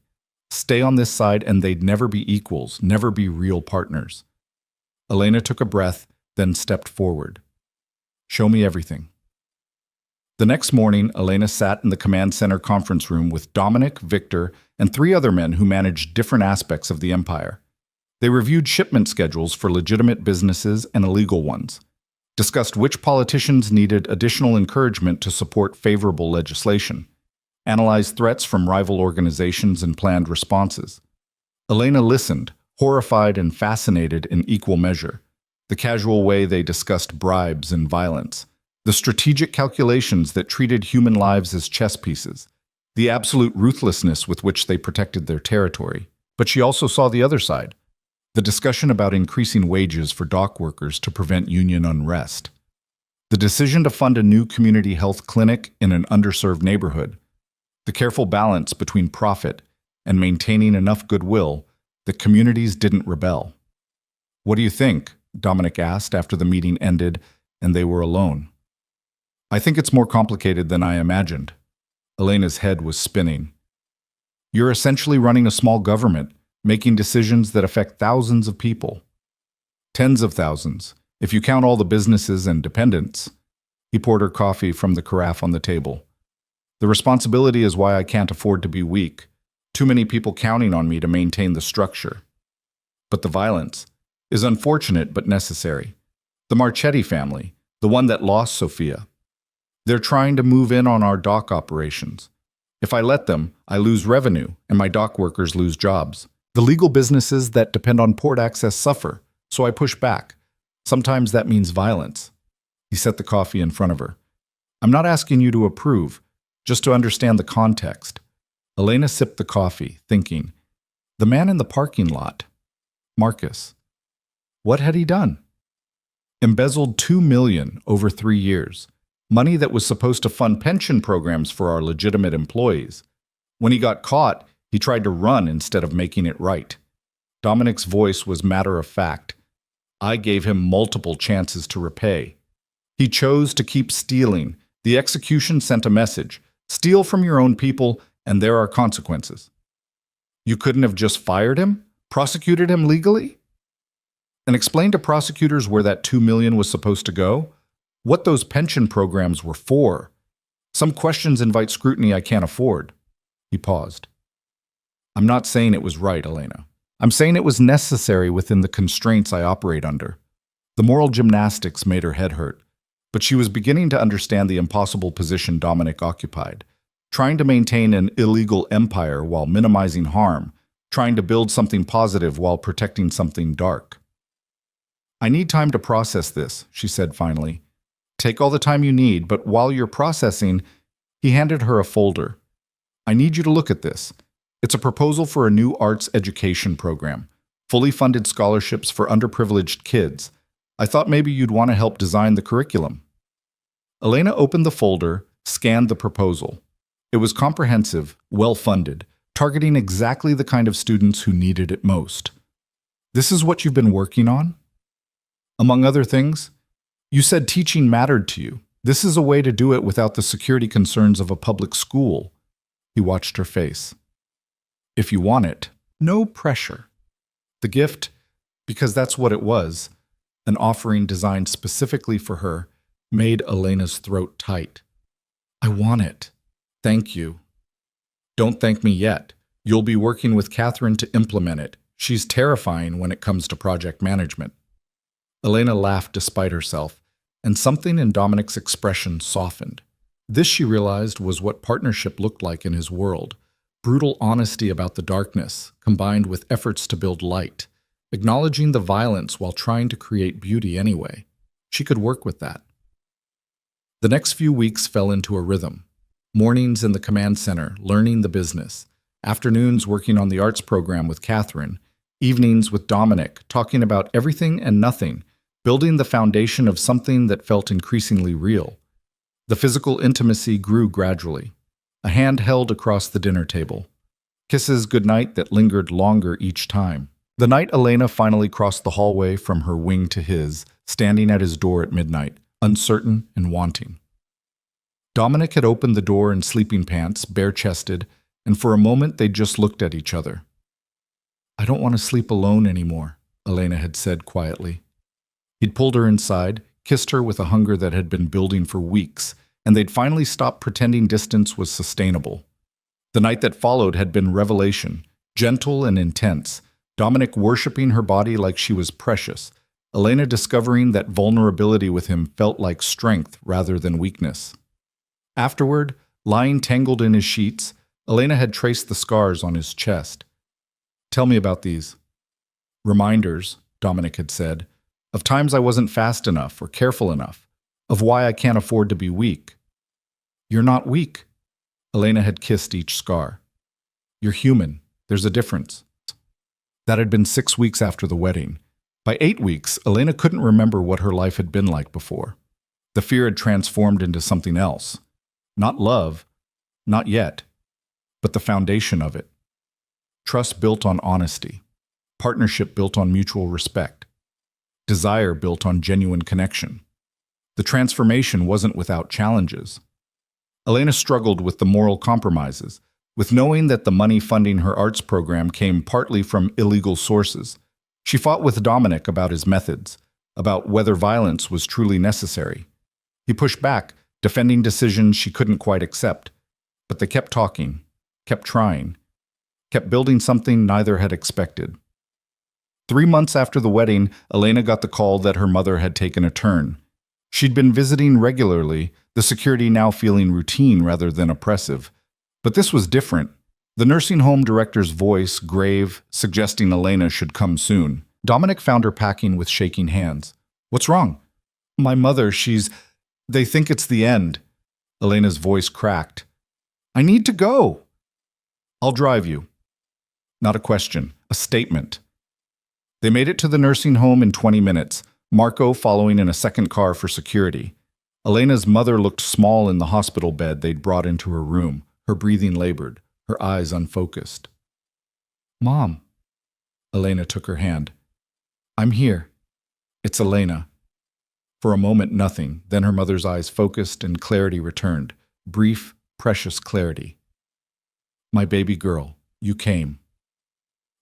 Stay on this side and they'd never be equals, never be real partners. Elena took a breath, then stepped forward. Show me everything. The next morning, Elena sat in the command center conference room with Dominic, Victor, and 3 other men who managed different aspects of the empire. They reviewed shipment schedules for legitimate businesses and illegal ones, discussed which politicians needed additional encouragement to support favorable legislation, analyzed threats from rival organizations and planned responses. Elena listened, horrified and fascinated in equal measure. The casual way they discussed bribes and violence, the strategic calculations that treated human lives as chess pieces, the absolute ruthlessness with which they protected their territory. But she also saw the other side, the discussion about increasing wages for dock workers to prevent union unrest, the decision to fund a new community health clinic in an underserved neighborhood, the careful balance between profit and maintaining enough goodwill that communities didn't rebel. What do you think? Dominic asked after the meeting ended and they were alone. I think it's more complicated than I imagined. Elena's head was spinning. You're essentially running a small government, making decisions that affect thousands of people. Tens of thousands, if you count all the businesses and dependents. He poured her coffee from the carafe on the table. The responsibility is why I can't afford to be weak. Too many people counting on me to maintain the structure. But the violence is unfortunate but necessary. The Marchetti family, the one that lost Sophia. They're trying to move in on our dock operations. If I let them, I lose revenue, and my dock workers lose jobs. The legal businesses that depend on port access suffer. So I push back. Sometimes that means violence. He set the coffee in front of her. I'm not asking you to approve, just to understand the context. Elena sipped the coffee, thinking, the man in the parking lot, Marcus. What had he done? Embezzled $2 million over 3 years, money that was supposed to fund pension programs for our legitimate employees. When he got caught, he tried to run instead of making it right. Dominic's voice was matter of fact. I gave him multiple chances to repay. He chose to keep stealing. The execution sent a message. Steal from your own people, and there are consequences. You couldn't have just fired him? Prosecuted him legally? And explain to prosecutors where that $2 million was supposed to go? What those pension programs were for? Some questions invite scrutiny I can't afford. He paused. I'm not saying it was right, Elena. I'm saying it was necessary within the constraints I operate under. The moral gymnastics made her head hurt, but she was beginning to understand the impossible position Dominic occupied, trying to maintain an illegal empire while minimizing harm, trying to build something positive while protecting something dark. I need time to process this, she said finally. Take all the time you need, but while you're processing, he handed her a folder. I need you to look at this. It's a proposal for a new arts education program, fully funded scholarships for underprivileged kids. I thought maybe you'd want to help design the curriculum. Elena opened the folder, scanned the proposal. It was comprehensive, well-funded, targeting exactly the kind of students who needed it most. This is what you've been working on? Among other things, you said teaching mattered to you. This is a way to do it without the security concerns of a public school. He watched her face. If you want it, no pressure. The gift, because that's what it was, an offering designed specifically for her, made Elena's throat tight. I want it. Thank you. Don't thank me yet. You'll be working with Catherine to implement it. She's terrifying when it comes to project management. Elena laughed despite herself, and something in Dominic's expression softened. This, she realized, was what partnership looked like in his world. Brutal honesty about the darkness, combined with efforts to build light, acknowledging the violence while trying to create beauty anyway. She could work with that. The next few weeks fell into a rhythm. Mornings in the command center, learning the business. Afternoons working on the arts program with Catherine. Evenings with Dominic, talking about everything and nothing, building the foundation of something that felt increasingly real. The physical intimacy grew gradually. A hand held across the dinner table. Kisses goodnight that lingered longer each time. The night Elena finally crossed the hallway from her wing to his, standing at his door at midnight, uncertain and wanting. Dominic had opened the door in sleeping pants, bare-chested, and for a moment they just looked at each other. I don't want to sleep alone anymore, Elena had said quietly. He'd pulled her inside, kissed her with a hunger that had been building for weeks, and they'd finally stopped pretending distance was sustainable. The night that followed had been revelation, gentle and intense, Dominic worshipping her body like she was precious, Elena discovering that vulnerability with him felt like strength rather than weakness. Afterward, lying tangled in his sheets, Elena had traced the scars on his chest. Tell me about these. Reminders, Dominic had said, of times I wasn't fast enough or careful enough, of why I can't afford to be weak. You're not weak. Elena had kissed each scar. You're human. There's a difference. That had been 6 weeks after the wedding. By 8 weeks, Elena couldn't remember what her life had been like before. The fear had transformed into something else. Not love, not yet, but the foundation of it. Trust built on honesty. Partnership built on mutual respect. Desire built on genuine connection. The transformation wasn't without challenges. Elena struggled with the moral compromises, with knowing that the money funding her arts program came partly from illegal sources. She fought with Dominic about his methods, about whether violence was truly necessary. He pushed back, defending decisions she couldn't quite accept. But they kept talking, kept trying, kept building something neither had expected. 3 months after the wedding, Elena got the call that her mother had taken a turn. She'd been visiting regularly, the security now feeling routine rather than oppressive. But this was different. The nursing home director's voice, grave, suggesting Elena should come soon. Dominic found her packing with shaking hands. What's wrong? My mother, they think it's the end. Elena's voice cracked. I need to go. I'll drive you. Not a question, a statement. They made it to the nursing home in 20 minutes, Marco following in a second car for security. Elena's mother looked small in the hospital bed they'd brought into her room, her breathing labored, her eyes unfocused. Mom. Elena took her hand. I'm here. It's Elena. For a moment, nothing. Then her mother's eyes focused and clarity returned. Brief, precious clarity. My baby girl, you came.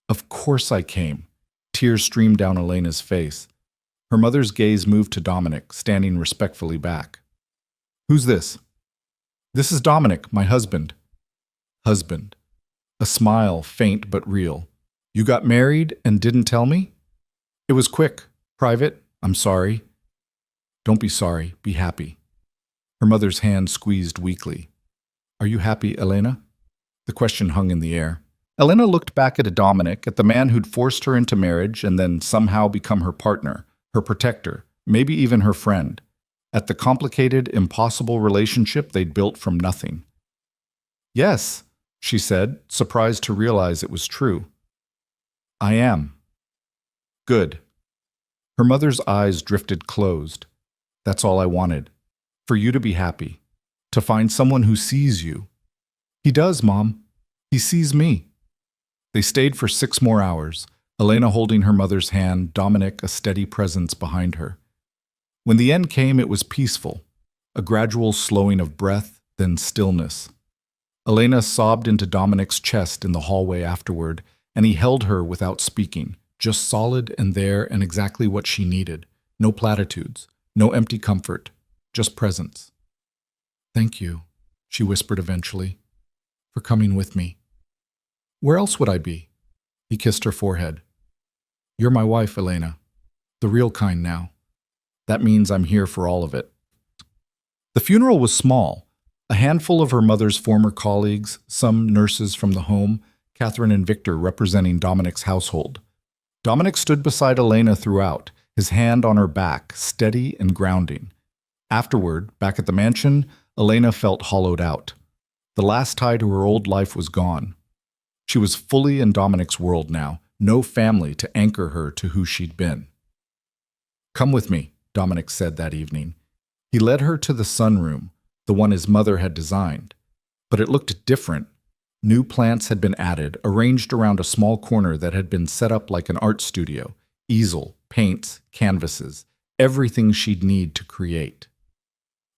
Of course I came. Tears streamed down Elena's face. Her mother's gaze moved to Dominic, standing respectfully back. Who's this? This is Dominic, my husband. Husband. A smile, faint but real. You got married and didn't tell me? It was quick, private. I'm sorry. Don't be sorry, be happy. Her mother's hand squeezed weakly. Are you happy, Elena? The question hung in the air. Elena looked back at Dominic, at the man who'd forced her into marriage and then somehow become her partner, her protector, maybe even her friend, at the complicated, impossible relationship they'd built from nothing. Yes, she said, surprised to realize it was true. I am. Good. Her mother's eyes drifted closed. That's all I wanted. For you to be happy. To find someone who sees you. He does, Mom. He sees me. They stayed for 6 more hours, Elena holding her mother's hand, Dominic a steady presence behind her. When the end came, it was peaceful, a gradual slowing of breath, then stillness. Elena sobbed into Dominic's chest in the hallway afterward, and he held her without speaking, just solid and there and exactly what she needed. No platitudes, no empty comfort, just presence. Thank you, she whispered eventually, for coming with me. Where else would I be? He kissed her forehead. You're my wife, Elena. The real kind now. That means I'm here for all of it. The funeral was small. A handful of her mother's former colleagues, some nurses from the home, Catherine and Victor representing Dominic's household. Dominic stood beside Elena throughout, his hand on her back, steady and grounding. Afterward, back at the mansion, Elena felt hollowed out. The last tie to her old life was gone. She was fully in Dominic's world now, no family to anchor her to who she'd been. Come with me, Dominic said that evening. He led her to the sunroom, the one his mother had designed. But it looked different. New plants had been added, arranged around a small corner that had been set up like an art studio. Easel, paints, canvases, everything she'd need to create.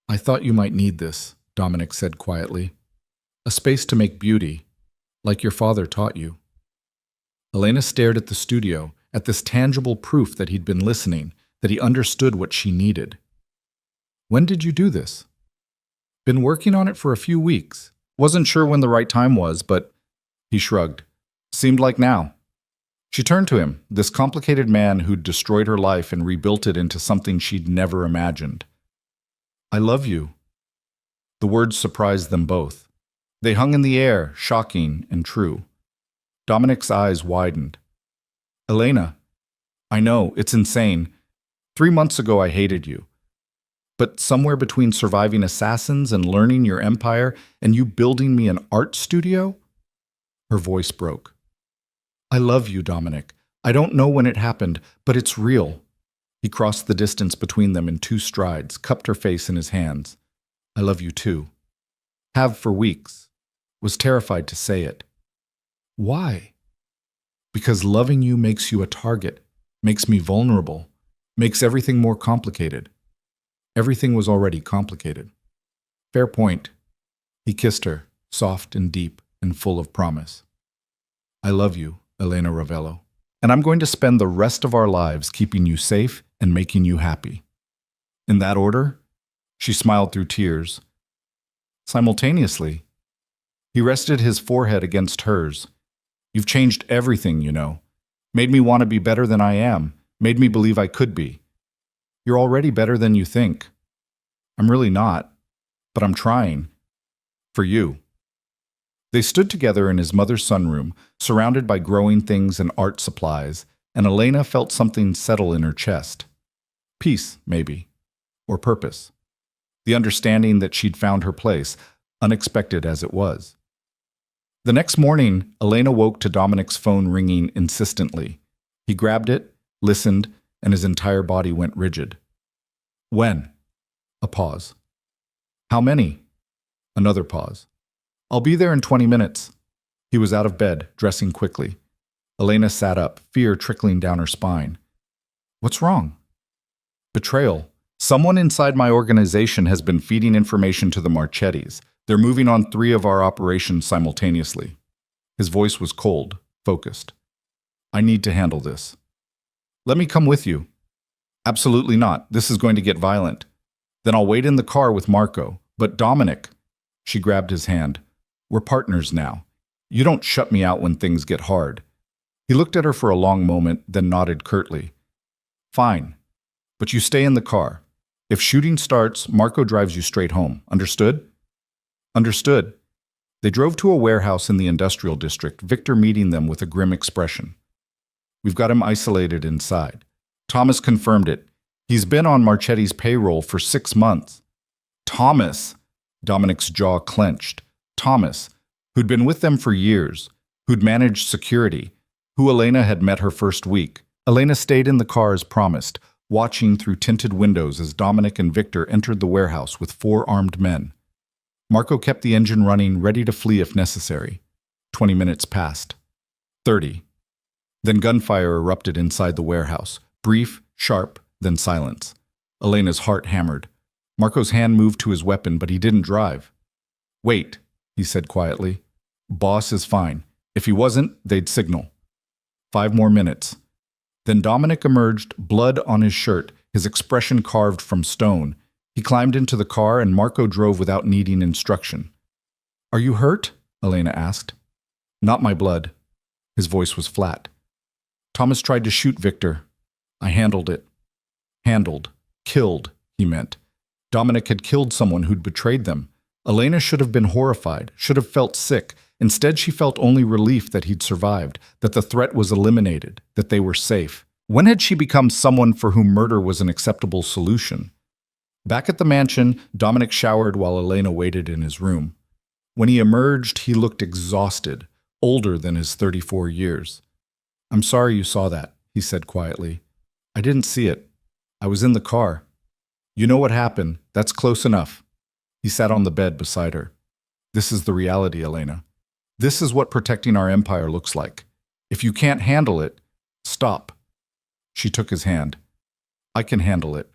I thought you might need this, Dominic said quietly. A space to make beauty, like your father taught you. Elena stared at the studio, at this tangible proof that he'd been listening, that he understood what she needed. When did you do this? Been working on it for a few weeks. Wasn't sure when the right time was, but he shrugged. Seemed like now. She turned to him, this complicated man who'd destroyed her life and rebuilt it into something she'd never imagined. I love you. The words surprised them both. They hung in the air, shocking and true. Dominic's eyes widened. Elena, I know, it's insane. 3 months ago I hated you. But somewhere between surviving assassins and learning your empire and you building me an art studio? Her voice broke. I love you, Dominic. I don't know when it happened, but it's real. He crossed the distance between them in 2 strides, cupped her face in his hands. I love you too. Have for weeks. Was terrified to say it. Why? Because loving you makes you a target, makes me vulnerable, makes everything more complicated. Everything was already complicated. Fair point. He kissed her, soft and deep and full of promise. I love you, Elena Ravello, and I'm going to spend the rest of our lives keeping you safe and making you happy. In that order? She smiled through tears. Simultaneously, he rested his forehead against hers. You've changed everything, you know. Made me want to be better than I am. Made me believe I could be. You're already better than you think. I'm really not, but I'm trying. For you. They stood together in his mother's sunroom, surrounded by growing things and art supplies, and Elena felt something settle in her chest. Peace, maybe. Or purpose. The understanding that she'd found her place, unexpected as it was. The next morning, Elena woke to Dominic's phone ringing insistently. He grabbed it, listened, and his entire body went rigid. When? A pause. How many? Another pause. I'll be there in 20 minutes. He was out of bed, dressing quickly. Elena sat up, fear trickling down her spine. What's wrong? Betrayal. Someone inside my organization has been feeding information to the Marchettis. They're moving on 3 of our operations simultaneously. His voice was cold, focused. I need to handle this. Let me come with you. Absolutely not. This is going to get violent. Then I'll wait in the car with Marco. But Dominic, she grabbed his hand. We're partners now. You don't shut me out when things get hard. He looked at her for a long moment, then nodded curtly. Fine. But you stay in the car. If shooting starts, Marco drives you straight home. Understood? Understood. They drove to a warehouse in the industrial district, Victor meeting them with a grim expression. We've got him isolated inside. Thomas confirmed it. He's been on Marchetti's payroll for 6 months. Thomas! Dominic's jaw clenched. Thomas, who'd been with them for years, who'd managed security, who Elena had met her first week. Elena stayed in the car as promised, watching through tinted windows as Dominic and Victor entered the warehouse with 4 armed men. Marco kept the engine running, ready to flee if necessary. 20 minutes passed. 30. Then gunfire erupted inside the warehouse. Brief, sharp, then silence. Elena's heart hammered. Marco's hand moved to his weapon, but he didn't drive. Wait, he said quietly. Boss is fine. If he wasn't, they'd signal. 5 more minutes. Then Dominic emerged, blood on his shirt, his expression carved from stone. He climbed into the car and Marco drove without needing instruction. Are you hurt? Elena asked. Not my blood. His voice was flat. Thomas tried to shoot Victor. I handled it. Handled. Killed, he meant. Dominic had killed someone who'd betrayed them. Elena should have been horrified, should have felt sick. Instead, she felt only relief that he'd survived, that the threat was eliminated, that they were safe. When had she become someone for whom murder was an acceptable solution? Back at the mansion, Dominic showered while Elena waited in his room. When he emerged, he looked exhausted, older than his 34 years. I'm sorry you saw that, he said quietly. I didn't see it. I was in the car. You know what happened. That's close enough. He sat on the bed beside her. This is the reality, Elena. This is what protecting our empire looks like. If you can't handle it, stop. She took his hand. I can handle it.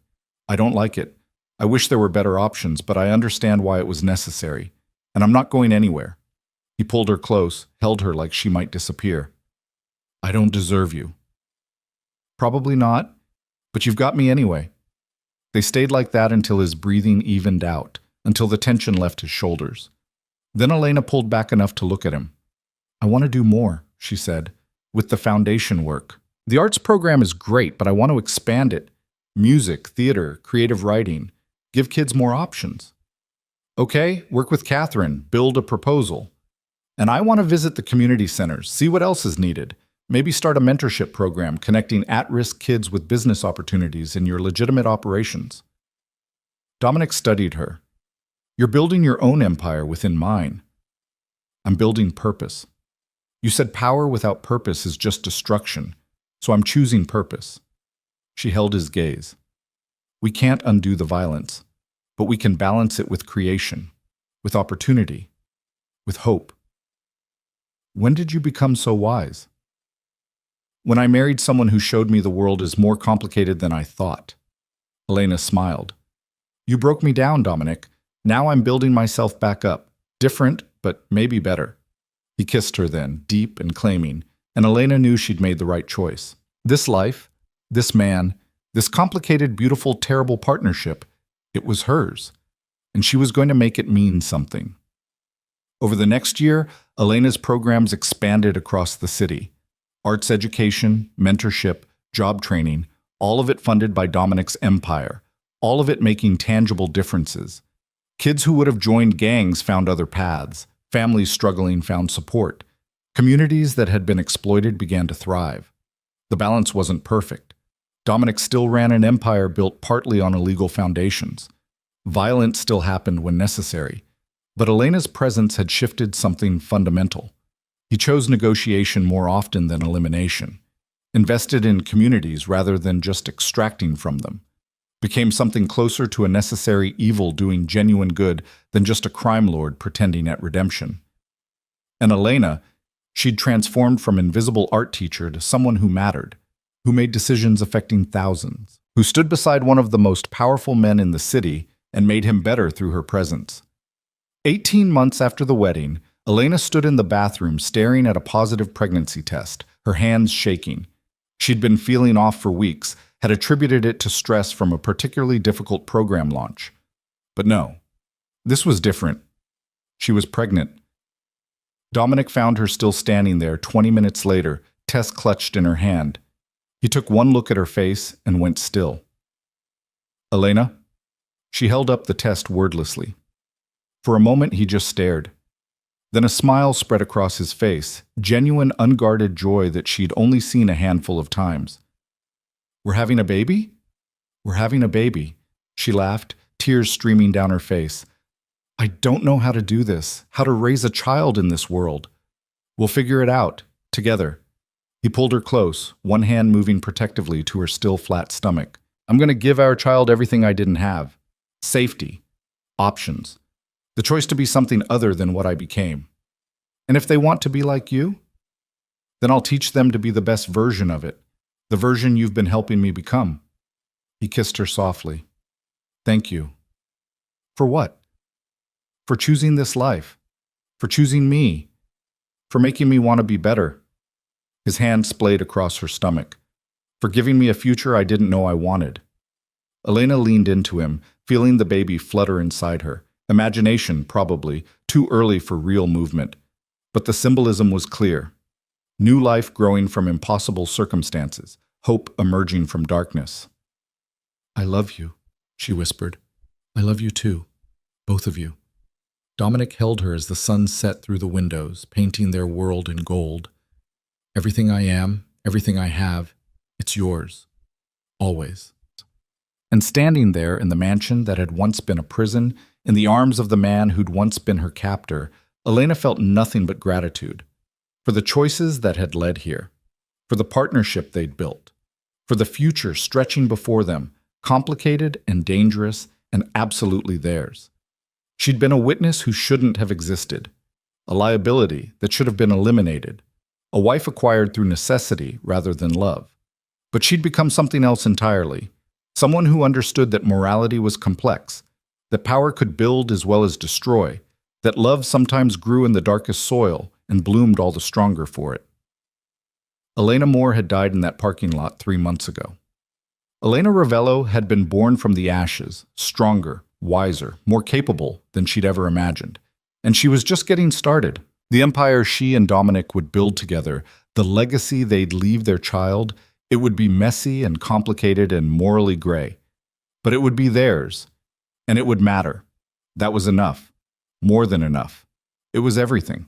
I don't like it. I wish there were better options, but I understand why it was necessary. And I'm not going anywhere. He pulled her close, held her like she might disappear. I don't deserve you. Probably not, but you've got me anyway. They stayed like that until his breathing evened out, until the tension left his shoulders. Then Elena pulled back enough to look at him. I want to do more, she said, with the foundation work. The arts program is great, but I want to expand it. Music, theater, creative writing. Give kids more options. Okay, work with Catherine, build a proposal. And I want to visit the community centers, see what else is needed. Maybe start a mentorship program connecting at-risk kids with business opportunities in your legitimate operations. Dominic studied her. You're building your own empire within mine. I'm building purpose. You said power without purpose is just destruction, so I'm choosing purpose. She held his gaze. We can't undo the violence, but we can balance it with creation, with opportunity, with hope. When did you become so wise? When I married someone who showed me the world is more complicated than I thought. Elena smiled. You broke me down, Dominic. Now I'm building myself back up. Different, but maybe better. He kissed her then, deep and claiming, and Elena knew she'd made the right choice. This life, this man, this complicated, beautiful, terrible partnership, it was hers, and she was going to make it mean something. Over the next year, Elena's programs expanded across the city. Arts education, mentorship, job training, all of it funded by Dominic's empire, all of it making tangible differences. Kids who would have joined gangs found other paths. Families struggling found support. Communities that had been exploited began to thrive. The balance wasn't perfect. Dominic still ran an empire built partly on illegal foundations. Violence still happened when necessary, but Elena's presence had shifted something fundamental. He chose negotiation more often than elimination, invested in communities rather than just extracting from them, became something closer to a necessary evil doing genuine good than just a crime lord pretending at redemption. And Elena, she'd transformed from invisible art teacher to someone who mattered, who made decisions affecting thousands, who stood beside one of the most powerful men in the city and made him better through her presence. 18 months after the wedding, Elena stood in the bathroom staring at a positive pregnancy test, her hands shaking. She'd been feeling off for weeks, had attributed it to stress from a particularly difficult program launch. But no, this was different. She was pregnant. Dominic found her still standing there 20 minutes later, Tess clutched in her hand. He took one look at her face and went still. Elena? She held up the test wordlessly. For a moment, he just stared. Then a smile spread across his face, genuine, unguarded joy that she'd only seen a handful of times. We're having a baby? We're having a baby, she laughed, tears streaming down her face. I don't know how to do this, how to raise a child in this world. We'll figure it out, together. He pulled her close, one hand moving protectively to her still flat stomach. I'm going to give our child everything I didn't have. Safety. Options. The choice to be something other than what I became. And if they want to be like you, then I'll teach them to be the best version of it, the version you've been helping me become. He kissed her softly. Thank you. For what? For choosing this life. For choosing me. For making me want to be better. His hand splayed across her stomach. For giving me a future I didn't know I wanted. Elena leaned into him, feeling the baby flutter inside her. Imagination, probably, too early for real movement. But the symbolism was clear. New life growing from impossible circumstances, hope emerging from darkness. I love you, she whispered. I love you too, both of you. Dominic held her as the sun set through the windows, painting their world in gold. Everything I am, everything I have, it's yours. Always. And standing there in the mansion that had once been a prison, in the arms of the man who'd once been her captor, Elena felt nothing but gratitude. For the choices that had led here. For the partnership they'd built. For the future stretching before them, complicated and dangerous and absolutely theirs. She'd been a witness who shouldn't have existed. A liability that should have been eliminated. A wife acquired through necessity rather than love. But she'd become something else entirely. Someone who understood that morality was complex, that power could build as well as destroy, that love sometimes grew in the darkest soil and bloomed all the stronger for it. Elena Moore had died in that parking lot 3 months ago. Elena Ravello had been born from the ashes, stronger, wiser, more capable than she'd ever imagined. And she was just getting started. The empire she and Dominic would build together, the legacy they'd leave their child, it would be messy and complicated and morally gray. But it would be theirs. And it would matter. That was enough. More than enough. It was everything.